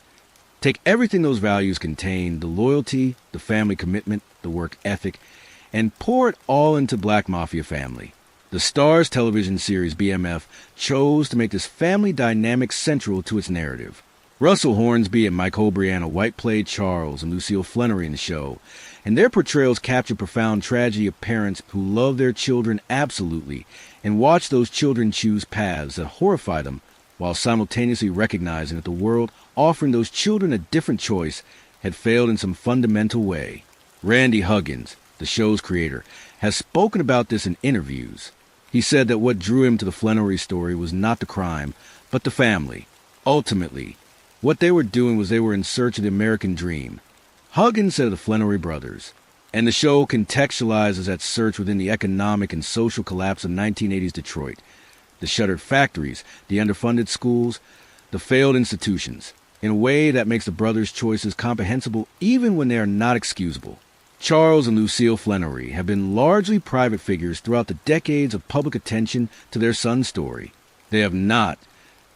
A: take everything those values contained, the loyalty, the family commitment, the work ethic, and pour it all into Black Mafia Family. The Starz television series BMF chose to make this family dynamic central to its narrative. Russell Hornsby and Michael Brianna White played Charles and Lucille Flannery in the show, and their portrayals captured profound tragedy of parents who love their children absolutely and watch those children choose paths that horrify them while simultaneously recognizing that the world offering those children a different choice had failed in some fundamental way. Randy Huggins, the show's creator, has spoken about this in interviews. He said that what drew him to the Flannery story was not the crime, but the family. Ultimately, what they were doing was they were in search of the American dream. Huggins said of the Flannery brothers, and the show contextualizes that search within the economic and social collapse of 1980s Detroit, the shuttered factories, the underfunded schools, the failed institutions, in a way that makes the brothers' choices comprehensible even when they are not excusable. Charles and Lucille Flannery have been largely private figures throughout the decades of public attention to their son's story. They have not,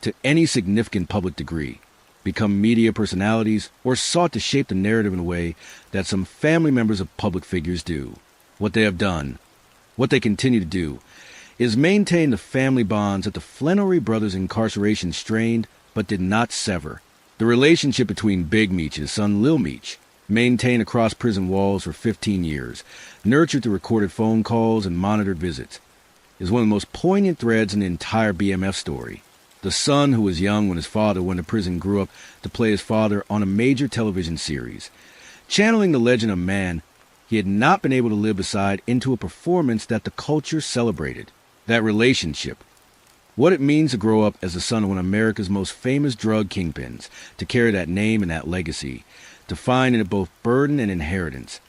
A: to any significant public degree, become media personalities or sought to shape the narrative in a way that some family members of public figures do. What they have done, what they continue to do, is maintain the family bonds that the Flannery brothers' incarceration strained but did not sever. The relationship between Big Meech and his son Lil Meech, maintained across prison walls for 15 years, nurtured through recorded phone calls and monitored visits, is one of the most poignant threads in the entire BMF story. The son who was young when his father went to prison grew up to play his father on a major television series, channeling the legend of man he had not been able to live beside into a performance that the culture celebrated. That relationship, what it means to grow up as the son of one of America's most famous drug kingpins, to carry that name and that legacy, to find in it both burden and inheritance,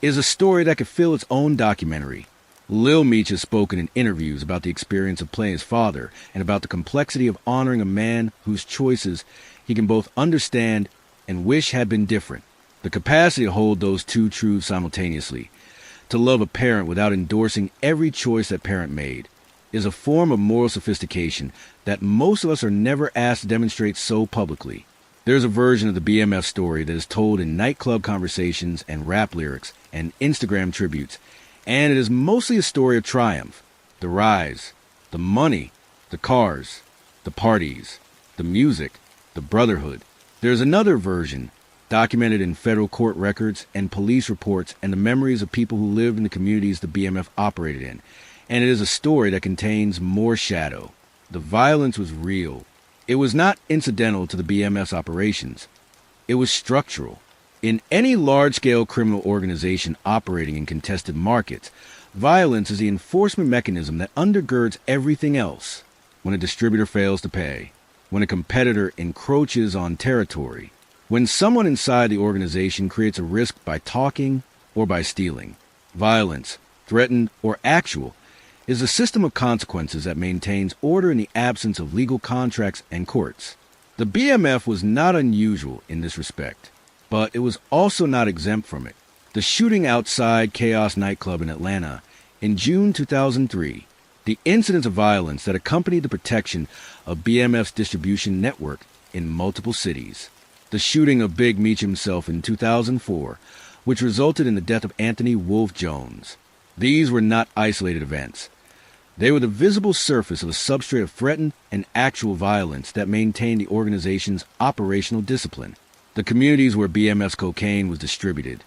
A: is a story that could fill its own documentary. Lil Meech has spoken in interviews about the experience of playing his father and about the complexity of honoring a man whose choices he can both understand and wish had been different. The capacity to hold those two truths simultaneously, to love a parent without endorsing every choice that parent made, is a form of moral sophistication that most of us are never asked to demonstrate so publicly. There's a version of the BMF story that is told in nightclub conversations and rap lyrics and Instagram tributes, and it is mostly a story of triumph, the rise, the money, the cars, the parties, the music, the brotherhood. There's another version, documented in federal court records and police reports and the memories of people who lived in the communities the BMF operated in, and it is a story that contains more shadow. The violence was real. It was not incidental to the BMF's operations. It was structural. In any large-scale criminal organization operating in contested markets, violence is the enforcement mechanism that undergirds everything else. When a distributor fails to pay, when a competitor encroaches on territory, when someone inside the organization creates a risk by talking or by stealing, violence, threatened or actual, is a system of consequences that maintains order in the absence of legal contracts and courts. The BMF was not unusual in this respect, but it was also not exempt from it. The shooting outside Chaos nightclub in Atlanta in June 2003, the incidents of violence that accompanied the protection of BMF's distribution network in multiple cities, the shooting of Big Meech himself in 2004, which resulted in the death of Anthony Wolf Jones. These were not isolated events. They were the visible surface of a substrate of threatened and actual violence that maintained the organization's operational discipline. The communities where BMF's cocaine was distributed,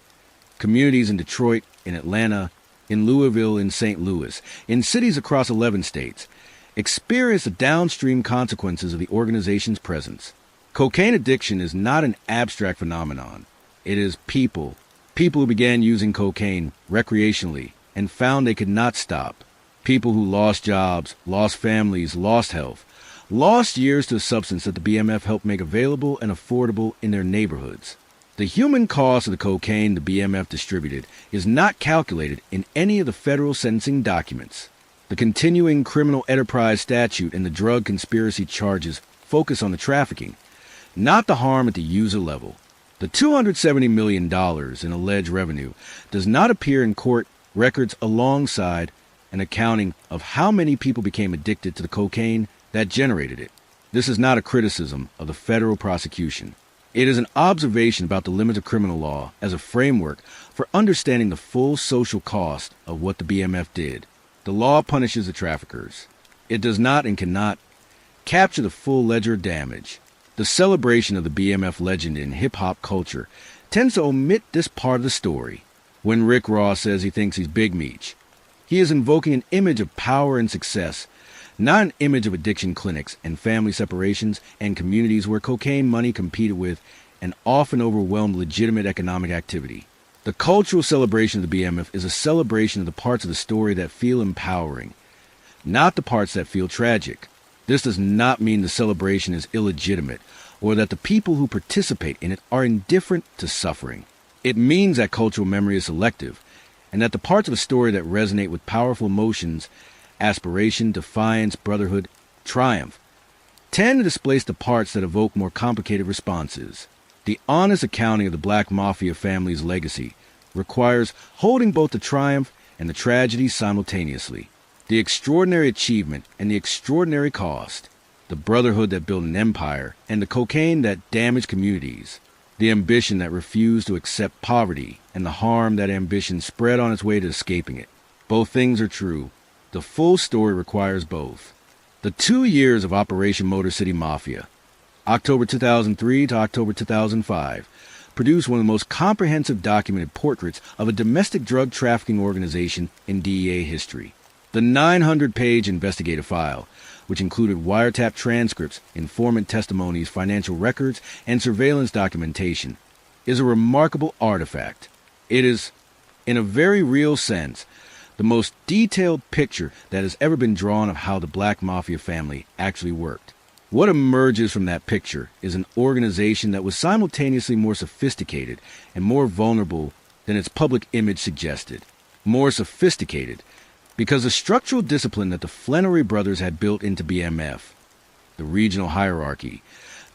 A: communities in Detroit, in Atlanta, in Louisville, in St. Louis, in cities across 11 states, experienced the downstream consequences of the organization's presence. Cocaine addiction is not an abstract phenomenon. It is people who began using cocaine recreationally and found they could not stop. People who lost jobs, lost families, lost health, lost years to a substance that the BMF helped make available and affordable in their neighborhoods. The human cost of the cocaine the BMF distributed is not calculated in any of the federal sentencing documents. The continuing criminal enterprise statute and the drug conspiracy charges focus on the trafficking, not the harm at the user level. The $270 million in alleged revenue does not appear in court records alongside an accounting of how many people became addicted to the cocaine that generated it. This is not a criticism of the federal prosecution. It is an observation about the limits of criminal law as a framework for understanding the full social cost of what the BMF did. The law punishes the traffickers. It does not and cannot capture the full ledger of damage. The celebration of the BMF legend in hip-hop culture tends to omit this part of the story. When Rick Ross says he thinks he's Big Meech, he is invoking an image of power and success, not an image of addiction clinics and family separations and communities where cocaine money competed with and often overwhelmed legitimate economic activity. The cultural celebration of the BMF is a celebration of the parts of the story that feel empowering, not the parts that feel tragic. This does not mean the celebration is illegitimate or that the people who participate in it are indifferent to suffering. It means that cultural memory is selective and that the parts of a story that resonate with powerful emotions, aspiration, defiance, brotherhood, triumph, tend to displace the parts that evoke more complicated responses. The honest accounting of the Black Mafia family's legacy requires holding both the triumph and the tragedy simultaneously. The extraordinary achievement and the extraordinary cost, the brotherhood that built an empire and the cocaine that damaged communities, the ambition that refused to accept poverty and the harm that ambition spread on its way to escaping it. Both things are true. The full story requires both. The 2 years of Operation Motor City Mafia, October 2003 to October 2005, produced one of the most comprehensive documented portraits of a domestic drug trafficking organization in DEA history. The 900-page investigative file, which included wiretap transcripts, informant testimonies, financial records, and surveillance documentation, is a remarkable artifact. It is, in a very real sense, the most detailed picture that has ever been drawn of how the Black Mafia family actually worked. What emerges from that picture is an organization that was simultaneously more sophisticated and more vulnerable than its public image suggested. More sophisticated because the structural discipline that the Flannery brothers had built into BMF, the regional hierarchy,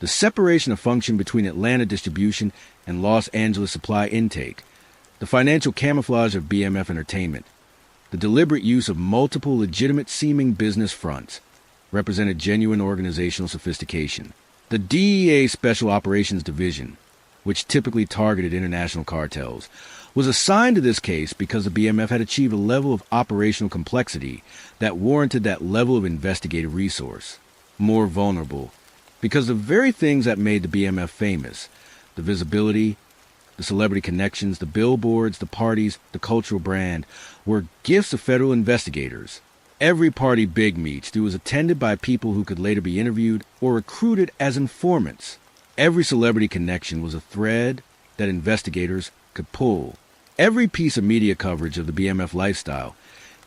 A: the separation of function between Atlanta distribution and Los Angeles supply intake, the financial camouflage of BMF entertainment, the deliberate use of multiple legitimate-seeming business fronts represented genuine organizational sophistication. The DEA Special Operations Division, which typically targeted international cartels, was assigned to this case because the BMF had achieved a level of operational complexity that warranted that level of investigative resource. More vulnerable, because the very things that made the BMF famous, the visibility, the celebrity connections, the billboards, the parties, the cultural brand, were gifts of federal investigators. Every party Big Meech threw was attended by people who could later be interviewed or recruited as informants. Every celebrity connection was a thread that investigators could pull. Every piece of media coverage of the BMF lifestyle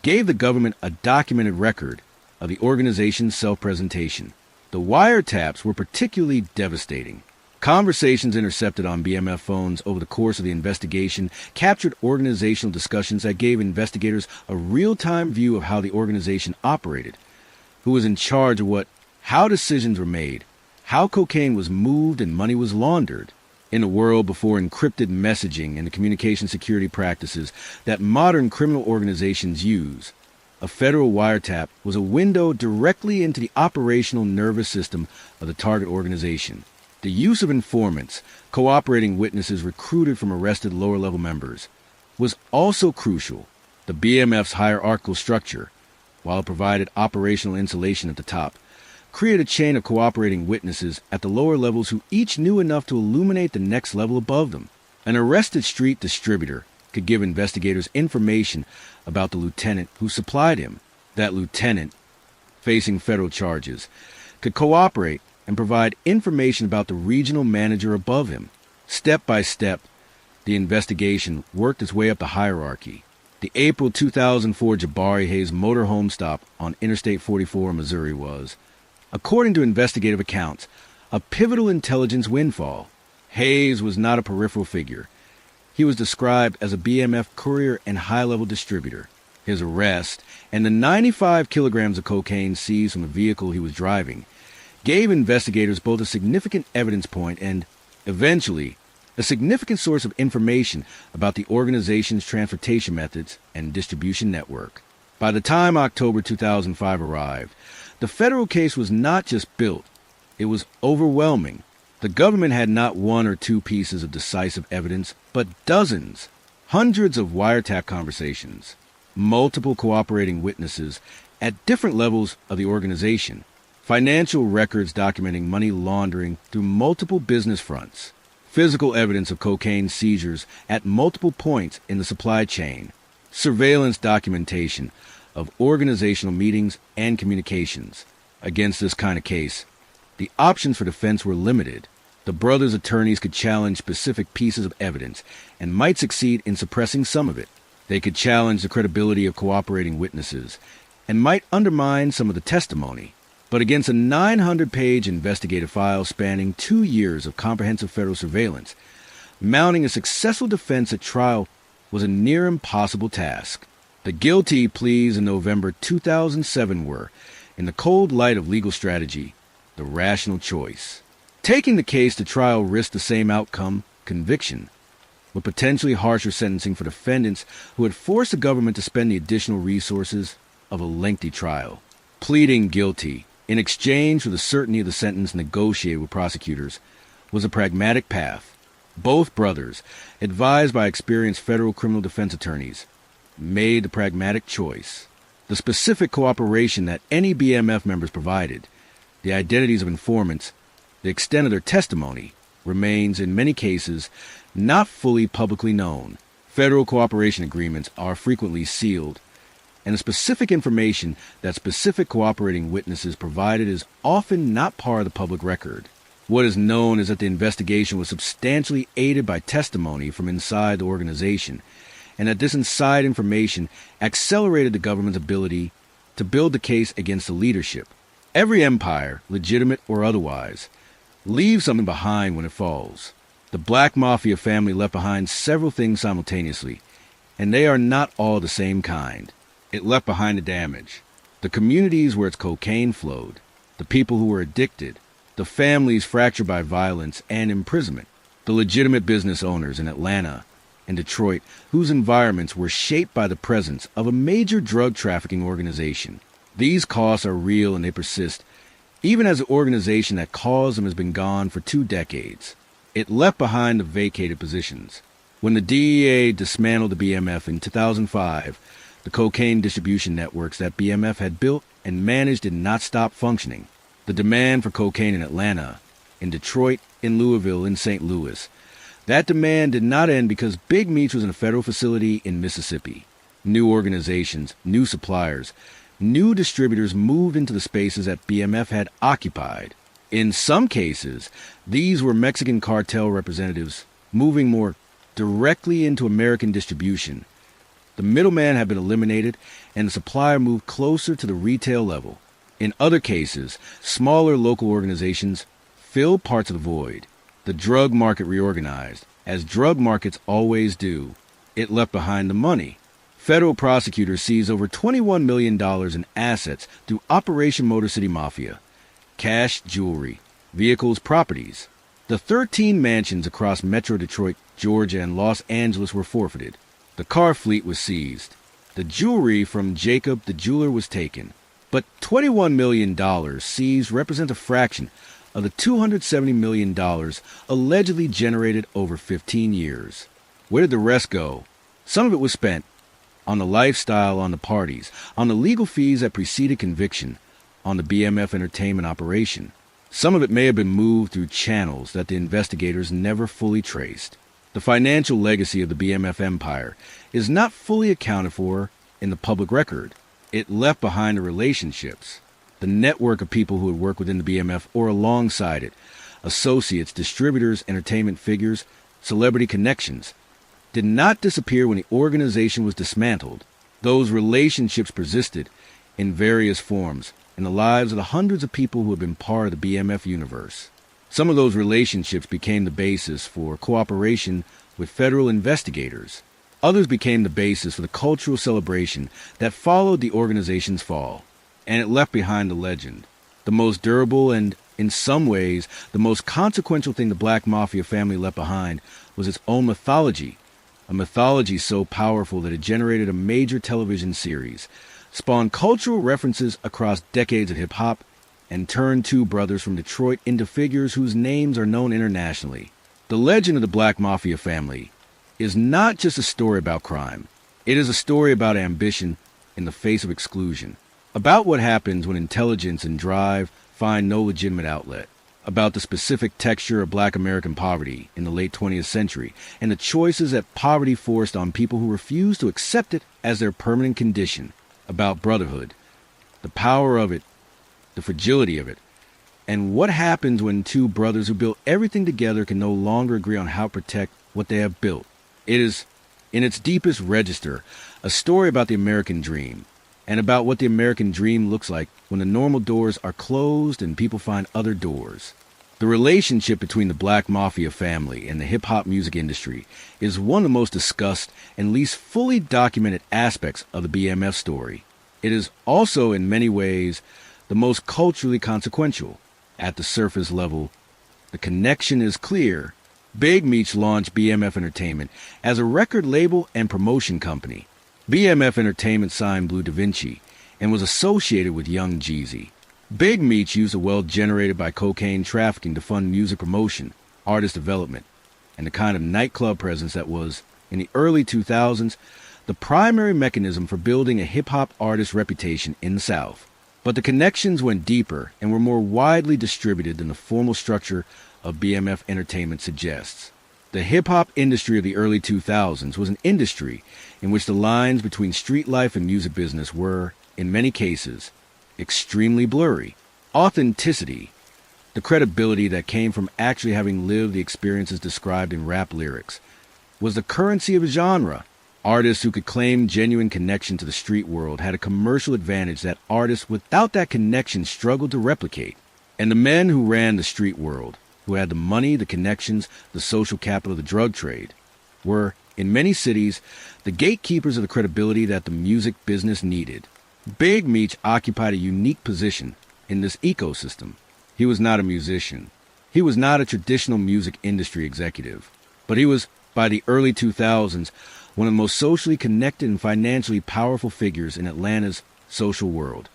A: gave the government a documented record of the organization's self-presentation. The wiretaps were particularly devastating. Conversations intercepted on BMF phones over the course of the investigation captured organizational discussions that gave investigators a real-time view of how the organization operated, who was in charge of what, how decisions were made, how cocaine was moved and money was laundered. In a world before encrypted messaging and the communication security practices that modern criminal organizations use, a federal wiretap was a window directly into the operational nervous system of the target organization. The use of informants, cooperating witnesses recruited from arrested lower-level members, was also crucial. The BMF's hierarchical structure, while it provided operational insulation at the top, created a chain of cooperating witnesses at the lower levels who each knew enough to illuminate the next level above them. An arrested street distributor could give investigators information about the lieutenant who supplied him. That lieutenant, facing federal charges, could cooperate and provide information about the regional manager above him. Step by step, the investigation worked its way up the hierarchy. The April 2004 Jabari Hayes motorhome stop on Interstate 44 in Missouri was, according to investigative accounts, a pivotal intelligence windfall. Hayes was not a peripheral figure. He was described as a BMF courier and high-level distributor. His arrest and the 95 kilograms of cocaine seized from the vehicle he was driving gave investigators both a significant evidence point and, eventually, a significant source of information about the organization's transportation methods and distribution network. By the time October 2005 arrived, the federal case was not just built, it was overwhelming. The government had not one or two pieces of decisive evidence, but dozens, hundreds of wiretap conversations, multiple cooperating witnesses at different levels of the organization, financial records documenting money laundering through multiple business fronts, physical evidence of cocaine seizures at multiple points in the supply chain, surveillance documentation of organizational meetings and communications. Against this kind of case, the options for defense were limited. The brothers' attorneys could challenge specific pieces of evidence and might succeed in suppressing some of it. They could challenge the credibility of cooperating witnesses and might undermine some of the testimony. But against a 900-page investigative file spanning 2 years of comprehensive federal surveillance, mounting a successful defense at trial was a near impossible task. The guilty pleas in November 2007 were, in the cold light of legal strategy, the rational choice. Taking the case to trial risked the same outcome, conviction, but potentially harsher sentencing for defendants who had forced the government to spend the additional resources of a lengthy trial. Pleading guilty, in exchange for the certainty of the sentence negotiated with prosecutors, was a pragmatic path. Both brothers, advised by experienced federal criminal defense attorneys, made the pragmatic choice. The specific cooperation that any BMF members provided, the identities of informants, the extent of their testimony, remains, in many cases, not fully publicly known. Federal cooperation agreements are frequently sealed, and the specific information that specific cooperating witnesses provided is often not part of the public record. What is known is that the investigation was substantially aided by testimony from inside the organization, and that this inside information accelerated the government's ability to build the case against the leadership. Every empire, legitimate or otherwise, leaves something behind when it falls. The Black Mafia family left behind several things simultaneously, and they are not all the same kind. It left behind the damage, the communities where its cocaine flowed, the people who were addicted, the families fractured by violence and imprisonment, the legitimate business owners in Atlanta and Detroit whose environments were shaped by the presence of a major drug trafficking organization. These costs are real and they persist, even as the organization that caused them has been gone for 2 decades. It left behind the vacated positions. When the DEA dismantled the BMF in 2005, the cocaine distribution networks that BMF had built and managed did not stop functioning. The demand for cocaine in Atlanta, in Detroit, in Louisville, in St. Louis, that demand did not end because Big Meats was in a federal facility in Mississippi. New organizations, new suppliers, new distributors moved into the spaces that BMF had occupied. In some cases, these were Mexican cartel representatives moving more directly into American distribution. The middleman had been eliminated, and the supplier moved closer to the retail level. In other cases, smaller local organizations filled parts of the void. The drug market reorganized, as drug markets always do. It left behind the money. Federal prosecutors seized over $21 million in assets through Operation Motor City Mafia. Cash, jewelry, vehicles, properties. The 13 mansions across Metro Detroit, Georgia, and Los Angeles were forfeited. The car fleet was seized. The jewelry from Jacob the jeweler was taken. But $21 million seized represent a fraction of the $270 million allegedly generated over 15 years. Where did the rest go? Some of it was spent on the lifestyle, on the parties, on the legal fees that preceded conviction, on the BMF entertainment operation. Some of it may have been moved through channels that the investigators never fully traced. The financial legacy of the BMF empire is not fully accounted for in the public record. It left behind the relationships, the network of people who had worked within the BMF or alongside it, associates, distributors, entertainment figures, celebrity connections, did not disappear when the organization was dismantled. Those relationships persisted in various forms in the lives of the hundreds of people who had been part of the BMF universe. Some of those relationships became the basis for cooperation with federal investigators. Others became the basis for the cultural celebration that followed the organization's fall, and it left behind a legend. The most durable and, in some ways, the most consequential thing the Black Mafia family left behind was its own mythology, a mythology so powerful that it generated a major television series, spawned cultural references across decades of hip-hop, and turned two brothers from Detroit into figures whose names are known internationally. The legend of the Black Mafia family is not just a story about crime. It is a story about ambition in the face of exclusion, about what happens when intelligence and drive find no legitimate outlet, about the specific texture of Black American poverty in the late 20th century and the choices that poverty forced on people who refused to accept it as their permanent condition, about brotherhood, the power of it, the fragility of it, and what happens when two brothers who built everything together can no longer agree on how to protect what they have built. It is, in its deepest register, a story about the American dream, and about what the American dream looks like when the normal doors are closed and people find other doors. The relationship between the Black Mafia family and the hip-hop music industry is one of the most discussed and least fully documented aspects of the BMF story. It is also, in many ways, the most culturally consequential. At the surface level, the connection is clear. Big Meech launched BMF Entertainment as a record label and promotion company. BMF Entertainment signed Blue Da Vinci and was associated with Young Jeezy. Big Meech used the wealth generated by cocaine trafficking to fund music promotion, artist development, and the kind of nightclub presence that was, in the early 2000s, the primary mechanism for building a hip-hop artist reputation in the South. But the connections went deeper and were more widely distributed than the formal structure of BMF Entertainment suggests. The hip-hop industry of the early 2000s was an industry in which the lines between street life and music business were, in many cases, extremely blurry. Authenticity, the credibility that came from actually having lived the experiences described in rap lyrics, was the currency of a genre. Artists who could claim genuine connection to the street world had a commercial advantage that artists without that connection struggled to replicate. And the men who ran the street world, who had the money, the connections, the social capital, the drug trade, were, in many cities, the gatekeepers of the credibility that the music business needed. Big Meech occupied a unique position in this ecosystem. He was not a musician. He was not a traditional music industry executive. But he was, by the early 2000s, one of the most socially connected and financially powerful figures in Atlanta's social world,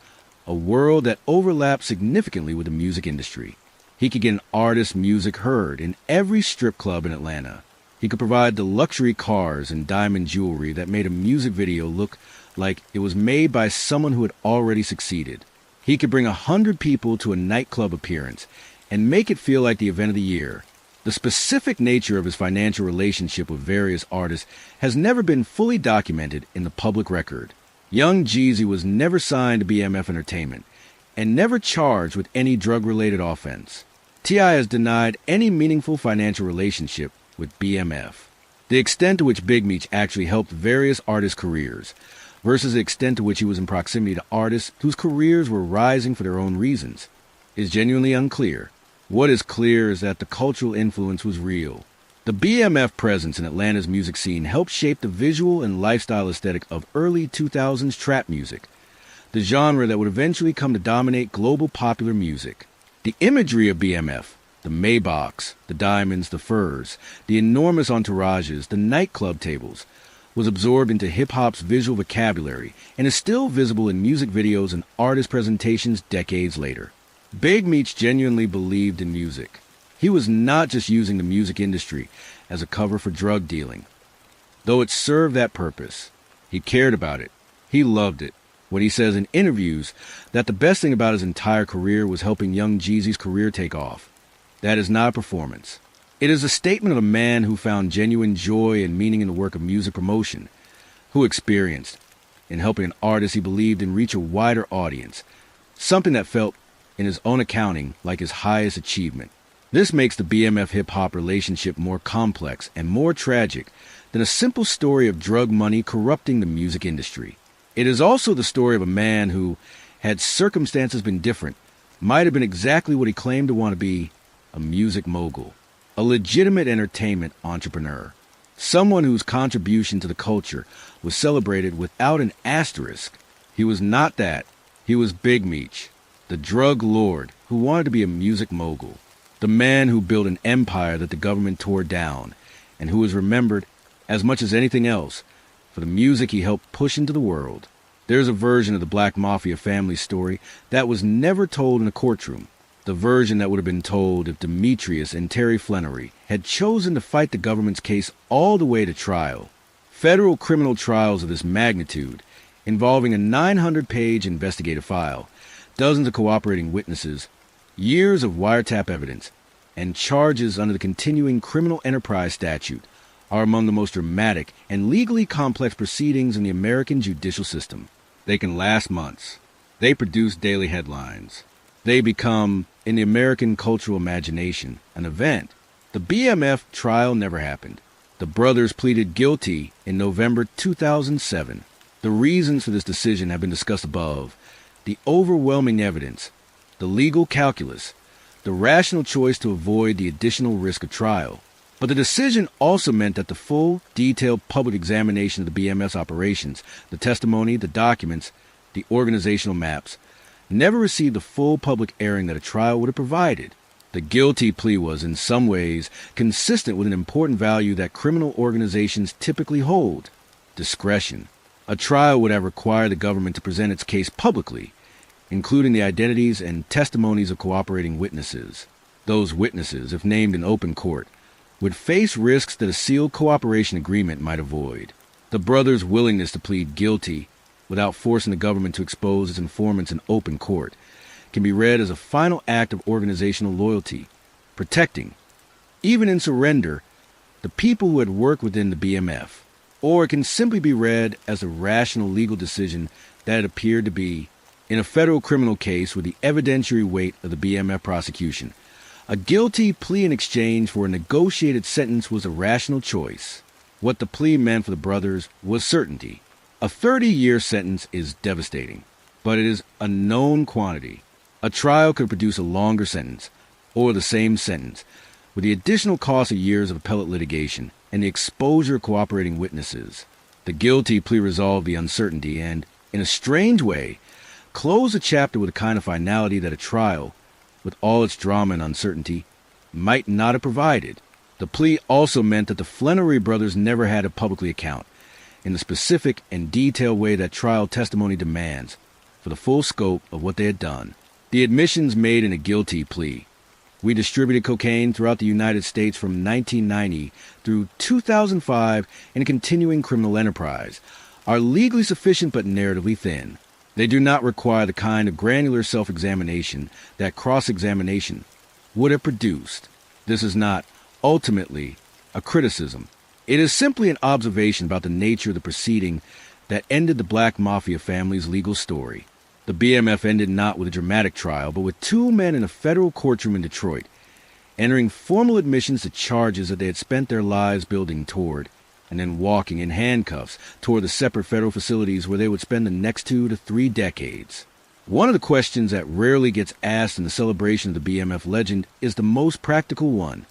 A: a world that overlapped significantly with the music industry. He could get an artist's music heard in every strip club in Atlanta. He could provide the luxury cars and diamond jewelry that made a music video look like it was made by someone who had already succeeded. He could bring 100 people to a nightclub appearance and make it feel like the event of the year. The specific nature of his financial relationship with various artists has never been fully documented in the public record. Young Jeezy was never signed to BMF Entertainment and never charged with any drug-related offense. T.I. has denied any meaningful financial relationship with BMF. The extent to which Big Meech actually helped various artists' careers versus the extent to which he was in proximity to artists whose careers were rising for their own reasons is genuinely unclear. What is clear is that the cultural influence was real. The BMF presence in Atlanta's music scene helped shape the visual and lifestyle aesthetic of early 2000s trap music, the genre that would eventually come to dominate global popular music. The imagery of BMF, the Maybachs, the diamonds, the furs, the enormous entourages, the nightclub tables, was absorbed into hip-hop's visual vocabulary and is still visible in music videos and artist presentations decades later. Big Meech genuinely believed in music. He was not just using the music industry as a cover for drug dealing. Though it served that purpose, he cared about it. He loved it. When he says in interviews that the best thing about his entire career was helping young Jeezy's career take off. That is not a performance. It is a statement of a man who found genuine joy and meaning in the work of music promotion, who experienced in helping an artist he believed in reach a wider audience, something that felt, in his own accounting, like his highest achievement. This makes the BMF hip-hop relationship more complex and more tragic than a simple story of drug money corrupting the music industry. It is also the story of a man who, had circumstances been different, might have been exactly what he claimed to want to be, a music mogul, a legitimate entertainment entrepreneur, someone whose contribution to the culture was celebrated without an asterisk. He was not that. He was Big Meech, the drug lord who wanted to be a music mogul, the man who built an empire that the government tore down, and who is remembered, as much as anything else, for the music he helped push into the world. There's a version of the Black Mafia Family story that was never told in a courtroom, the version that would have been told if Demetrius and Terry Flannery had chosen to fight the government's case all the way to trial. Federal criminal trials of this magnitude, involving a 900-page investigative file, dozens of cooperating witnesses, years of wiretap evidence, and charges under the continuing criminal enterprise statute, are among the most dramatic and legally complex proceedings in the American judicial system. They can last months. They produce daily headlines. They become, in the American cultural imagination, an event. The BMF trial never happened. The brothers pleaded guilty in November 2007. The reasons for this decision have been discussed above. The overwhelming evidence, the legal calculus, the rational choice to avoid the additional risk of trial. But the decision also meant that the full, detailed public examination of the BMF's operations, the testimony, the documents, the organizational maps, never received the full public airing that a trial would have provided. The guilty plea was, in some ways, consistent with an important value that criminal organizations typically hold: discretion. A trial would have required the government to present its case publicly, including the identities and testimonies of cooperating witnesses. Those witnesses, if named in open court, would face risks that a sealed cooperation agreement might avoid. The brothers' willingness to plead guilty without forcing the government to expose its informants in open court can be read as a final act of organizational loyalty, protecting, even in surrender, the people who had worked within the BMF. Or it can simply be read as a rational legal decision that it appeared to be, in a federal criminal case with the evidentiary weight of the BMF prosecution. A guilty plea in exchange for a negotiated sentence was a rational choice. What the plea meant for the brothers was certainty. A 30-year sentence is devastating, but it is a known quantity. A trial could produce a longer sentence, or the same sentence, with the additional cost of years of appellate litigation and the exposure of cooperating witnesses. The guilty plea resolved the uncertainty and, in a strange way, closed the chapter with a kind of finality that a trial, with all its drama and uncertainty, might not have provided. The plea also meant that the Flannery brothers never had to publicly account, in the specific and detailed way that trial testimony demands, for the full scope of what they had done. The admissions made in a guilty plea: we distributed cocaine throughout the United States from 1990 through 2005 in a continuing criminal enterprise, are legally sufficient but narratively thin. They do not require the kind of granular self-examination that cross-examination would have produced. This is not, ultimately, a criticism. It is simply an observation about the nature of the proceeding that ended the Black Mafia family's legal story. The BMF ended not with a dramatic trial, but with two men in a federal courtroom in Detroit, entering formal admissions to charges that they had spent their lives building toward, and then walking in handcuffs toward the separate federal facilities where they would spend the next 2 to 3 decades. One of the questions that rarely gets asked in the celebration of the BMF legend is the most practical one.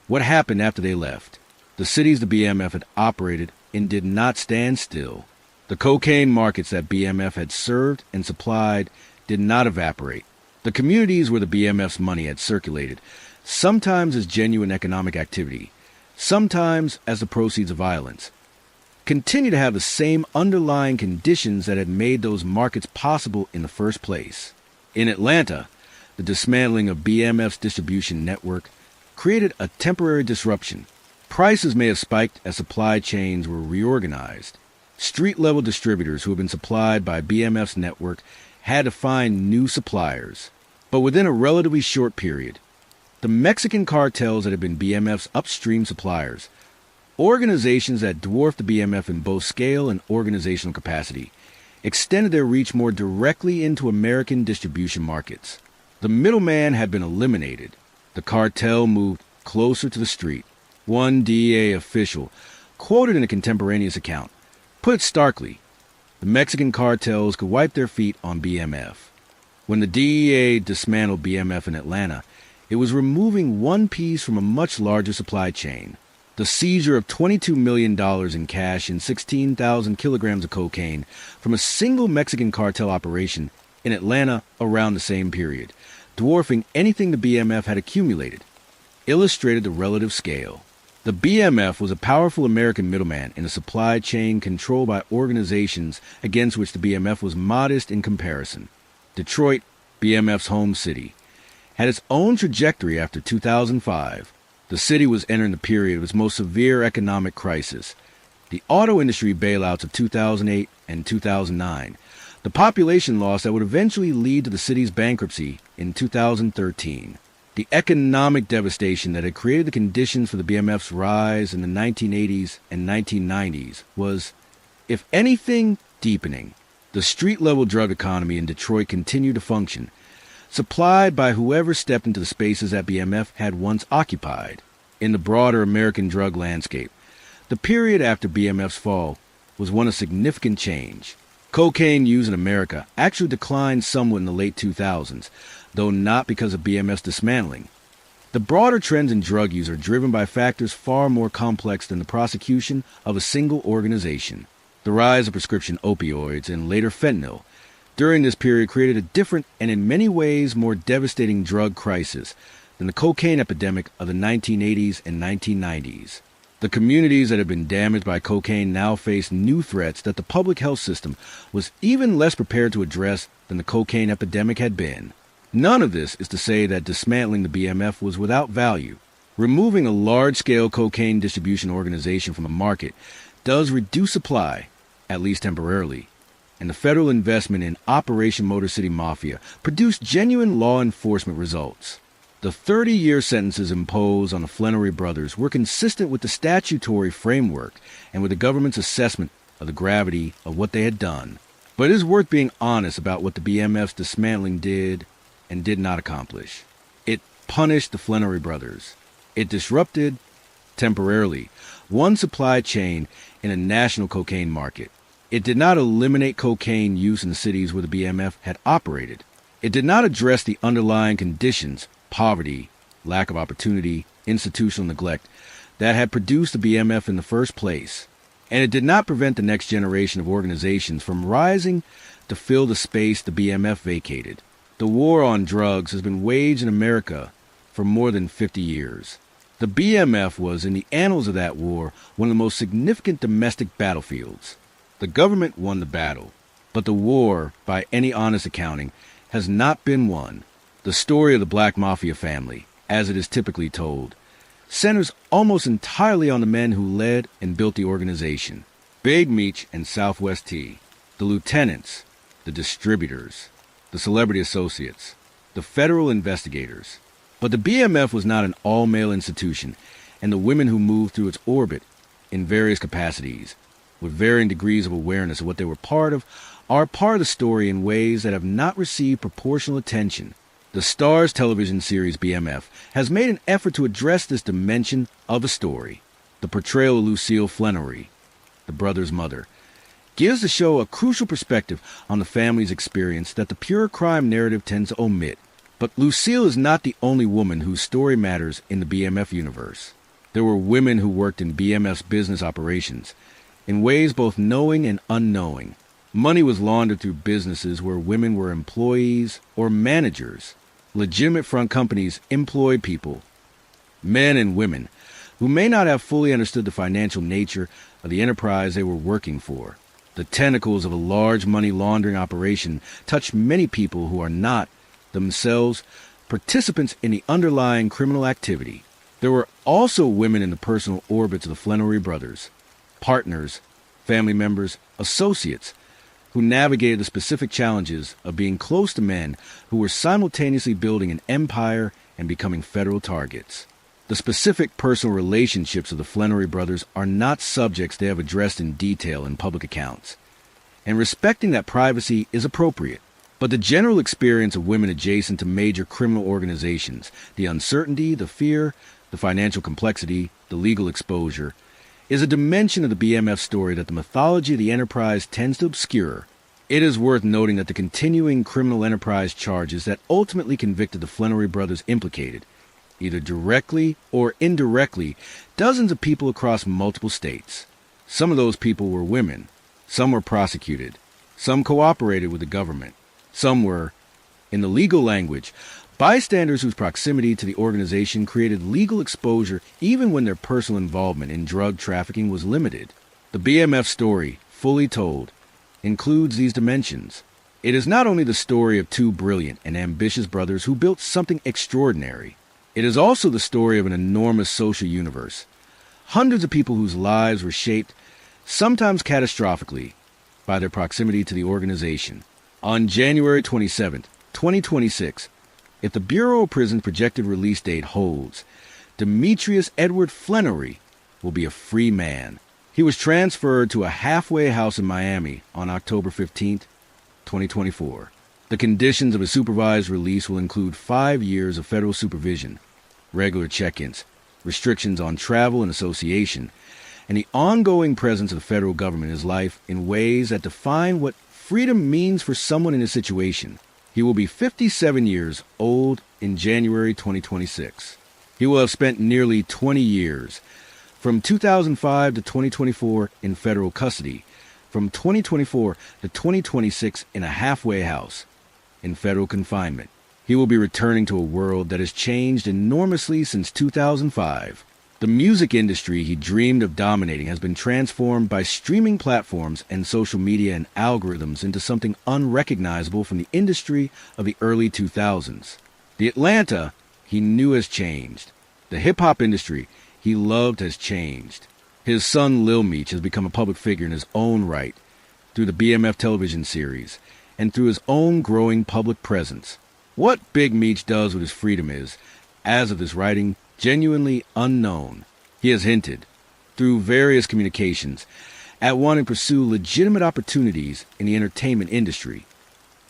A: What happened after they left? The cities the BMF had operated in did not stand still. The cocaine markets that BMF had served and supplied did not evaporate. The communities where the BMF's money had circulated, sometimes as genuine economic activity, sometimes as the proceeds of violence, continue to have the same underlying conditions that had made those markets possible in the first place. In Atlanta, the dismantling of BMF's distribution network created a temporary disruption. Prices may have spiked as supply chains were reorganized. Street-level distributors who had been supplied by BMF's network had to find new suppliers. But within a relatively short period, the Mexican cartels that had been BMF's upstream suppliers, organizations that dwarfed the BMF in both scale and organizational capacity, extended their reach more directly into American distribution markets. The middleman had been eliminated. The cartel moved closer to the street. One DEA official, quoted in a contemporaneous account, put it starkly: the Mexican cartels could wipe their feet on BMF. When the DEA dismantled BMF in Atlanta, it was removing one piece from a much larger supply chain. The seizure of $22 million in cash and 16,000 kilograms of cocaine from a single Mexican cartel operation in Atlanta around the same period, dwarfing anything the BMF had accumulated, illustrated the relative scale. The BMF was a powerful American middleman in a supply chain controlled by organizations against which the BMF was modest in comparison. Detroit, BMF's home city, had its own trajectory after 2005. The city was entering the period of its most severe economic crisis. The auto industry bailouts of 2008 and 2009, the population loss that would eventually lead to the city's bankruptcy in 2013. The economic devastation that had created the conditions for the BMF's rise in the 1980s and 1990s was, if anything, deepening. The street-level drug economy in Detroit continued to function, supplied by whoever stepped into the spaces that BMF had once occupied. In the broader American drug landscape, the period after BMF's fall was one of significant change. Cocaine use in America actually declined somewhat in the late 2000s, though not because of BMF's dismantling. The broader trends in drug use are driven by factors far more complex than the prosecution of a single organization. The rise of prescription opioids and later fentanyl during this period created a different and in many ways more devastating drug crisis than the cocaine epidemic of the 1980s and 1990s. The communities that had been damaged by cocaine now faced new threats that the public health system was even less prepared to address than the cocaine epidemic had been. None of this is to say that dismantling the BMF was without value. Removing a large-scale cocaine distribution organization from a market does reduce supply, at least temporarily, and the federal investment in Operation Motor City Mafia produced genuine law enforcement results. The 30-year sentences imposed on the Flannery brothers were consistent with the statutory framework and with the government's assessment of the gravity of what they had done. But it is worth being honest about what the BMF's dismantling did and did not accomplish. It punished the Flannery brothers. It disrupted, temporarily, one supply chain in a national cocaine market. It did not eliminate cocaine use in the cities where the BMF had operated. It did not address the underlying conditions, poverty, lack of opportunity, institutional neglect, that had produced the BMF in the first place. And it did not prevent the next generation of organizations from rising to fill the space the BMF vacated. The war on drugs has been waged in America for more than 50 years. The BMF was, in the annals of that war, one of the most significant domestic battlefields. The government won the battle, but the war, by any honest accounting, has not been won. The story of the Black Mafia Family, as it is typically told, centers almost entirely on the men who led and built the organization. Big Meech and Southwest T, the lieutenants, the distributors, the celebrity associates, the federal investigators. But the BMF was not an all-male institution, and the women who moved through its orbit in various capacities, with varying degrees of awareness of what they were part of, are part of the story in ways that have not received proportional attention. The Starz television series BMF has made an effort to address this dimension of the story. The portrayal of Lucille Flannery, the brother's mother, gives the show a crucial perspective on the family's experience that the pure crime narrative tends to omit. But Lucille is not the only woman whose story matters in the BMF universe. There were women who worked in BMF's business operations, in ways both knowing and unknowing. Money was laundered through businesses where women were employees or managers. Legitimate front companies employed people, men and women, who may not have fully understood the financial nature of the enterprise they were working for. The tentacles of a large money laundering operation touch many people who are not, themselves, participants in the underlying criminal activity. There were also women in the personal orbits of the Flenory brothers, partners, family members, associates, who navigated the specific challenges of being close to men who were simultaneously building an empire and becoming federal targets. The specific personal relationships of the Flenory brothers are not subjects they have addressed in detail in public accounts, and respecting that privacy is appropriate. But the general experience of women adjacent to major criminal organizations, the uncertainty, the fear, the financial complexity, the legal exposure, is a dimension of the BMF story that the mythology of the enterprise tends to obscure. It is worth noting that the continuing criminal enterprise charges that ultimately convicted the Flenory brothers implicated, either directly or indirectly, dozens of people across multiple states. Some of those people were women. Some were prosecuted. Some cooperated with the government. Some were, in the legal language, bystanders whose proximity to the organization created legal exposure even when their personal involvement in drug trafficking was limited. The BMF story, fully told, includes these dimensions. It is not only the story of two brilliant and ambitious brothers who built something extraordinary. It is also the story of an enormous social universe. Hundreds of people whose lives were shaped, sometimes catastrophically, by their proximity to the organization. On January 27, 2026, if the Bureau of Prisons' projected release date holds, Demetrius Edward Flenory will be a free man. He was transferred to a halfway house in Miami on October 15, 2024. The conditions of a supervised release will include 5 years of federal supervision, regular check-ins, restrictions on travel and association, and the ongoing presence of the federal government in his life in ways that define what freedom means for someone in his situation. He will be 57 years old in January 2026. He will have spent nearly 20 years, from 2005 to 2024 in federal custody, from 2024 to 2026 in a halfway house, in federal confinement. He will be returning to a world that has changed enormously since 2005. The music industry he dreamed of dominating has been transformed by streaming platforms and social media and algorithms into something unrecognizable from the industry of the early 2000s. The Atlanta he knew has changed. The hip-hop industry he loved has changed. His son Lil Meech has become a public figure in his own right through the BMF television series and through his own growing public presence. What Big Meech does with his freedom is, as of this writing, genuinely unknown. He has hinted, through various communications, at wanting to pursue legitimate opportunities in the entertainment industry,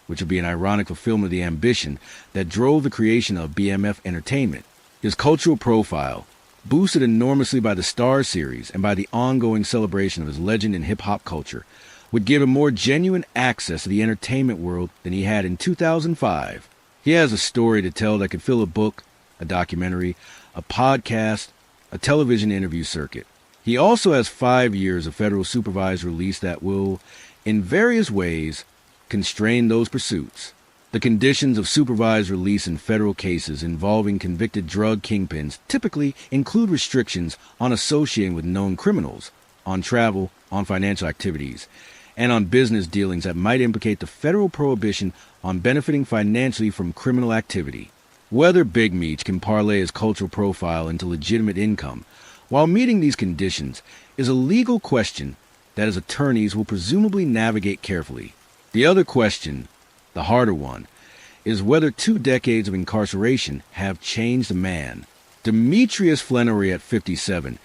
A: which would be an ironic fulfillment of the ambition that drove the creation of BMF Entertainment. His cultural profile, boosted enormously by the Star series and by the ongoing celebration of his legend in hip-hop culture, would give him more genuine access to the entertainment world than he had in 2005. He has a story to tell that could fill a book, a documentary, a podcast, a television interview circuit. He also has 5 years of federal supervised release that will, in various ways, constrain those pursuits. The conditions of supervised release in federal cases involving convicted drug kingpins typically include restrictions on associating with known criminals, on travel, on financial activities, and on business dealings that might implicate the federal prohibition on benefiting financially from criminal activity. Whether Big Meech can parlay his cultural profile into legitimate income while meeting these conditions is a legal question that his attorneys will presumably navigate carefully. The other question, the harder one, is whether 2 decades of incarceration have changed a man. Demetrius Flenory at 57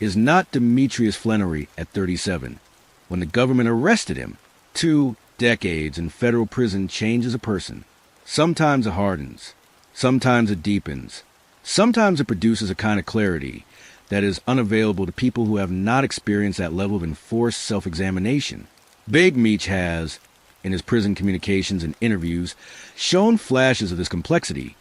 A: is not Demetrius Flenory at 37. When the government arrested him, 2 decades in federal prison changes a person. Sometimes it hardens. Sometimes it deepens. Sometimes it produces a kind of clarity that is unavailable to people who have not experienced that level of enforced self-examination. Big Meech has, in his prison communications and interviews, shown flashes of this complexity,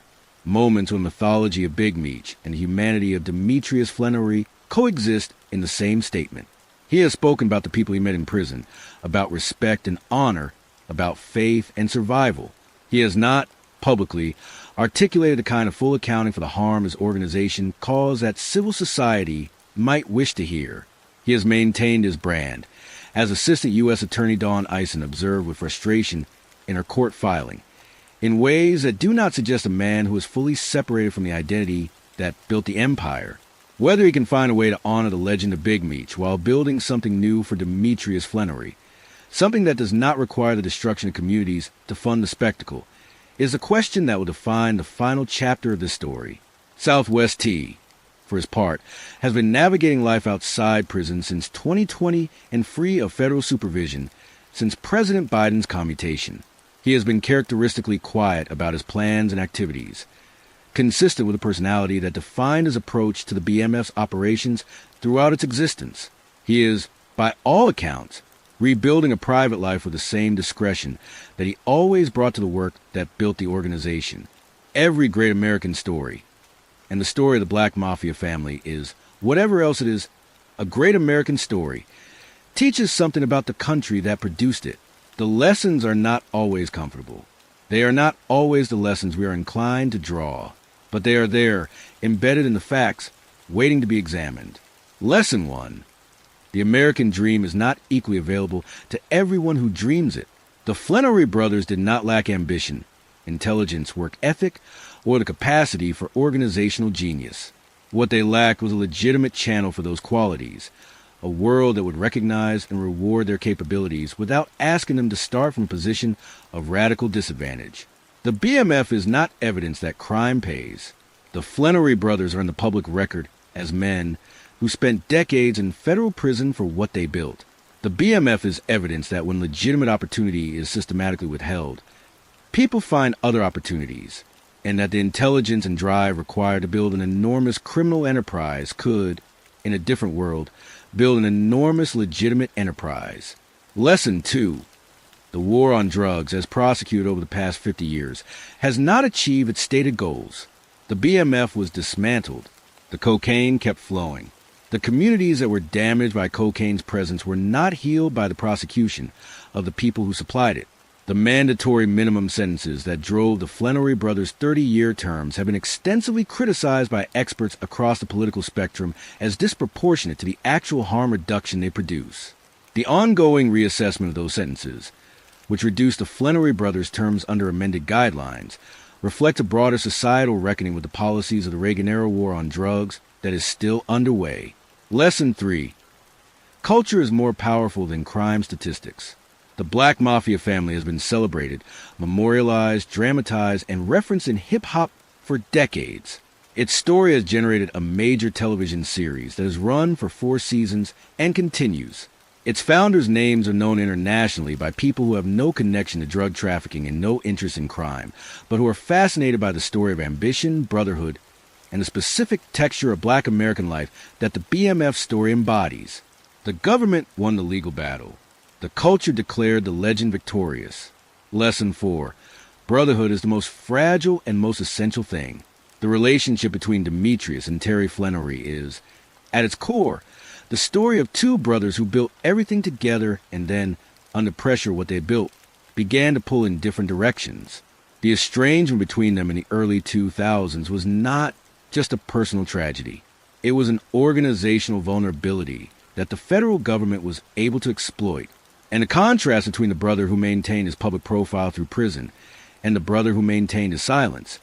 A: moments when the mythology of Big Meech and the humanity of Demetrius Flenory coexist in the same statement. He has spoken about the people he met in prison, about respect and honor, about faith and survival. He has not, publicly, articulated the kind of full accounting for the harm his organization caused that civil society might wish to hear. He has maintained his brand, as Assistant U.S. Attorney Dawn Eisen observed with frustration in her court filing, in ways that do not suggest a man who is fully separated from the identity that built the empire. Whether he can find a way to honor the legend of Big Meech while building something new for Demetrius Flannery, something that does not require the destruction of communities to fund the spectacle, is a question that will define the final chapter of this story. Southwest T, for his part, has been navigating life outside prison since 2020 and free of federal supervision since President Biden's commutation. He has been characteristically quiet about his plans and activities, consistent with the personality that defined his approach to the BMF's operations throughout its existence. He is, by all accounts, rebuilding a private life with the same discretion that he always brought to the work that built the organization. Every great American story, and the story of the Black Mafia family is, whatever else it is, a great American story, teaches something about the country that produced it. The lessons are not always comfortable. They are not always the lessons we are inclined to draw, but they are there, embedded in the facts, waiting to be examined. Lesson 1. The American dream is not equally available to everyone who dreams it. The Flannery brothers did not lack ambition, intelligence, work ethic, or the capacity for organizational genius. What they lacked was a legitimate channel for those qualities, a world that would recognize and reward their capabilities without asking them to start from a position of radical disadvantage. The BMF is not evidence that crime pays. The Flannery brothers are in the public record as men who spent decades in federal prison for what they built. The BMF is evidence that when legitimate opportunity is systematically withheld, people find other opportunities, and that the intelligence and drive required to build an enormous criminal enterprise could, in a different world, build an enormous legitimate enterprise. Lesson 2. The war on drugs, as prosecuted over the past 50 years, has not achieved its stated goals. The BMF was dismantled. The cocaine kept flowing. The communities that were damaged by cocaine's presence were not healed by the prosecution of the people who supplied it. The mandatory minimum sentences that drove the Flannery brothers' 30-year terms have been extensively criticized by experts across the political spectrum as disproportionate to the actual harm reduction they produce. The ongoing reassessment of those sentences, which reduced the Flannery brothers' terms under amended guidelines, reflect a broader societal reckoning with the policies of the Reagan-era war on drugs that is still underway. Lesson 3. Culture is more powerful than crime statistics. The Black Mafia family has been celebrated, memorialized, dramatized, and referenced in hip-hop for decades. Its story has generated a major television series that has run for 4 seasons and continues. Its founders' names are known internationally by people who have no connection to drug trafficking and no interest in crime, but who are fascinated by the story of ambition, brotherhood, and the specific texture of Black American life that the BMF story embodies. The government won the legal battle. The culture declared the legend victorious. Lesson 4. Brotherhood is the most fragile and most essential thing. The relationship between Demetrius and Terry Flannery is, at its core, the story of 2 brothers who built everything together and then, under pressure what they built, began to pull in different directions. The estrangement between them in the early 2000s was not just a personal tragedy. It was an organizational vulnerability that the federal government was able to exploit. And the contrast between the brother who maintained his public profile through prison and the brother who maintained his silence,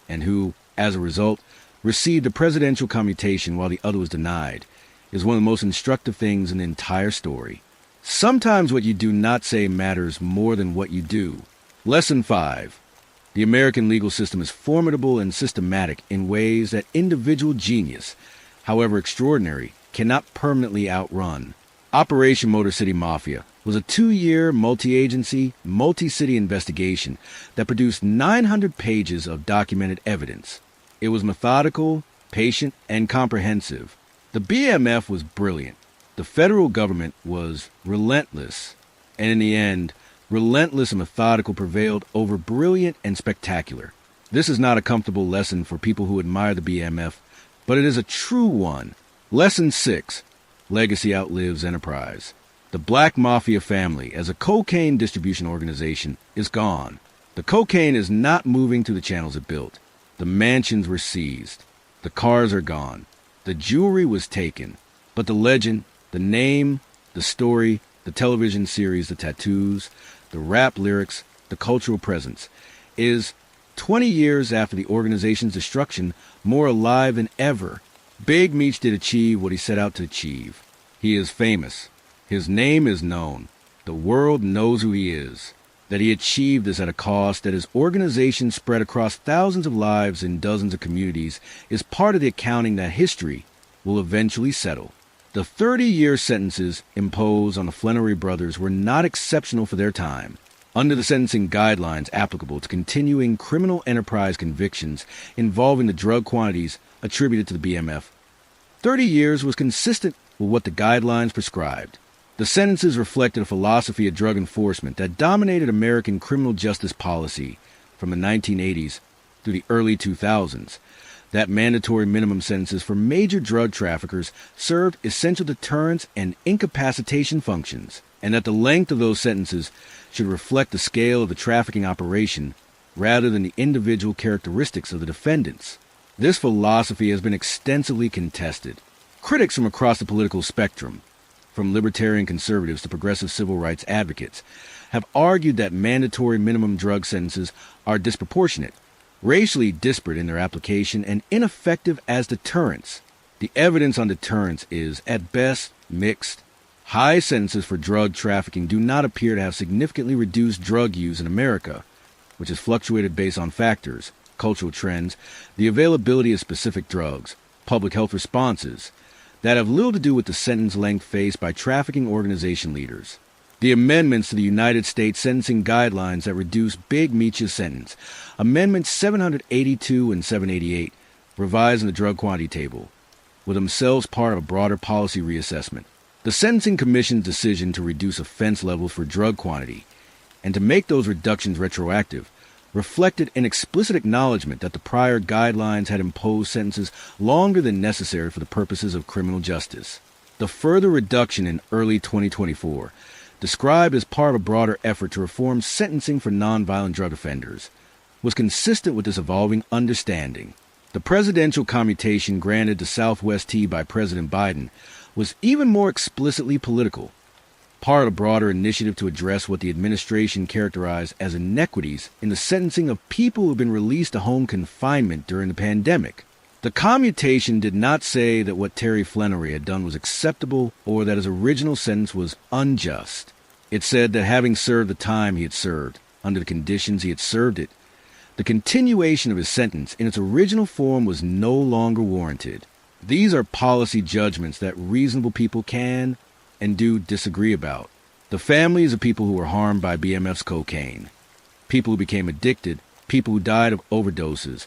A: and who, as a result, received a presidential commutation while the other was denied, is one of the most instructive things in the entire story. Sometimes what you do not say matters more than what you do. Lesson 5. The American legal system is formidable and systematic in ways that individual genius, however extraordinary, cannot permanently outrun. Operation Motor City Mafia was a 2-year, multi-agency, multi-city investigation that produced 900 pages of documented evidence. It was methodical, patient, and comprehensive. The BMF was brilliant. The federal government was relentless. And in the end, relentless and methodical prevailed over brilliant and spectacular. This is not a comfortable lesson for people who admire the BMF, but it is a true one. Lesson 6. legacy outlives enterprise. The Black Mafia Family, as a cocaine distribution organization, is gone. The cocaine is not moving through the channels it built. The mansions were seized. The cars are gone. The jewelry was taken. But the legend, the name, the story, the television series, the tattoos, the rap lyrics, the cultural presence, is, 20 years after the organization's destruction, more alive than ever. Big Meech did achieve what he set out to achieve. He is famous. His name is known. The world knows who he is. That he achieved this at a cost, that his organization spread across thousands of lives in dozens of communities, is part of the accounting that history will eventually settle. The 30-year sentences imposed on the Flannery brothers were not exceptional for their time. Under the sentencing guidelines applicable to continuing criminal enterprise convictions involving the drug quantities attributed to the BMF, 30 years was consistent with what the guidelines prescribed. The sentences reflected a philosophy of drug enforcement that dominated American criminal justice policy from the 1980s through the early 2000s. That mandatory minimum sentences for major drug traffickers served essential deterrence and incapacitation functions, and that the length of those sentences should reflect the scale of the trafficking operation rather than the individual characteristics of the defendants. This philosophy has been extensively contested. Critics from across the political spectrum, from libertarian conservatives to progressive civil rights advocates, have argued that mandatory minimum drug sentences are disproportionate, racially disparate in their application, and ineffective as deterrents. The evidence on deterrence is, at best, mixed. High sentences for drug trafficking do not appear to have significantly reduced drug use in America, which has fluctuated based on factors, cultural trends, the availability of specific drugs, public health responses, that have little to do with the sentence length faced by trafficking organization leaders. The amendments to the United States sentencing guidelines that reduce Big Meech's sentence, Amendments 782 and 788, revising the drug quantity table, were themselves part of a broader policy reassessment. The Sentencing Commission's decision to reduce offense levels for drug quantity and to make those reductions retroactive reflected an explicit acknowledgement that the prior guidelines had imposed sentences longer than necessary for the purposes of criminal justice. The further reduction in early 2024, described as part of a broader effort to reform sentencing for nonviolent drug offenders, was consistent with this evolving understanding. The presidential commutation granted to Southwest T by President Biden was even more explicitly political, part of a broader initiative to address what the administration characterized as inequities in the sentencing of people who have been released to home confinement during the pandemic. The commutation did not say that what Terry Flannery had done was acceptable or that his original sentence was unjust. It said that having served the time he had served, under the conditions he had served it, the continuation of his sentence in its original form was no longer warranted. These are policy judgments that reasonable people can and do disagree about. The families of people who were harmed by BMF's cocaine, people who became addicted, people who died of overdoses,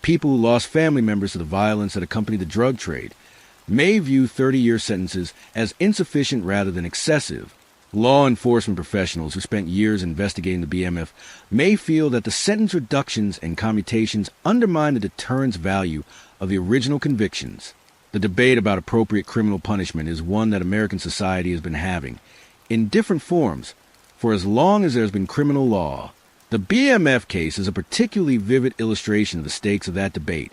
A: people who lost family members to the violence that accompanied the drug trade, may view 30-year sentences as insufficient rather than excessive. Law enforcement professionals who spent years investigating the BMF may feel that the sentence reductions and commutations undermine the deterrence value of the original convictions. The debate about appropriate criminal punishment is one that American society has been having, in different forms, for as long as there's been criminal law. The BMF case is a particularly vivid illustration of the stakes of that debate,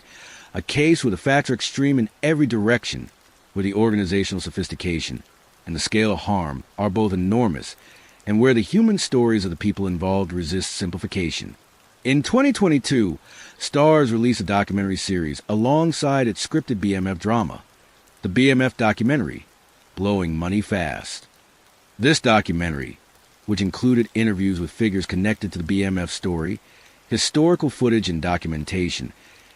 A: a case where the facts are extreme in every direction, where the organizational sophistication and the scale of harm are both enormous, and where the human stories of the people involved resist simplification. In 2022, Starz released a documentary series alongside its scripted BMF drama, the BMF documentary, Blowing Money Fast. This documentary, which included interviews with figures connected to the BMF story, historical footage and documentation,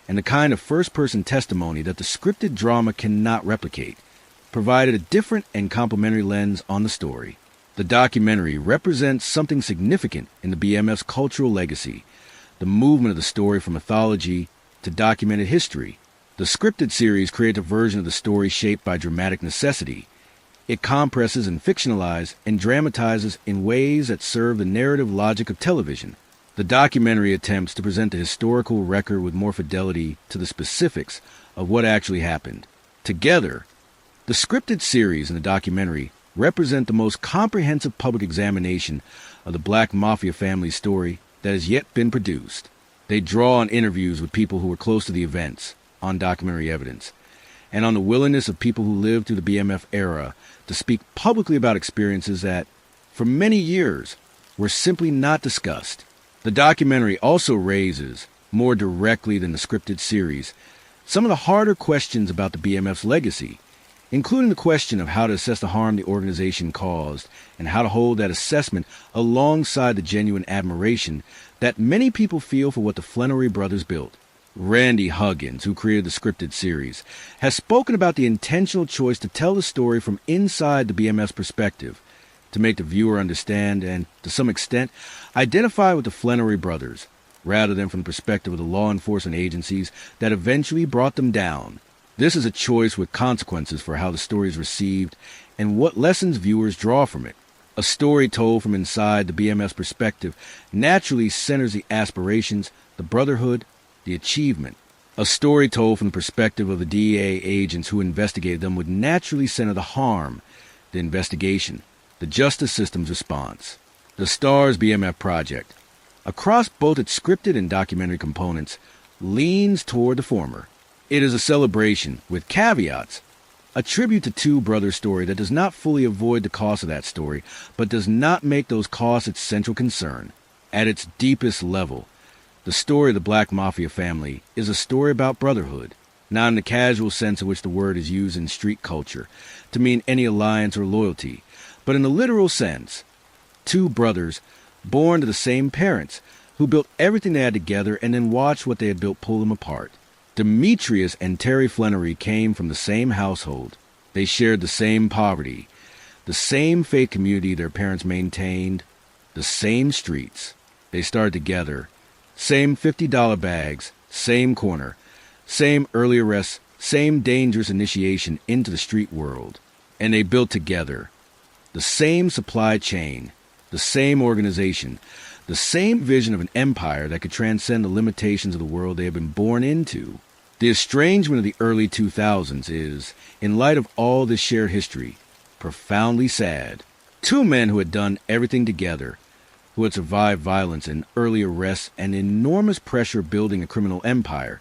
A: and the kind of first-person testimony that the scripted drama cannot replicate, provided a different and complementary lens on the story. The documentary represents something significant in the BMF's cultural legacy, the movement of the story from mythology to documented history. The scripted series creates a version of the story shaped by dramatic necessity. It compresses and fictionalizes and dramatizes in ways that serve the narrative logic of television. The documentary attempts to present the historical record with more fidelity to the specifics of what actually happened. Together, The scripted series and the documentary represent the most comprehensive public examination of the Black Mafia Family story that has yet been produced. They draw on interviews with people who were close to the events, on documentary evidence, and on the willingness of people who lived through the BMF era to speak publicly about experiences that, for many years, were simply not discussed. The documentary also raises, more directly than the scripted series, some of the harder questions about the BMF's legacy, including the question of how to assess the harm the organization caused and how to hold that assessment alongside the genuine admiration that many people feel for what the Flannery brothers built. Randy Huggins, who created the scripted series, has spoken about the intentional choice to tell the story from inside the BMF's perspective, to make the viewer understand and, to some extent, identify with the Flannery brothers, rather than from the perspective of the law enforcement agencies that eventually brought them down. This is a choice with consequences for how the story is received and what lessons viewers draw from it. A story told from inside the BMF's perspective naturally centers the aspirations, the brotherhood, the achievement. A story told from the perspective of the DEA agents who investigated them would naturally center the harm, the investigation, the justice system's response. The Stars BMF project, across both its scripted and documentary components, leans toward the former. It is a celebration, with caveats, a tribute to two brothers' story that does not fully avoid the cost of that story, but does not make those costs its central concern. At its deepest level, the story of the Black Mafia family is a story about brotherhood, not in the casual sense in which the word is used in street culture, to mean any alliance or loyalty, but in the literal sense. Two brothers, born to the same parents, who built everything they had together and then watched what they had built pull them apart. Demetrius and Terry Flannery came from the same household. They shared the same poverty, the same faith community their parents maintained, the same streets. They started together. Same $50 bags, same corner, same early arrests, same dangerous initiation into the street world. And they built together. The same supply chain, the same organization, the same vision of an empire that could transcend the limitations of the world they had been born into. The estrangement of the early 2000s is, in light of all this shared history, profoundly sad. Two men who had done everything together, who had survived violence and early arrests and enormous pressure building a criminal empire,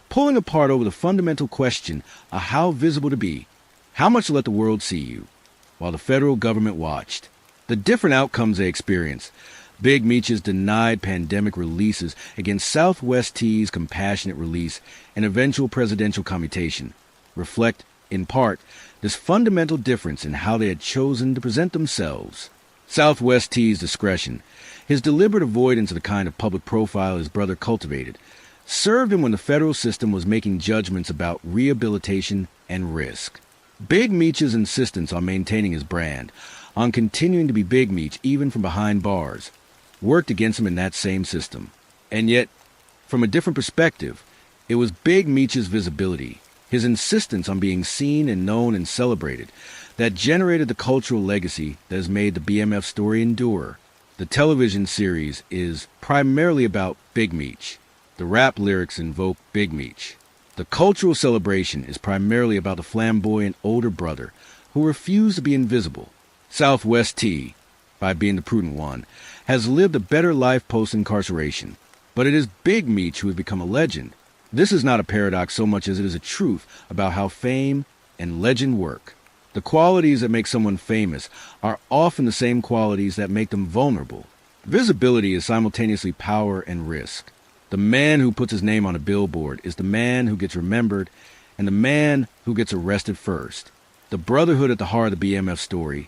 A: pulling apart over the fundamental question of how visible to be, how much to let the world see you, while the federal government watched. The different outcomes they experienced, Big Meech's denied pandemic releases against Southwest T's compassionate release and eventual presidential commutation, reflect, in part, this fundamental difference in how they had chosen to present themselves. Southwest T's discretion, his deliberate avoidance of the kind of public profile his brother cultivated, served him when the federal system was making judgments about rehabilitation and risk. Big Meech's insistence on maintaining his brand, on continuing to be Big Meech even from behind bars, worked against him in that same system. And yet, from a different perspective, it was Big Meech's visibility, his insistence on being seen and known and celebrated, that generated the cultural legacy that has made the BMF story endure. The television series is primarily about Big Meech. The rap lyrics invoke Big Meech. The cultural celebration is primarily about the flamboyant older brother who refused to be invisible. Southwest T, by being the prudent one, has lived a better life post-incarceration. But it is Big Meech who has become a legend. This is not a paradox so much as it is a truth about how fame and legend work. The qualities that make someone famous are often the same qualities that make them vulnerable. Visibility is simultaneously power and risk. The man who puts his name on a billboard is the man who gets remembered and the man who gets arrested first. The brotherhood at the heart of the BMF story,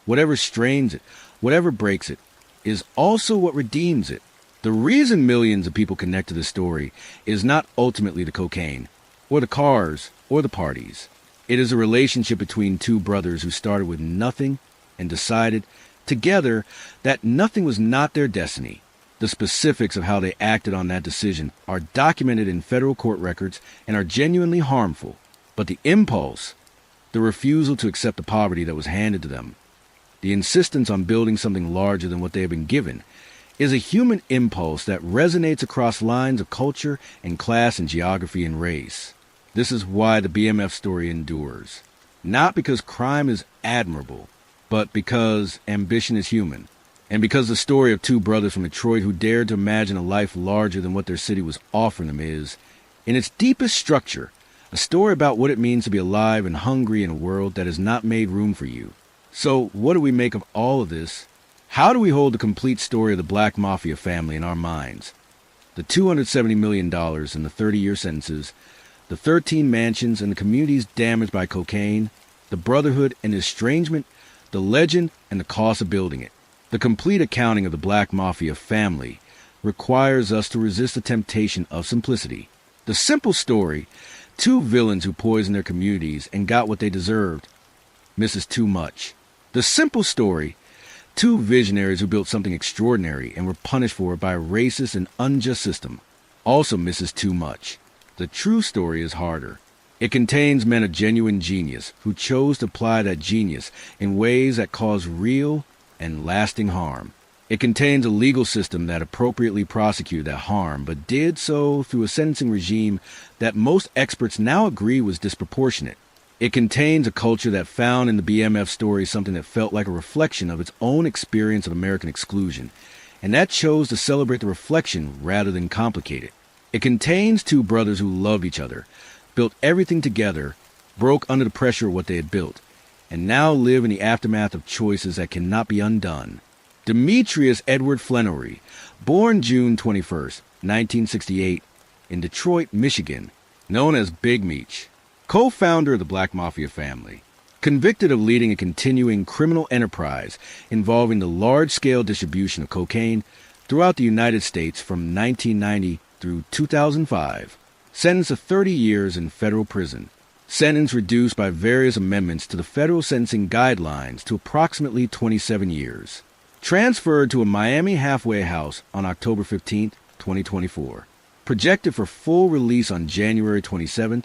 A: whatever strains it, whatever breaks it, is also what redeems it. The reason millions of people connect to this story is not ultimately the cocaine, or the cars, or the parties. It is a relationship between two brothers who started with nothing and decided, together, that nothing was not their destiny. The specifics of how they acted on that decision are documented in federal court records and are genuinely harmful. But the impulse, the refusal to accept the poverty that was handed to them, the insistence on building something larger than what they have been given, is a human impulse that resonates across lines of culture and class and geography and race. This is why the BMF story endures. Not because crime is admirable, but because ambition is human. And because the story of two brothers from Detroit who dared to imagine a life larger than what their city was offering them is, in its deepest structure, a story about what it means to be alive and hungry in a world that has not made room for you. So, what do we make of all of this? How do we hold the complete story of the Black Mafia family in our minds? The $270 million and the 30-year sentences, the 13 mansions and the communities damaged by cocaine, the brotherhood and estrangement, the legend and the cost of building it. The complete accounting of the Black Mafia family requires us to resist the temptation of simplicity. The simple story, two villains who poisoned their communities and got what they deserved, misses too much. The simple story, two visionaries who built something extraordinary and were punished for it by a racist and unjust system, also misses too much. The true story is harder. It contains men of genuine genius who chose to apply that genius in ways that cause real and lasting harm. It contains a legal system that appropriately prosecuted that harm, but did so through a sentencing regime that most experts now agree was disproportionate. It contains a culture that found in the BMF story something that felt like a reflection of its own experience of American exclusion, and that chose to celebrate the reflection rather than complicate it. It contains two brothers who loved each other, built everything together, broke under the pressure of what they had built, and now live in the aftermath of choices that cannot be undone. Demetrius Edward Flannery, born June 21st, 1968, in Detroit, Michigan, known as Big Meech, co-founder of the Black Mafia family, convicted of leading a continuing criminal enterprise involving the large-scale distribution of cocaine throughout the United States from 1990 through 2005, sentenced to 30 years in federal prison, sentence reduced by various amendments to the federal sentencing guidelines to approximately 27 years. Transferred to a Miami halfway house on October 15, 2024. Projected for full release on January 27,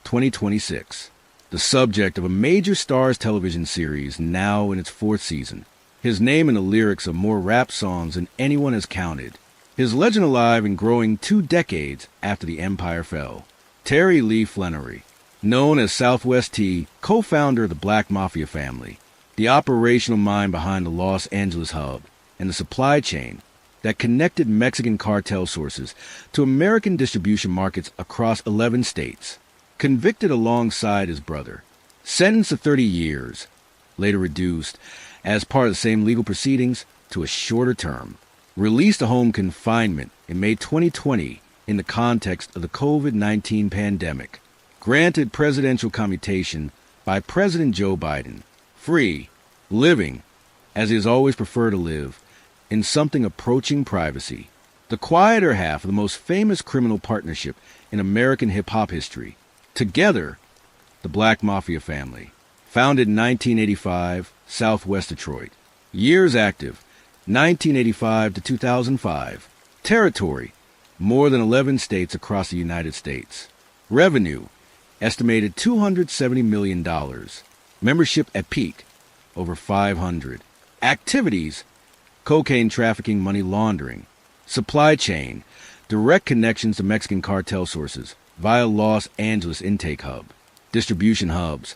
A: 2026. The subject of a major Starz television series now in its 4th season. His name in the lyrics of more rap songs than anyone has counted. His legend alive and growing 2 decades after the empire fell. Terry Lee Flannery, known as Southwest T, co-founder of the Black Mafia family, the operational mind behind the Los Angeles hub and the supply chain that connected Mexican cartel sources to American distribution markets across 11 states. Convicted alongside his brother, sentenced to 30 years, later reduced, as part of the same legal proceedings, to a shorter term. Released to home confinement in May 2020 in the context of the COVID-19 pandemic. Granted presidential commutation by President Joe Biden. Free, living, as he has always preferred to live, in something approaching privacy. The quieter half of the most famous criminal partnership in American hip-hop history. Together, the Black Mafia family. Founded in 1985, Southwest Detroit. Years active, 1985 to 2005. Territory, more than 11 states across the United States. Revenue, estimated $270 million. Membership at peak, over 500. Activities, cocaine trafficking, money laundering. Supply chain, direct connections to Mexican cartel sources via Los Angeles intake hub. Distribution hubs,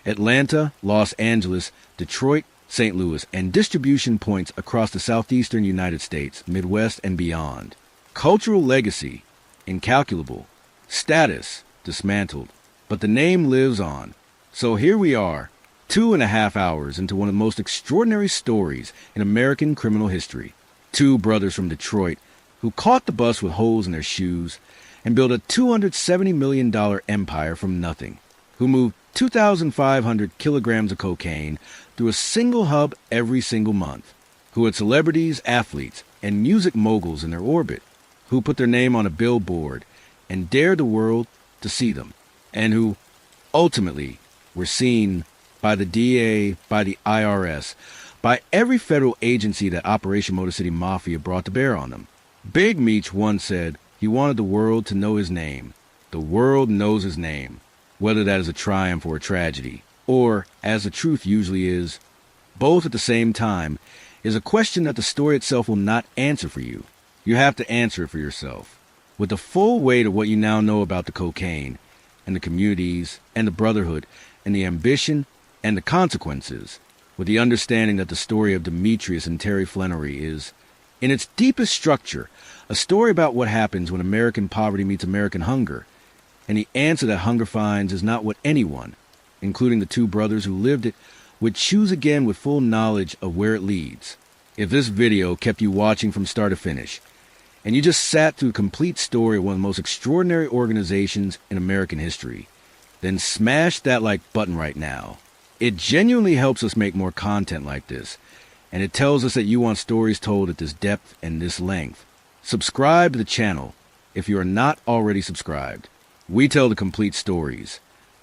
A: Atlanta, Los Angeles, Detroit, St. Louis, and distribution points across the southeastern United States, Midwest, and beyond. Cultural legacy, incalculable. Status, dismantled. But the name lives on. So here we are, 2.5 hours into one of the most extraordinary stories in American criminal history. Two brothers from Detroit who caught the bus with holes in their shoes and built a $270 million empire from nothing, who moved 2,500 kilograms of cocaine through a single hub every single month, who had celebrities, athletes, and music moguls in their orbit, who put their name on a billboard and dared the world to see them, and who ultimately were seen by the DA, by the IRS, by every federal agency that Operation Motor City Mafia brought to bear on them. Big Meech once said he wanted the world to know his name. The world knows his name, whether that is a triumph or a tragedy, or, as the truth usually is, both at the same time, is a question that the story itself will not answer for you. You have to answer it for yourself. With the full weight of what you now know about the cocaine, and the communities, and the brotherhood, and the ambition and the consequences, with the understanding that the story of Demetrius and Terry Flannery is, in its deepest structure, a story about what happens when American poverty meets American hunger. And the answer that hunger finds is not what anyone, including the two brothers who lived it, would choose again with full knowledge of where it leads. If this video kept you watching from start to finish, and you just sat through a complete story of one of the most extraordinary organizations in American history, then smash that like button right now. It genuinely helps us make more content like this, and it tells us that you want stories told at this depth and this length. Subscribe to the channel if you are not already subscribed. We tell the complete stories,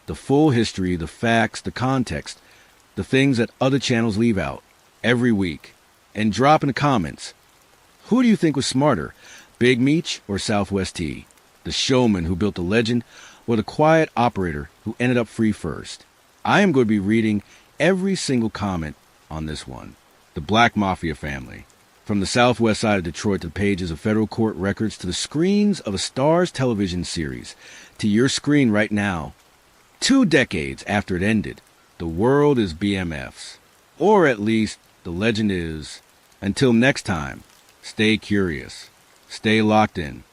A: the full history, the facts, the context, the things that other channels leave out, every week. And drop in the comments, who do you think was smarter, Big Meech or Southwest T? The showman who built the legend, or the quiet operator who ended up free first? I am going to be reading every single comment on this one. The Black Mafia Family. From the southwest side of Detroit to the pages of federal court records to the screens of a Starz television series, to your screen right now. 2 decades after it ended, the world is BMF's. Or at least, the legend is. Until next time, stay curious, stay locked in,